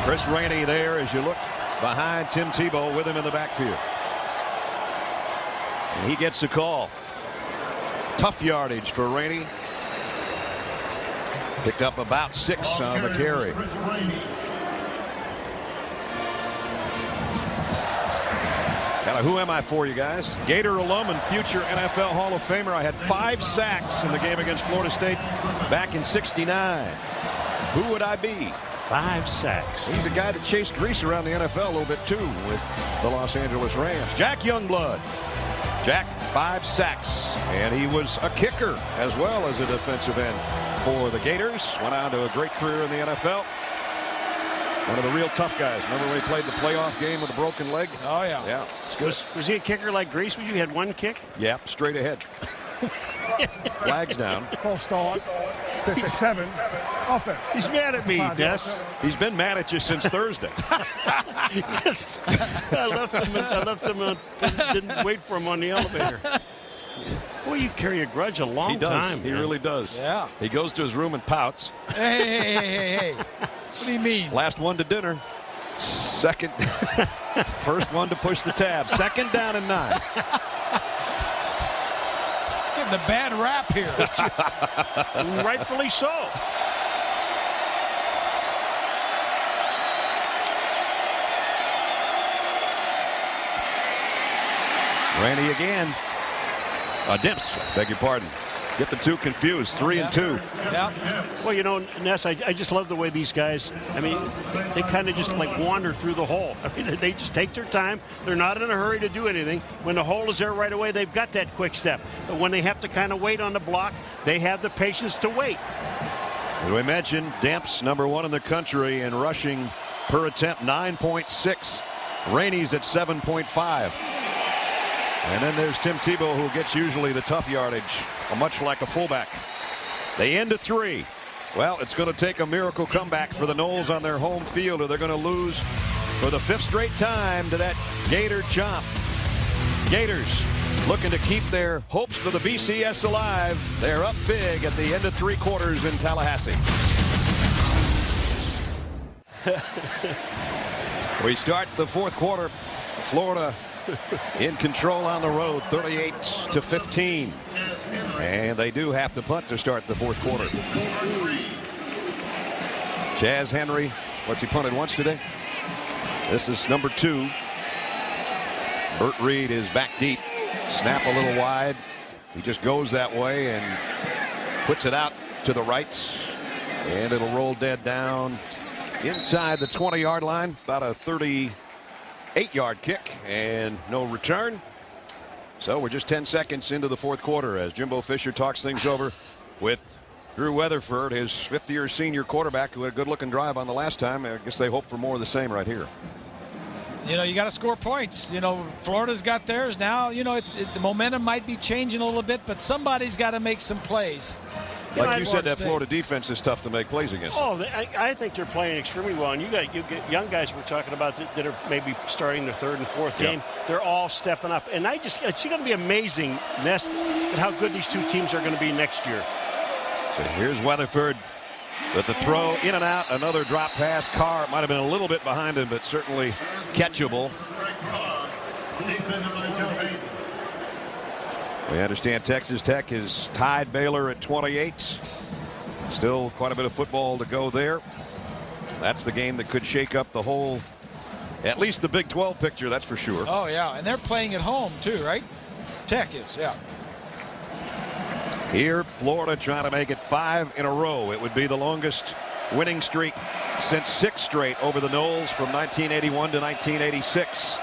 Chris Rainey there as you look behind Tim Tebow with him in the backfield. And he gets the call. Tough yardage for Rainey. Picked up about 6 on the carry. Got a who am I for you guys. Gator alum and future NFL Hall of Famer. I had 5 sacks in the game against Florida State back in '69. Who would I be? 5 sacks. He's a guy that chased Grease around the NFL a little bit too with the Los Angeles Rams. Jack Youngblood. Jack, 5 sacks. And he was a kicker as well as a defensive end for the Gators. Went on to a great career in the NFL. One of the real tough guys. Remember when he played the playoff game with a broken leg? Oh, yeah. Yeah, it's good. Was he a kicker like Grease when you had 1 kick? Yeah, straight ahead. Flag's down. False start. 57. Offense. He's mad at me, Des. He's been mad at you since Thursday. I left him. Didn't wait for him on the elevator. Boy, you carry a grudge a long time. He really does. Yeah. He goes to his room and pouts. Hey. What do you mean? Last one to dinner. Second. First one to push the tab. Second down and 9. Getting a bad rap here. Rightfully so. Randy again. Dimps, beg your pardon. Get the two confused. 3 and 2. Yeah. Well, you know, Ness, I just love the way these guys, I mean, they kind of just like wander through the hole. I mean, they just take their time. They're not in a hurry to do anything. When the hole is there right away, they've got that quick step. But when they have to kind of wait on the block, they have the patience to wait. As we mentioned, Dimps, #1 in the country in rushing per attempt, 9.6. Rainey's at 7.5. And then there's Tim Tebow, who gets usually the tough yardage, much like a fullback. They end at 3. Well, it's going to take a miracle comeback for the Noles on their home field, or they're going to lose for the 5th straight time to that Gator chomp. Gators looking to keep their hopes for the BCS alive. They're up big at the end of 3 quarters in Tallahassee. We start the 4th quarter. Florida in control on the road, 38-15. And they do have to punt to start the 4th quarter. Chaz Henry, what's he punted once today? This is number 2. Burt Reed is back deep. Snap a little wide. He just goes that way and puts it out to the right. And it'll roll dead down inside the 20-yard line. About a 38-yard kick and no return. So we're just 10 seconds into the 4th quarter as Jimbo Fisher talks things over with Drew Weatherford, his 5th-year senior quarterback, who had a good-looking drive on the last time. I guess they hope for more of the same right here. You know, you got to score points. You know, Florida's got theirs now. You know, the momentum might be changing a little bit, but somebody's got to make some plays. Like you said, that Florida defense is tough to make plays against. Oh, I think they're playing extremely well. And you get young guys we're talking about that are maybe starting their 3rd and 4th game. They're all stepping up. And it's going to be amazing, Ness, at how good these two teams are going to be next year. So here's Weatherford with the throw in and out. Another drop pass. Carr might have been a little bit behind him, but certainly catchable. We understand Texas Tech has tied Baylor at 28. Still quite a bit of football to go there. That's the game that could shake up the whole, at least the Big 12 picture, that's for sure. Oh, yeah, and they're playing at home, too, right? Tech is, yeah. Here, Florida trying to make it 5 in a row. It would be the longest winning streak since 6 straight over the Noles from 1981 to 1986.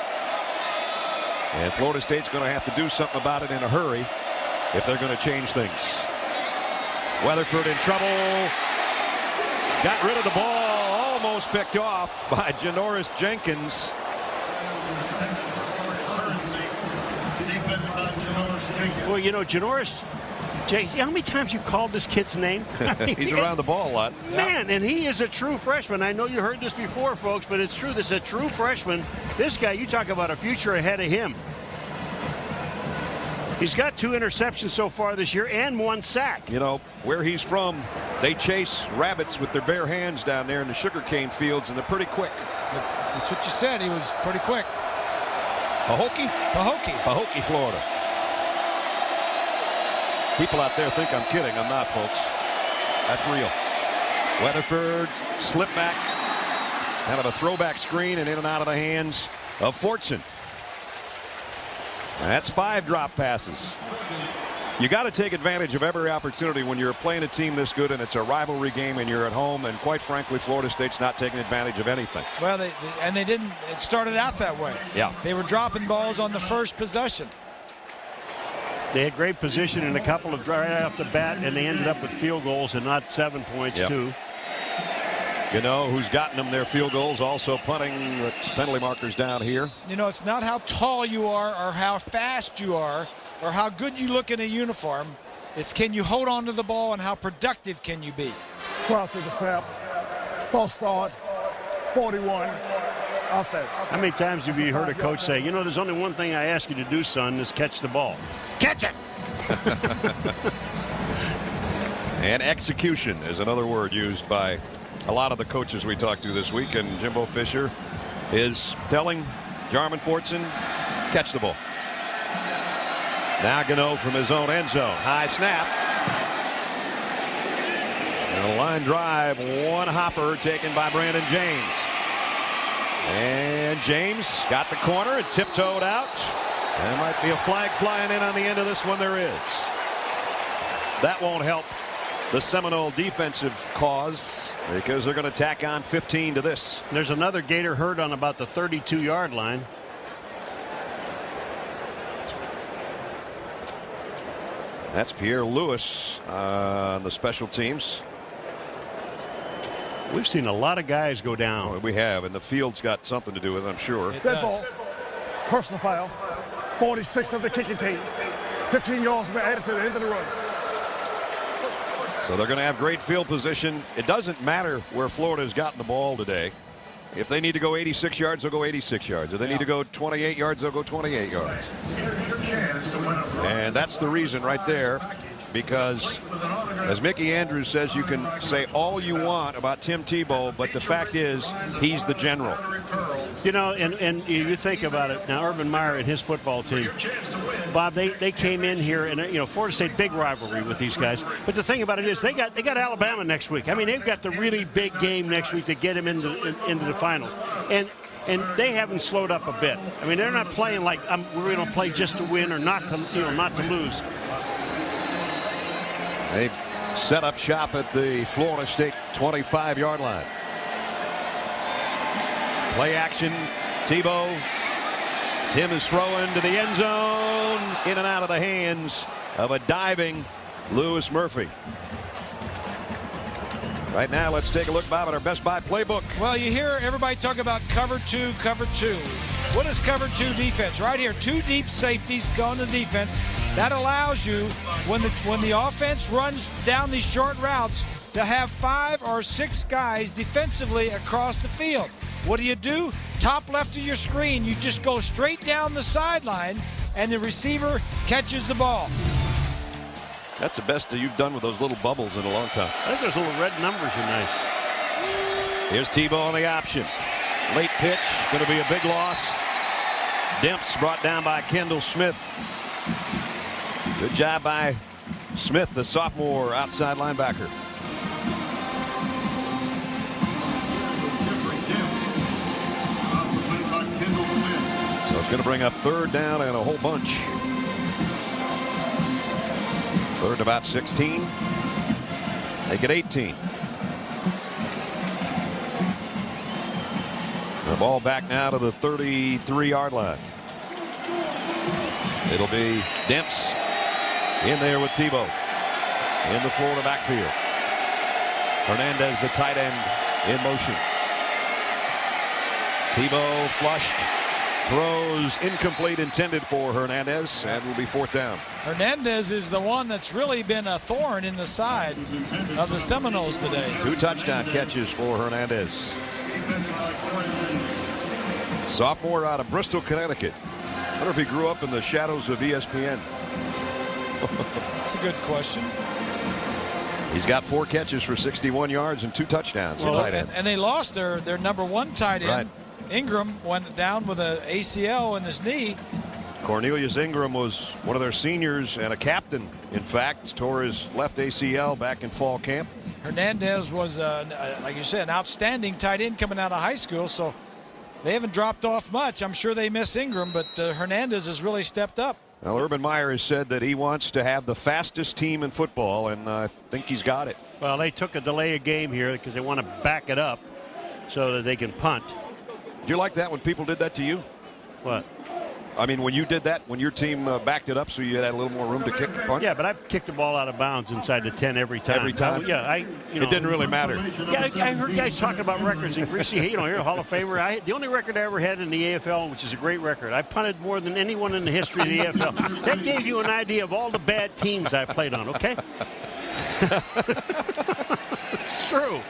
And Florida State's going to have to do something about it in a hurry if they're going to change things. Weatherford in trouble. Got rid of the ball. Almost picked off by Janoris Jenkins. Well, you know, Janoris, how many times you called this kid's name? He's around the ball a lot. Man, and he is a true freshman. I know you heard this before, folks, but it's true. This is a true freshman. This guy, you talk about a future ahead of him. He's got 2 interceptions so far this year and 1 sack. You know, where he's from, they chase rabbits with their bare hands down there in the sugarcane fields, and they're pretty quick. That's what you said. He was pretty quick. Pahokee? Pahokee, Florida. People out there think I'm kidding. I'm not, folks. That's real. Weatherford slip back. Kind of a throwback screen and in and out of the hands of Fortson. That's 5 drop passes. You got to take advantage of every opportunity when you're playing a team this good and it's a rivalry game and you're at home. And quite frankly, Florida State's not taking advantage of anything. Well, they didn't. It started out that way. Yeah. They were dropping balls on the first possession. They had great position in a couple of right off the bat, and they ended up with field goals and not 7 points, too. You know who's gotten them their field goals, also punting with penalty markers down here. You know, it's not how tall you are or how fast you are. or how good you look in a uniform. It's can you hold on to the ball and how productive can you be. 12 through the snap, false start, 41, offense. How many times have you heard a coach say, you know, there's only one thing I ask you to do, son, is catch the ball. Catch it! And execution is another word used by a lot of the coaches we talked to this week, and Jimbo Fisher is telling Jarman Fortson, catch the ball. Now Gano from his own end zone. High snap. And a line drive, one hopper taken by Brandon James. And James got the corner and tiptoed out. There might be a flag flying in on the end of this one. There is. That won't help the Seminole defensive cause because they're going to tack on 15 to this. There's another Gator hurt on about the 32-yard line. That's Pierre Lewis on the special teams. We've seen a lot of guys go down. We have, and the field's got something to do with it, I'm sure. Dead ball, personal foul, 46 of the kicking team. 15 yards been added to the end of the run. So they're going to have great field position. It doesn't matter where Florida's gotten the ball today. If they need to go 86 yards, they'll go 86 yards. If they need to go 28 yards, they'll go 28 yards. And that's the reason right there, because as Mickey Andrews says, you can say all you want about Tim Tebow, but the fact is he's the general. You know, and you think about it now, Urban Meyer and his football team, Bob, they came in here, and you know, Florida State, big rivalry with these guys. But the thing about it is they got Alabama next week. I mean, they've got the really big game next week to get them into the finals, and they haven't slowed up a bit. I mean, they're not playing like we're going to play just to win or not to lose. They set up shop at the Florida State 25-yard line. Play action. Tebow. Tim is throwing to the end zone. In and out of the hands of a diving Lewis Murphy. Right now, let's take a look, Bob, at our Best Buy playbook. Well, you hear everybody talk about cover two, cover two. What is cover two defense? Right here, two deep safeties going to defense. That allows you, when the offense runs down these short routes, to have 5 or 6 guys defensively across the field. What do? Top left of your screen, you just go straight down the sideline, and the receiver catches the ball. That's the best that you've done with those little bubbles in a long time. I think those little red numbers are nice. Here's Tebow on the option. Late pitch, going to be a big loss. Demps brought down by Kendall Smith. Good job by Smith, the sophomore outside linebacker. So it's going to bring up 3rd down and a whole bunch. 3rd and about 16. Make it 18. The ball back now to the 33-yard line. It'll be Demps in there with Tebow in the Florida backfield. Hernandez, the tight end, in motion. Tebow flushed, throws incomplete, intended for Hernandez, and will be 4th down. Hernandez is the one that's really been a thorn in the side of the Seminoles today. 2 touchdown catches for Hernandez. Sophomore out of Bristol, Connecticut. I wonder if he grew up in the shadows of ESPN. That's a good question. He's got 4 catches for 61 yards and 2 touchdowns. Well, tight end. And they lost their number 1 tight end. Right. Ingram went down with an ACL in his knee. Cornelius Ingram was one of their seniors and a captain. In fact, tore his left ACL back in fall camp. Hernandez was, like you said, an outstanding tight end coming out of high school. So they haven't dropped off much. I'm sure they miss Ingram, but Hernandez has really stepped up. Well, Urban Meyer has said that he wants to have the fastest team in football, and I think he's got it. Well, they took a delay of game here because they want to back it up so that they can punt. Did you like that when people did that to you? What? I mean, when you did that, when your team backed it up so you had a little more room to kick the punt? Yeah, but I kicked the ball out of bounds inside the 10 every time. Every time? It didn't really matter. Yeah, I heard guys talking about records. And Greasy, you're a Hall of Famer. The only record I ever had in the AFL, which is a great record, I punted more than anyone in the history of the AFL. That gave you an idea of all the bad teams I played on, okay? It's true.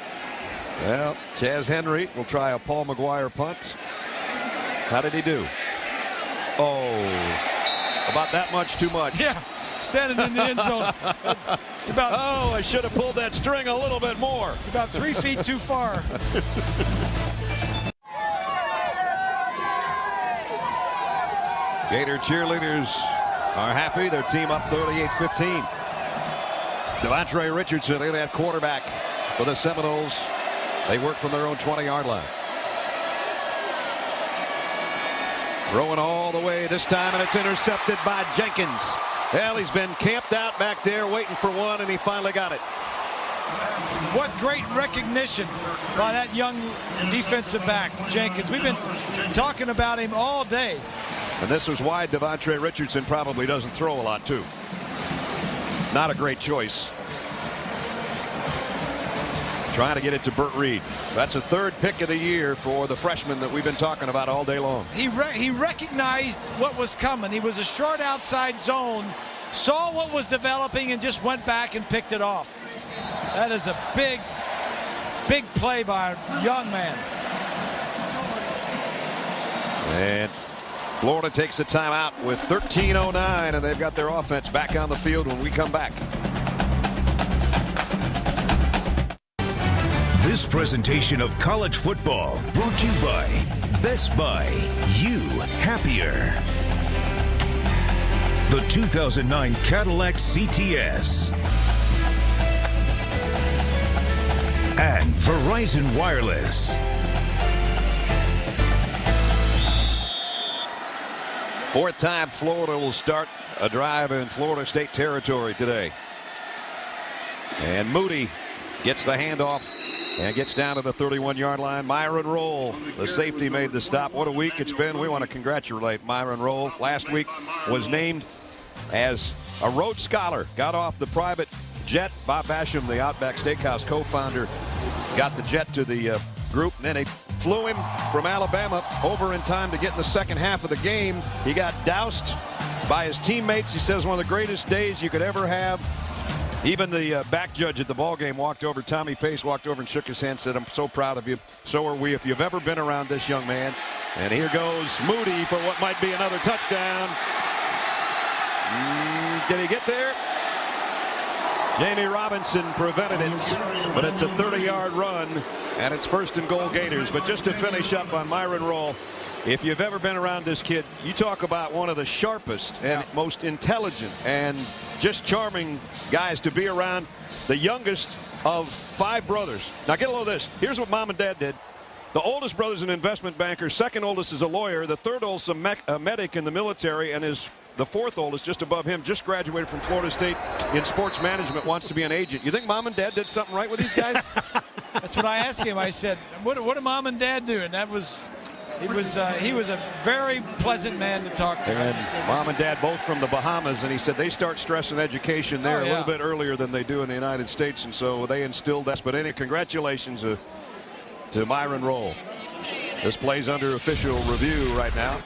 Well, Chaz Henry will try a Paul McGuire punt. How did he do? Oh, about that much too much. Yeah, standing in the end zone. It's about. Oh, I should have pulled that string a little bit more. It's about 3 feet too far. Gator cheerleaders are happy. Their team up 38-15. Devontre Richardson in at quarterback for the Seminoles. They work from their own 20-yard line. Throwing all the way this time, and it's intercepted by Jenkins. Well, he's been camped out back there waiting for one, and he finally got it. What great recognition by that young defensive back, Jenkins. We've been talking about him all day. And this is why Devontre Richardson probably doesn't throw a lot, too. Not a great choice. Trying to get it to Burt Reed. So that's the third pick of the year for the freshman that we've been talking about all day long. He recognized what was coming. He was a short outside zone, saw what was developing, and just went back and picked it off. That is a big, big play by a young man. And Florida takes a timeout with 13:09, and they've got their offense back on the field when we come back. This presentation of college football brought to you by Best Buy. You happier. The 2009 Cadillac CTS. And Verizon Wireless. Fourth time Florida will start a drive in Florida State territory today. And Moody gets the handoff and gets down to the 31-yard line. Myron Roll, the safety, made the stop. What a week it's been. We want to congratulate Myron Roll. Last week was named as a Rhodes Scholar. Got off the private jet. Bob Basham, the Outback Steakhouse co-founder, got the jet to the group. And then they flew him from Alabama over in time to get in the second half of the game. He got doused by his teammates. He says one of the greatest days you could ever have. Even the back judge at the ball game walked over. Tommy Pace walked over and shook his hand, said, "I'm so proud of you. So are we. If you've ever been around this young man." And here goes Moody for what might be another touchdown. Did he get there? Jamie Robinson prevented it, but it's a 30-yard run, and it's first and goal Gators. But just to finish up on Myron Roll, if you've ever been around this kid, you talk about one of the sharpest and most intelligent and just charming guys to be around. The youngest of 5 brothers. Now get a load of this. Here's what mom and dad did. The oldest brother's an investment banker. Second oldest is a lawyer. The third oldest is a medic in the military, and the fourth oldest, just above him, just graduated from Florida State in sports management, wants to be an agent. You think mom and dad did something right with these guys? That's what I asked him. I said, what do mom and dad do? And that was... He was a very pleasant man to talk to. And mom and dad both from the Bahamas, and he said they start stressing education there a little bit earlier than they do in the United States, and so they instilled that. But anyway, congratulations to Myron Roll. This plays under official review right now.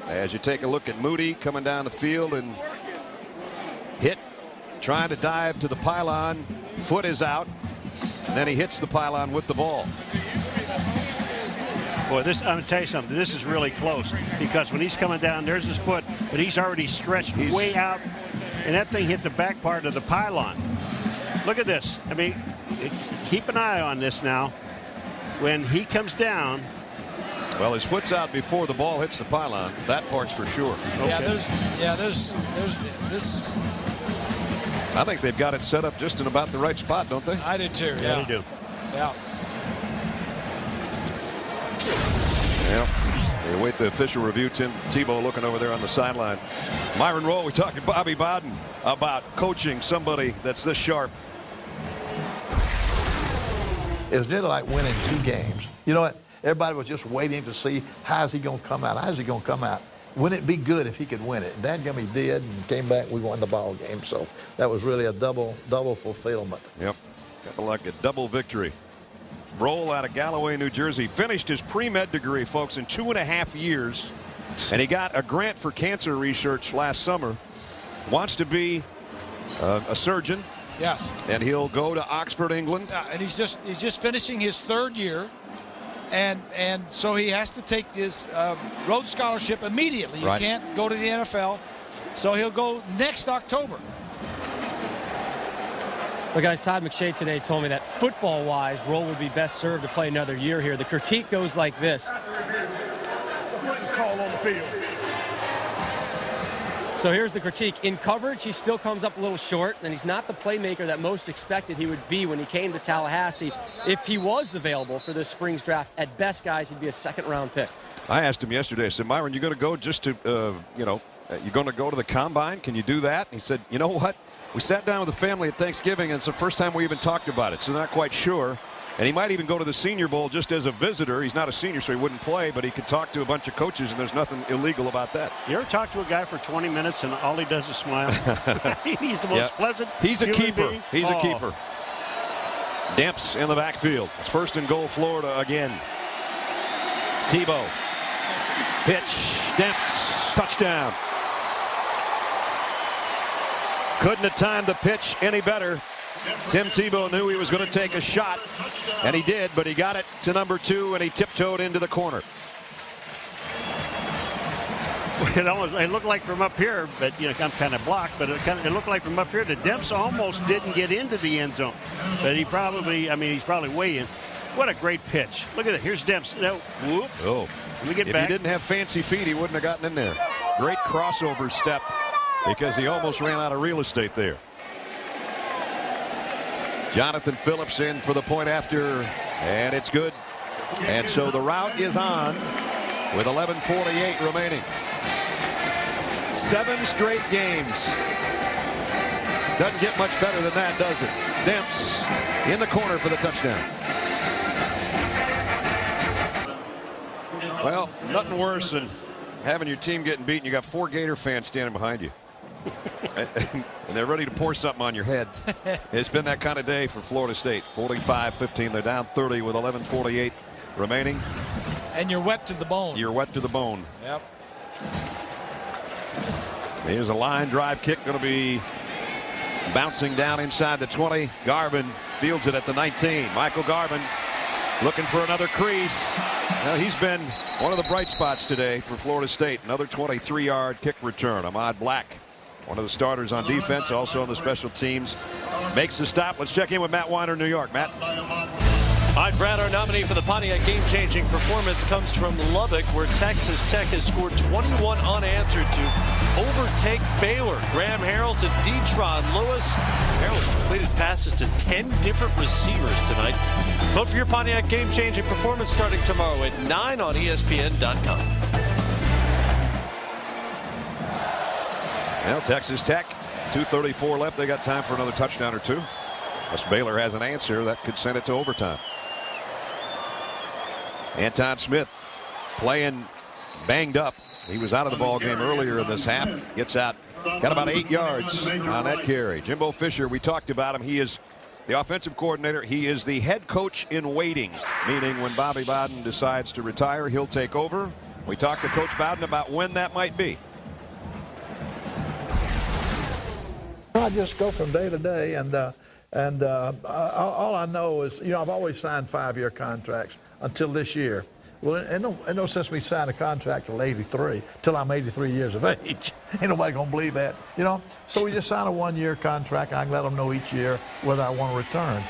As you take a look at Moody coming down the field and hit, trying to dive to the pylon. Foot is out, and then he hits the pylon with the ball. Boy, I'm going to tell you something. This is really close because when he's coming down, there's his foot, but he's already stretched way out, and that thing hit the back part of the pylon. Look at this. I mean, keep an eye on this now. When he comes down. Well, his foot's out before the ball hits the pylon. That part's for sure. Okay. There's this. I think they've got it set up just in about the right spot, don't they? I do too. Yeah, they do. Yeah. Yeah, they await the official review. Tim Tebow looking over there on the sideline. Myron Roll, we talked to Bobby Bowden about coaching somebody that's this sharp. It was nearly like winning 2 games. You know what? Everybody was just waiting to see how's he going to come out. How's he going to come out? wouldn't it be good if he could win it? And dadgummit he did, and came back, we won the ball game. So that was really a double fulfillment. Yep, kind of like a double victory. Roll out of Galloway, New Jersey, finished his pre-med degree, folks, in 2.5 years, and he got a grant for cancer research last summer. Wants to be a surgeon. Yes. And he'll go to Oxford, England. And he's just finishing his 3rd year, and so he has to take his Rhodes Scholarship immediately. Right. You can't go to the NFL, so he'll go next October. Well, guys, Todd McShay today told me that football-wise, Roll would be best served to play another year here. The critique goes like this. What's called on the field? So here's the critique. In coverage, he still comes up a little short, and he's not the playmaker that most expected he would be when he came to Tallahassee. If he was available for this spring's draft, at best, guys, he'd be a second-round pick. I asked him yesterday, I said, Myron, you're going to go just to, you're going to go to the combine? Can you do that? And he said, you know what? We sat down with the family at Thanksgiving, and it's the first time we even talked about it, so not quite sure. And he might even go to the Senior Bowl just as a visitor. He's not a senior, so he wouldn't play, but he could talk to a bunch of coaches, and there's nothing illegal about that. You ever talk to a guy for 20 minutes, and all he does is smile? He's the most pleasant He's a keeper. being. He's a keeper. Demps in the backfield. It's 1st and goal, Florida again. Tebow. Pitch. Demps. Touchdown. Couldn't have timed the pitch any better. Tim Tebow knew he was going to take a shot, and he did, but he got it to number 2, and he tiptoed into the corner. It looked like from up here, but I'm kind of blocked, but it looked like from up here, the Demps almost didn't get into the end zone. But he's probably way in. What a great pitch. Look at that. Here's Demps. No, whoop. Oh. Let me get if back. He didn't have fancy feet, he wouldn't have gotten in there. Great crossover step because he almost ran out of real estate there. Jonathan Phillips in for the point after, and it's good. And so the route is on with 11:48 remaining. 7 straight games. Doesn't get much better than that, does it? Demps in the corner for the touchdown. Well, nothing worse than having your team getting beaten. You got 4 Gator fans standing behind you. And they're ready to pour something on your head. It's been that kind of day for Florida State. 45-15. They're down 30 with 11:48 remaining. And you're wet to the bone. You're wet to the bone. Yep. Here's a line drive kick going to be bouncing down inside the 20. Garvin fields it at the 19. Michael Garvin looking for another crease. Now, he's been one of the bright spots today for Florida State. Another 23-yard kick return. Ahmad Black, one of the starters on defense, also on the special teams, makes the stop. Let's check in with Matt Weiner, New York. Matt. All right, Brad, our nominee for the Pontiac game-changing performance comes from Lubbock, where Texas Tech has scored 21 unanswered to overtake Baylor. Graham Harrell to Detron Lewis. Harrell's completed passes to 10 different receivers tonight. Vote for your Pontiac game-changing performance starting tomorrow at 9 on ESPN.com. Well, Texas Tech, 2:34 left. They got time for another touchdown or two. Unless Baylor has an answer, that could send it to overtime. Anton Smith playing banged up. He was out of the ball game earlier in this half. Gets out. Got about 8 yards on that carry. Jimbo Fisher, we talked about him. He is the offensive coordinator. He is the head coach in waiting, meaning when Bobby Bowden decides to retire, he'll take over. We talked to Coach Bowden about when that might be. I just go from day to day, and all I know is, I've always signed 5-year contracts until this year. Well, ain't no sense me sign a contract till 83, till I'm 83 years of age. Ain't nobody gonna believe that, So we just sign a 1-year contract. I can let them know each year whether I want to return.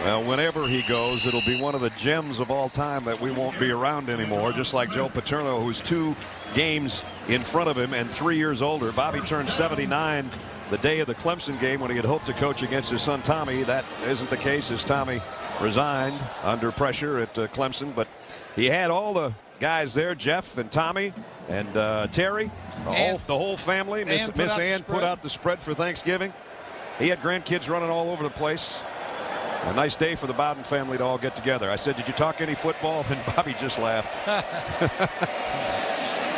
Well, whenever he goes, it'll be one of the gems of all time that we won't be around anymore, just like Joe Paterno, who's 2 games in front of him and 3 years older. Bobby turned 79 the day of the Clemson game when he had hoped to coach against his son Tommy. That isn't the case, as Tommy resigned under pressure at Clemson. But he had all the guys there, Jeff and Tommy and Terry, the whole family. Miss Ann put out the spread for Thanksgiving. He had grandkids running all over the place. A nice day for the Bowden family to all get together. I said, did you talk any football? And Bobby just laughed.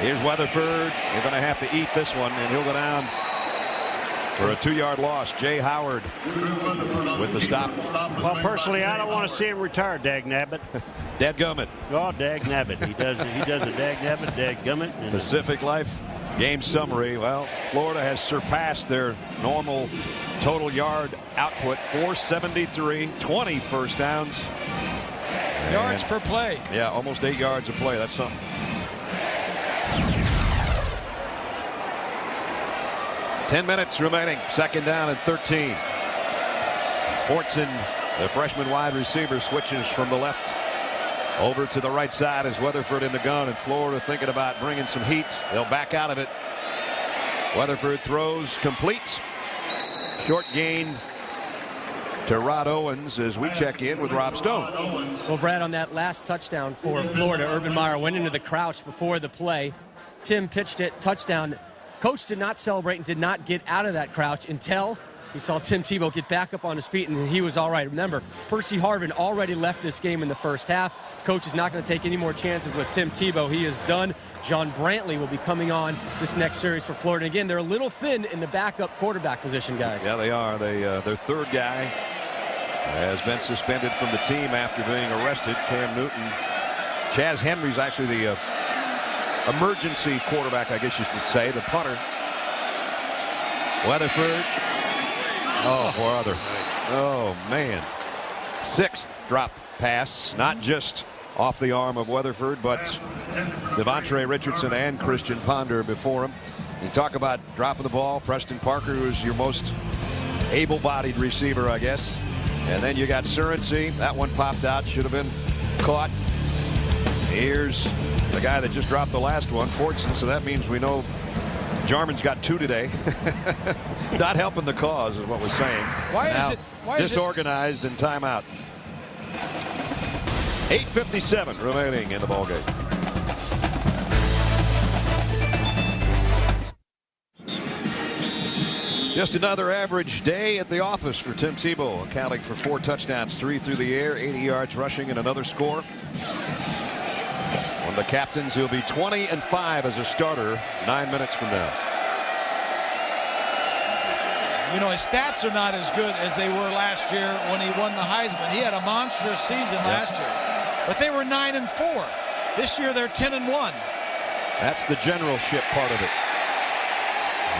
Here's Weatherford. They're going to have to eat this one, and he'll go down for a 2-yard loss. Jay Howard with the stop. Well, personally, I don't want to see him retire, Dagnabbit. Dadgummit. Oh, Dagnabbit. He does a Dagnabbit, Dadgummit. Pacific Life game summary. Well, Florida has surpassed their normal total yard output, 473, 20 first downs. Yards per play. Yeah, almost 8 yards a play. That's something. Ten minutes remaining. Second down and 13. Fortson, the freshman wide receiver, switches from the left over to the right side as Weatherford in the gun, and Florida thinking about bringing some heat. They'll back out of it. Weatherford throws, complete. Short gain to Rod Owens as we check in with Rob Stone. Well, Brad, on that last touchdown for Florida, Urban Meyer went into the crouch before the play. Tim pitched it, touchdown. Coach did not celebrate and did not get out of that crouch until he saw Tim Tebow get back up on his feet, and he was all right. Remember, Percy Harvin already left this game in the first half. Coach is not going to take any more chances with Tim Tebow. He is done. John Brantley will be coming on this next series for Florida. Again, they're a little thin in the backup quarterback position, guys. Yeah, they are. Their third guy has been suspended from the team after being arrested. Cam Newton. Chaz Henry's actually the emergency quarterback, I guess you should say, the punter. Weatherford. Oh, poor other. Oh, man. 6th drop pass, not just off the arm of Weatherford, but Devontre Richardson and Christian Ponder before him. You talk about dropping the ball. Preston Parker, who's your most able-bodied receiver, I guess. And then you got Surency. That one popped out, should have been caught. Here's the guy that just dropped the last one, Fortson, so that means we know Jarman's got 2 today. Not helping the cause is what we're saying. Why disorganized and timeout. 8:57 remaining in the ballgame. Just another average day at the office for Tim Tebow, accounting for 4 touchdowns, 3 through the air, 80 yards rushing, and another score. One of the captains, he'll be 20-5 as a starter 9 minutes from now. You know, his stats are not as good as they were last year when he won the Heisman. He had a monstrous season last year, but they were 9-4. This year they're 10-1. That's the generalship part of it.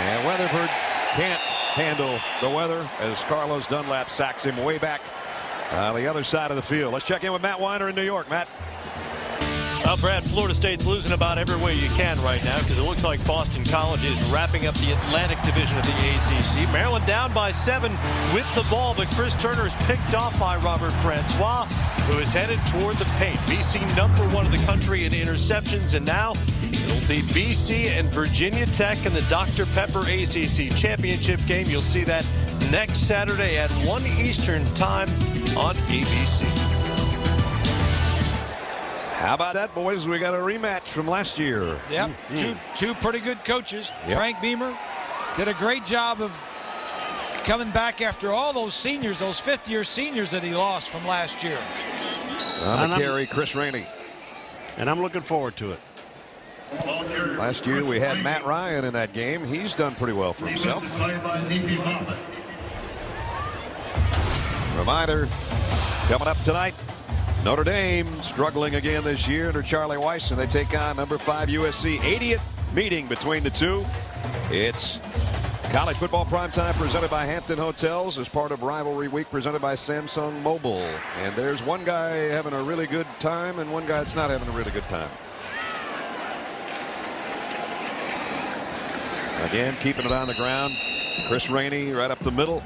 And Weatherford can't handle the weather as Carlos Dunlap sacks him way back on the other side of the field. Let's check in with Matt Weiner in New York. Matt. Well, Brad, Florida State's losing about every way you can right now because it looks like Boston College is wrapping up the Atlantic Division of the ACC. Maryland down by 7 with the ball, but Chris Turner is picked off by Robert Francois, who is headed toward the paint. BC #1 of the country in interceptions, and now it'll be BC and Virginia Tech in the Dr. Pepper ACC Championship game. You'll see that next Saturday at 1 Eastern time on ABC. How about that, boys? We got a rematch from last year. Yep, two pretty good coaches. Yep. Frank Beamer did a great job of coming back after all those seniors, those 5th-year seniors that he lost from last year. On the carry, Chris Rainey. And I'm looking forward to it. Last year we had Matt Ryan in that game. He's done pretty well for himself. Reminder, coming up tonight, Notre Dame struggling again this year under Charlie Weiss, and they take on #5 USC. 80th meeting between the two. It's college football primetime presented by Hampton Hotels as part of Rivalry Week presented by Samsung Mobile. And there's one guy having a really good time and one guy that's not having a really good time. Again, keeping it on the ground. Chris Rainey right up the middle.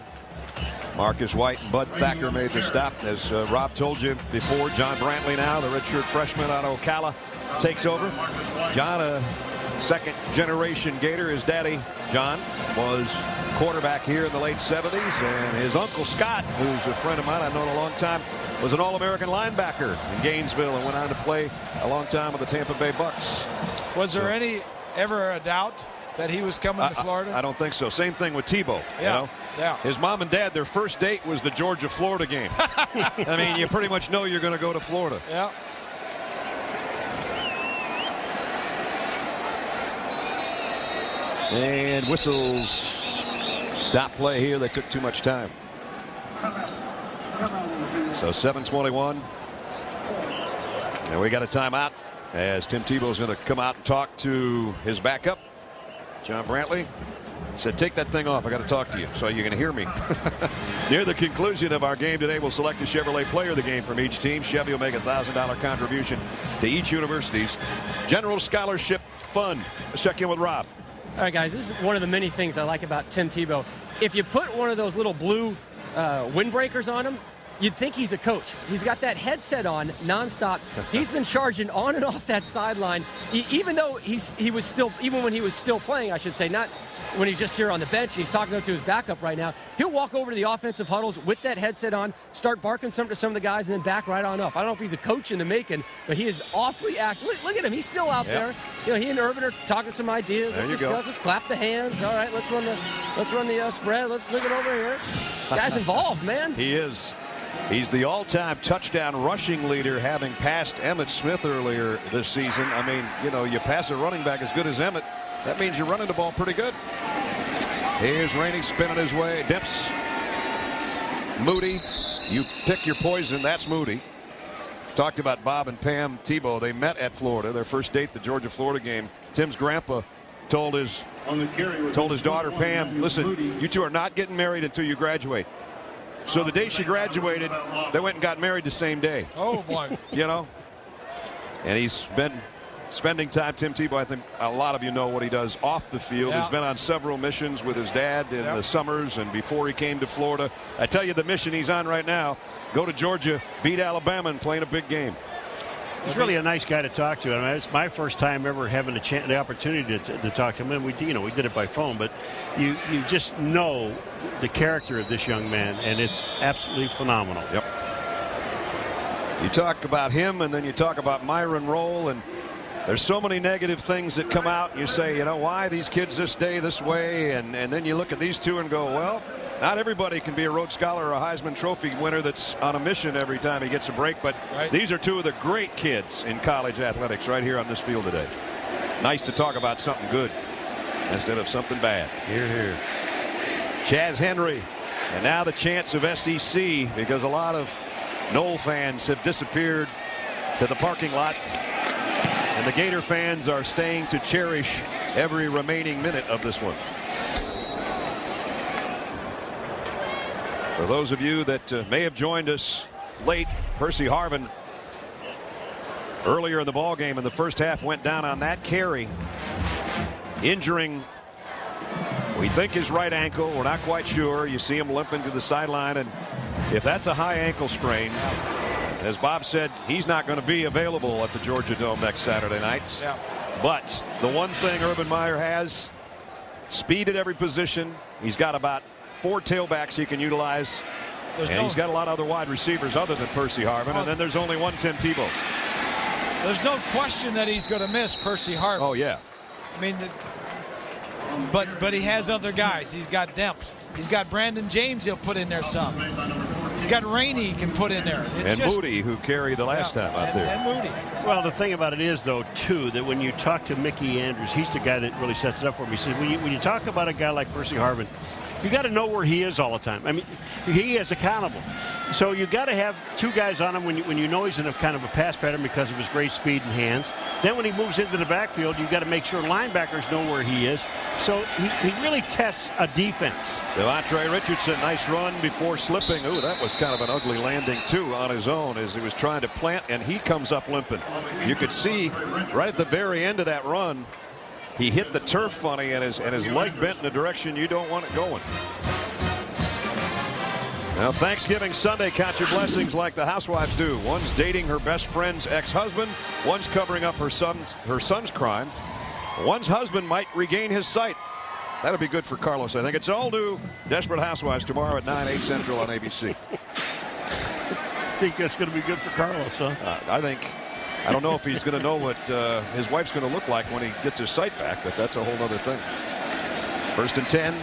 Marcus White and Bud Thacker made the stop. As Rob told you before, John Brantley now, the redshirt freshman out of Ocala, takes over. John, a second-generation Gator. His daddy, John, was quarterback here in the late 70s. And his uncle, Scott, who's a friend of mine I've known a long time, was an All-American linebacker in Gainesville and went on to play a long time with the Tampa Bay Bucks. Was there ever a doubt that he was coming to Florida? I don't think so. Same thing with Tebow. Yeah. You know? Yeah. His mom and dad, their first date was the Georgia-Florida game. I mean, you pretty much know you're going to go to Florida. Yeah. And whistles. Stop play here. They took too much time. So 7:21. And we got a timeout as Tim Tebow's going to come out and talk to his backup, John Brantley. He said, take that thing off. I got to talk to you so you can hear me. Near the conclusion of our game today, we'll select a Chevrolet player of the game from each team. Chevy will make a $1,000 contribution to each university's General Scholarship Fund. Let's check in with Rob. All right, guys, this is one of the many things I like about Tim Tebow. If you put one of those little blue windbreakers on him, you'd think he's a coach. He's got that headset on nonstop. He's been charging on and off that sideline, even when he was still playing, I should say, not when he's just here on the bench. He's talking to his backup right now. He'll walk over to the offensive huddles with that headset on, start barking something to some of the guys, and then back right on off. I don't know if he's a coach in the making, but he is awfully active. Look at him. He's still out there. You know, he and Urban are talking some ideas. Let's discuss. Let's clap the hands. All right, let's run the spread. Let's bring it over here. Guy's involved, man. He is. He's the all-time touchdown rushing leader, having passed Emmitt Smith earlier this season. I mean, you know, you pass a running back as good as Emmitt, that means you're running the ball pretty good. Here's Rainey spinning his way. Dips. Moody. You pick your poison. That's Moody. Talked about Bob and Pam Tebow. They met at Florida. Their first date, the Georgia-Florida game. Tim's grandpa told his daughter Pam, listen, you two are not getting married until you graduate. So the day she graduated, they went and got married the same day. Oh, boy. You know? And he's been spending time, Tim Tebow, I think a lot of you know what he does off the field. He's been on several missions with his dad in the summers and before he came to Florida. I tell you the mission he's on right now, go to Georgia, beat Alabama, and play in a big game. He's really a nice guy to talk to. I mean, it's my first time ever having the opportunity to talk to him. And we did it by phone, but you just know the character of this young man, and it's absolutely phenomenal. Yep. You talk about him, and then you talk about Myron Rolle, and there's so many negative things that come out. And you say, you know, why these kids this day this way, and then you look at these two and go, well, not everybody can be a Rhodes Scholar or a Heisman Trophy winner that's on a mission every time he gets a break, but these are two of the great kids in college athletics right here on this field today. Nice to talk about something good instead of something bad. Here, here. Chaz Henry, and now the chance of SEC, because a lot of Knoll fans have disappeared to the parking lots, and the Gator fans are staying to cherish every remaining minute of this one. For those of you that may have joined us late, Percy Harvin earlier in the ball game in the first half went down on that carry, injuring, we think, his right ankle. We're not quite sure. You see him limping to the sideline, and if that's a high ankle sprain, as Bob said, he's not going to be available at the Georgia Dome next Saturday night. But the one thing Urban Meyer has, speed at every position. He's got about 4 tailbacks he can utilize, he's got a lot of other wide receivers other than Percy Harvin, and then there's only one Tim Tebow. There's no question that he's going to miss Percy Harvin. Oh, yeah. I mean, but he has other guys. He's got depth. He's got Brandon James he'll put in there some. He's got Rainey he can put in there. And Moody, who carried the last time out there. And Moody. Well, the thing about it is, though, too, that when you talk to Mickey Andrews, he's the guy that really sets it up for me. He says, when you talk about a guy like Percy Harvin, you got to know where he is all the time. I mean, he is accountable. So you got to have 2 guys on him when you know he's in a kind of a pass pattern because of his great speed and hands. Then when he moves into the backfield, you've got to make sure linebackers know where he is. So he really tests a defense. Devontae Richardson, nice run before slipping. Ooh, that was kind of an ugly landing, too, on his own as he was trying to plant, and he comes up limping. You could see right at the very end of that run, he hit the turf funny, and his leg bent in a direction you don't want it going. Now, Thanksgiving Sunday, count your blessings like the housewives do. One's dating her best friend's ex-husband. One's covering up her son's crime. One's husband might regain his sight. That'll be good for Carlos, I think. It's all new Desperate Housewives tomorrow at 9, 8 Central on ABC. I think that's going to be good for Carlos, huh? I don't know if he's going to know what his wife's going to look like when he gets his sight back, but that's a whole other thing. 1st and 10.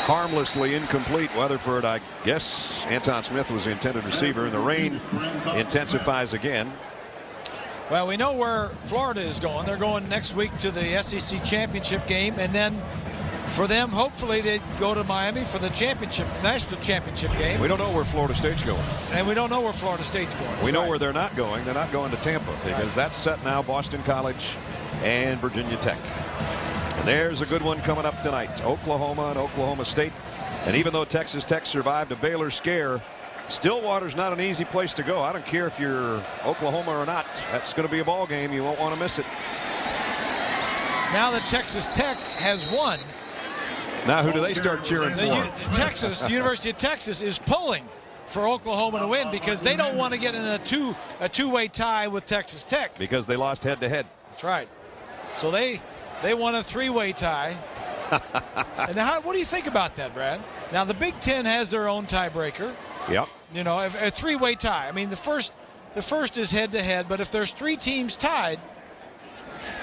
Harmlessly incomplete. Weatherford, I guess Anton Smith was the intended receiver, and the rain intensifies again. Well, we know where Florida is going. They're going next week to the SEC championship game, and then for them, hopefully, they go to Miami for the national championship game. We don't know where Florida State's going. And we don't know where Florida State's going. We know where they're not going. They're not going to Tampa because that's set now. Boston College and Virginia Tech. And there's a good one coming up tonight. Oklahoma and Oklahoma State. And even though Texas Tech survived a Baylor scare, Stillwater's not an easy place to go. I don't care if you're Oklahoma or not. That's going to be a ball game. You won't want to miss it. Now that Texas Tech has won. Now who do they start cheering for? The University of Texas is pulling for Oklahoma to win because they don't want to get in a two-way tie with Texas Tech. Because they lost head-to-head. That's right. So they won a three-way tie. And what do you think about that, Brad? Now the Big Ten has their own tiebreaker. Yep. You know, a three-way tie. I mean, the first is head-to-head, but if there's 3 teams tied,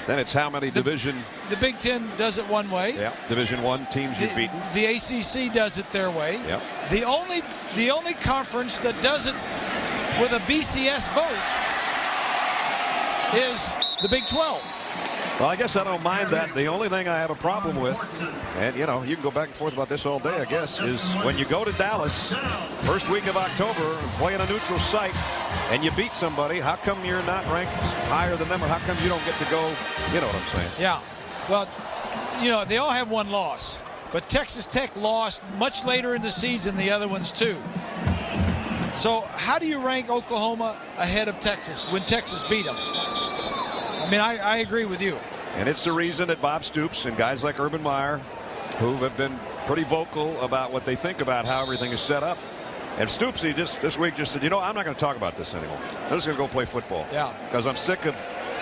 then it's how many division. The Big Ten does it one way. Yeah. Division I teams you've beaten. The ACC does it their way. Yep. The only conference that does it with a BCS vote is the Big 12. Well, I guess I don't mind that. The only thing I have a problem with, and you know, you can go back and forth about this all day, I guess, is when you go to Dallas first week of October and play in a neutral site and you beat somebody, how come you're not ranked higher than them, or how come you don't get to go? You know what I'm saying? Yeah. Well, you know, they all have one loss, but Texas Tech lost much later in the season, the other ones too. So how do you rank Oklahoma ahead of Texas when Texas beat them? I mean, I agree with you. And it's the reason that Bob Stoops and guys like Urban Meyer, who have been pretty vocal about what they think about how everything is set up. And Stoops, he just this week just said, you know, I'm not going to talk about this anymore. I'm just going to go play football. Yeah. Because I'm sick of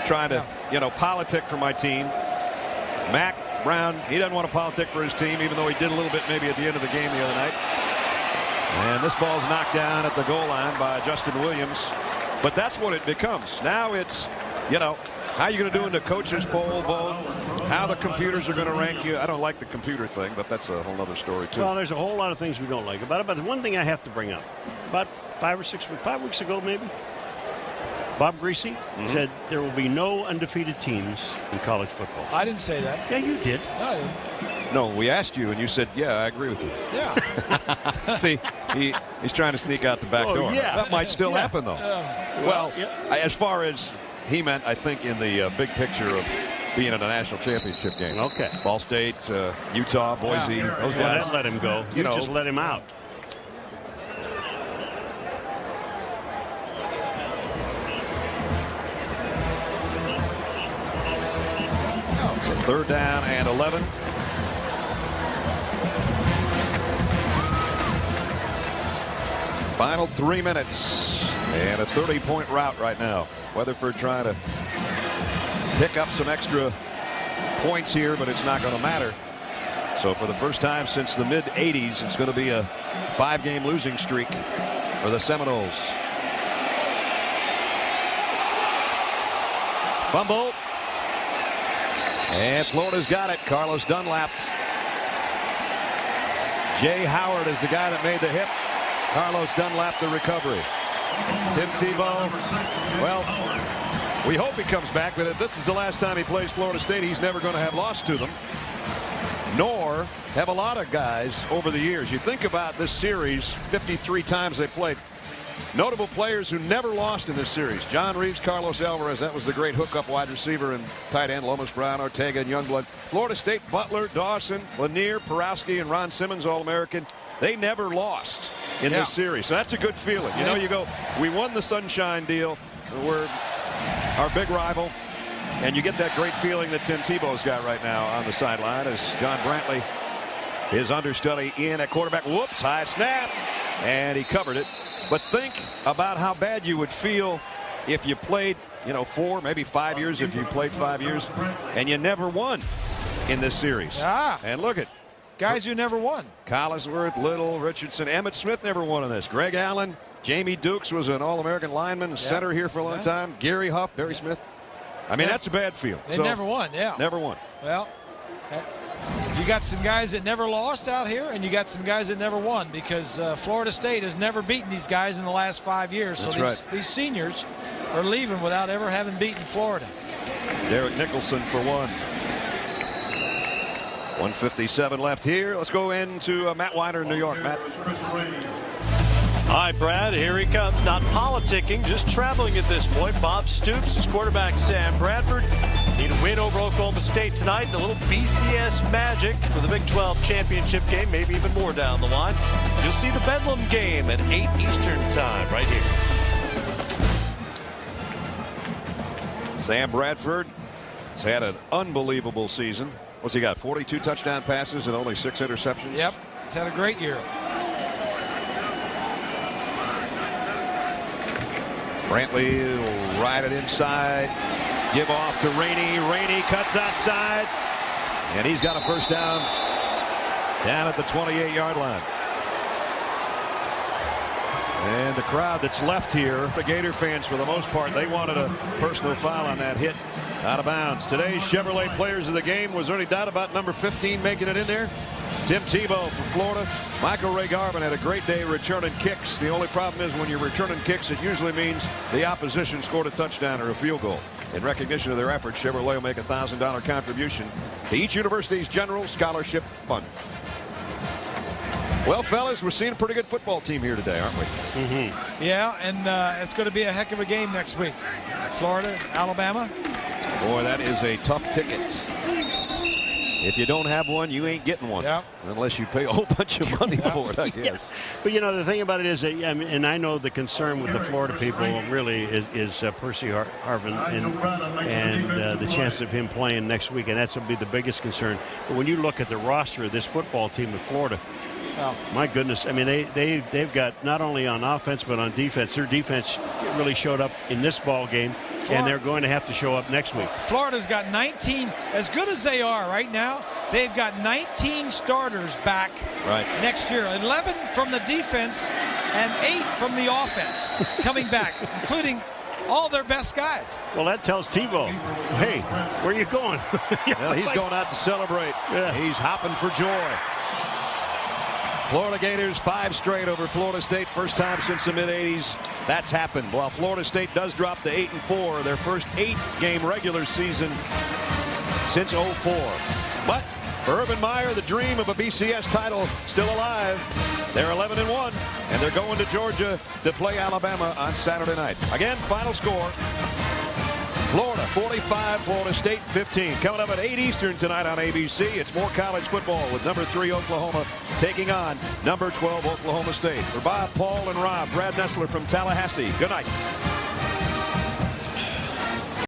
trying to, you know, politic for my team. Mac Brown, he doesn't want to politic for his team, even though he did a little bit maybe at the end of the game the other night. And this ball's knocked down at the goal line by Justin Williams. But that's what it becomes. Now it's, you know, how are you going to do in the coaches poll vote? How the computers are going to rank you? I don't like the computer thing, but that's a whole other story too. Well, there's a whole lot of things we don't like about it. But the one thing I have to bring up, about 5 weeks ago maybe, Bob Greasy said there will be no undefeated teams in college football. I didn't say that. Yeah, you did. No, I didn't. No, we asked you, and you said, yeah, I agree with you. Yeah. See, he's trying to sneak out the back door. Yeah. That might still happen, though. Well, as far as he meant, I think, in the big picture of being in a national championship game. Okay. Ball State, Utah, Boise, those guys. That let him go. You just let him out. So 3rd down and 11. Final 3 minutes and a 30-point rout right now. Weatherford trying to pick up some extra points here, but it's not going to matter. So for the first time since the mid-'80s, it's going to be a 5-game losing streak for the Seminoles. Fumble. And Florida's got it. Carlos Dunlap. Jay Howard is the guy that made the hit. Carlos Dunlap the recovery. Tim Tebow, well, we hope he comes back, but if this is the last time he plays Florida State, he's never going to have lost to them, nor have a lot of guys over the years. You think about this series, 53 times they played. Notable players who never lost in this series. John Reeves, Carlos Alvarez, that was the great hookup wide receiver and tight end, Lomas Brown, Ortega, and Youngblood. Florida State, Butler, Dawson, Lanier, Porowski, and Ron Simmons, All-American. They never lost in this series. So that's a good feeling. You know, you go, we won the Sunshine deal. We're our big rival. And you get that great feeling that Tim Tebow's got right now on the sideline as John Brantley, his understudy, in at quarterback. Whoops, high snap. And he covered it. But think about how bad you would feel if you played, you know, 4, maybe 5 years, if you played 5 years, and you never won in this series. And look at guys who never won. Collinsworth, Little, Richardson, Emmitt Smith never won in this. Greg Allen, Jamie Dukes was an All-American lineman, center here for a long time. Gary Huff, Barry Smith. I mean, that's a bad feel. They never won, Never won. Well, you got some guys that never lost out here, and you got some guys that never won, because Florida State has never beaten these guys in the last 5 years. So these seniors are leaving without ever having beaten Florida. Derek Nicholson for one. 1:57 left here. Let's go into Matt Weiner in New York. Matt. All right, Brad, here he comes. Not politicking, just traveling at this point. Bob Stoops, his quarterback Sam Bradford. Need a win over Oklahoma State tonight and a little BCS magic for the Big 12 championship game, maybe even more down the line. You'll see the Bedlam game at 8 Eastern time right here. Sam Bradford has had an unbelievable season. What's he got? 42 touchdown passes and only 6 interceptions? Yep, he's had a great year. Brantley will ride it inside. Give off to Rainey. Rainey cuts outside. And he's got a first down at the 28-yard line. And the crowd that's left here, the Gator fans for the most part, they wanted a personal foul on that hit out of bounds. Today's Chevrolet players of the game, was there any doubt about number 15 making it in there? Tim Tebow from Florida. Michael Ray Garvin had a great day returning kicks. The only problem is when you're returning kicks, it usually means the opposition scored a touchdown or a field goal. In recognition of their efforts, Chevrolet will make a $1,000 contribution to each university's general scholarship fund. Well, fellas, we're seeing a pretty good football team here today, aren't we? Mm-hmm. Yeah, and it's going to be a heck of a game next week. Florida, Alabama. Boy, that is a tough ticket. If you don't have one, you ain't getting one. Yep. Unless you pay a whole bunch of money for it, I guess. Yes. But, you know, the thing about it is, that, I mean, and I know the concern with the Florida people really is Percy Harvin and the chance of him playing next week, and that's going to be the biggest concern. But when you look at the roster of this football team of Florida, my goodness, I mean, they've got not only on offense but on defense. Their defense really showed up in this ball game, and they're going to have to show up next week. Florida's got 19, as good as they are right now, they've got 19 starters back next year. 11 from the defense and 8 from the offense coming back, including all their best guys. Well, that tells Tebow, hey, where are you going? Well, he's going out to celebrate. Yeah. He's hopping for joy. Florida Gators 5 straight over Florida State. First time since the mid-'80s that's happened. While Florida State does drop to 8-4, their first 8-game regular season since 04. But for Urban Meyer, the dream of a BCS title still alive. They're 11-1, and they're going to Georgia to play Alabama on Saturday night. Again, final score. Florida 45, Florida State 15. Coming up at 8 Eastern tonight on ABC. It's more college football with number 3 Oklahoma taking on number 12 Oklahoma State. For Bob, Paul, and Rob, Brad Nessler from Tallahassee. Good night.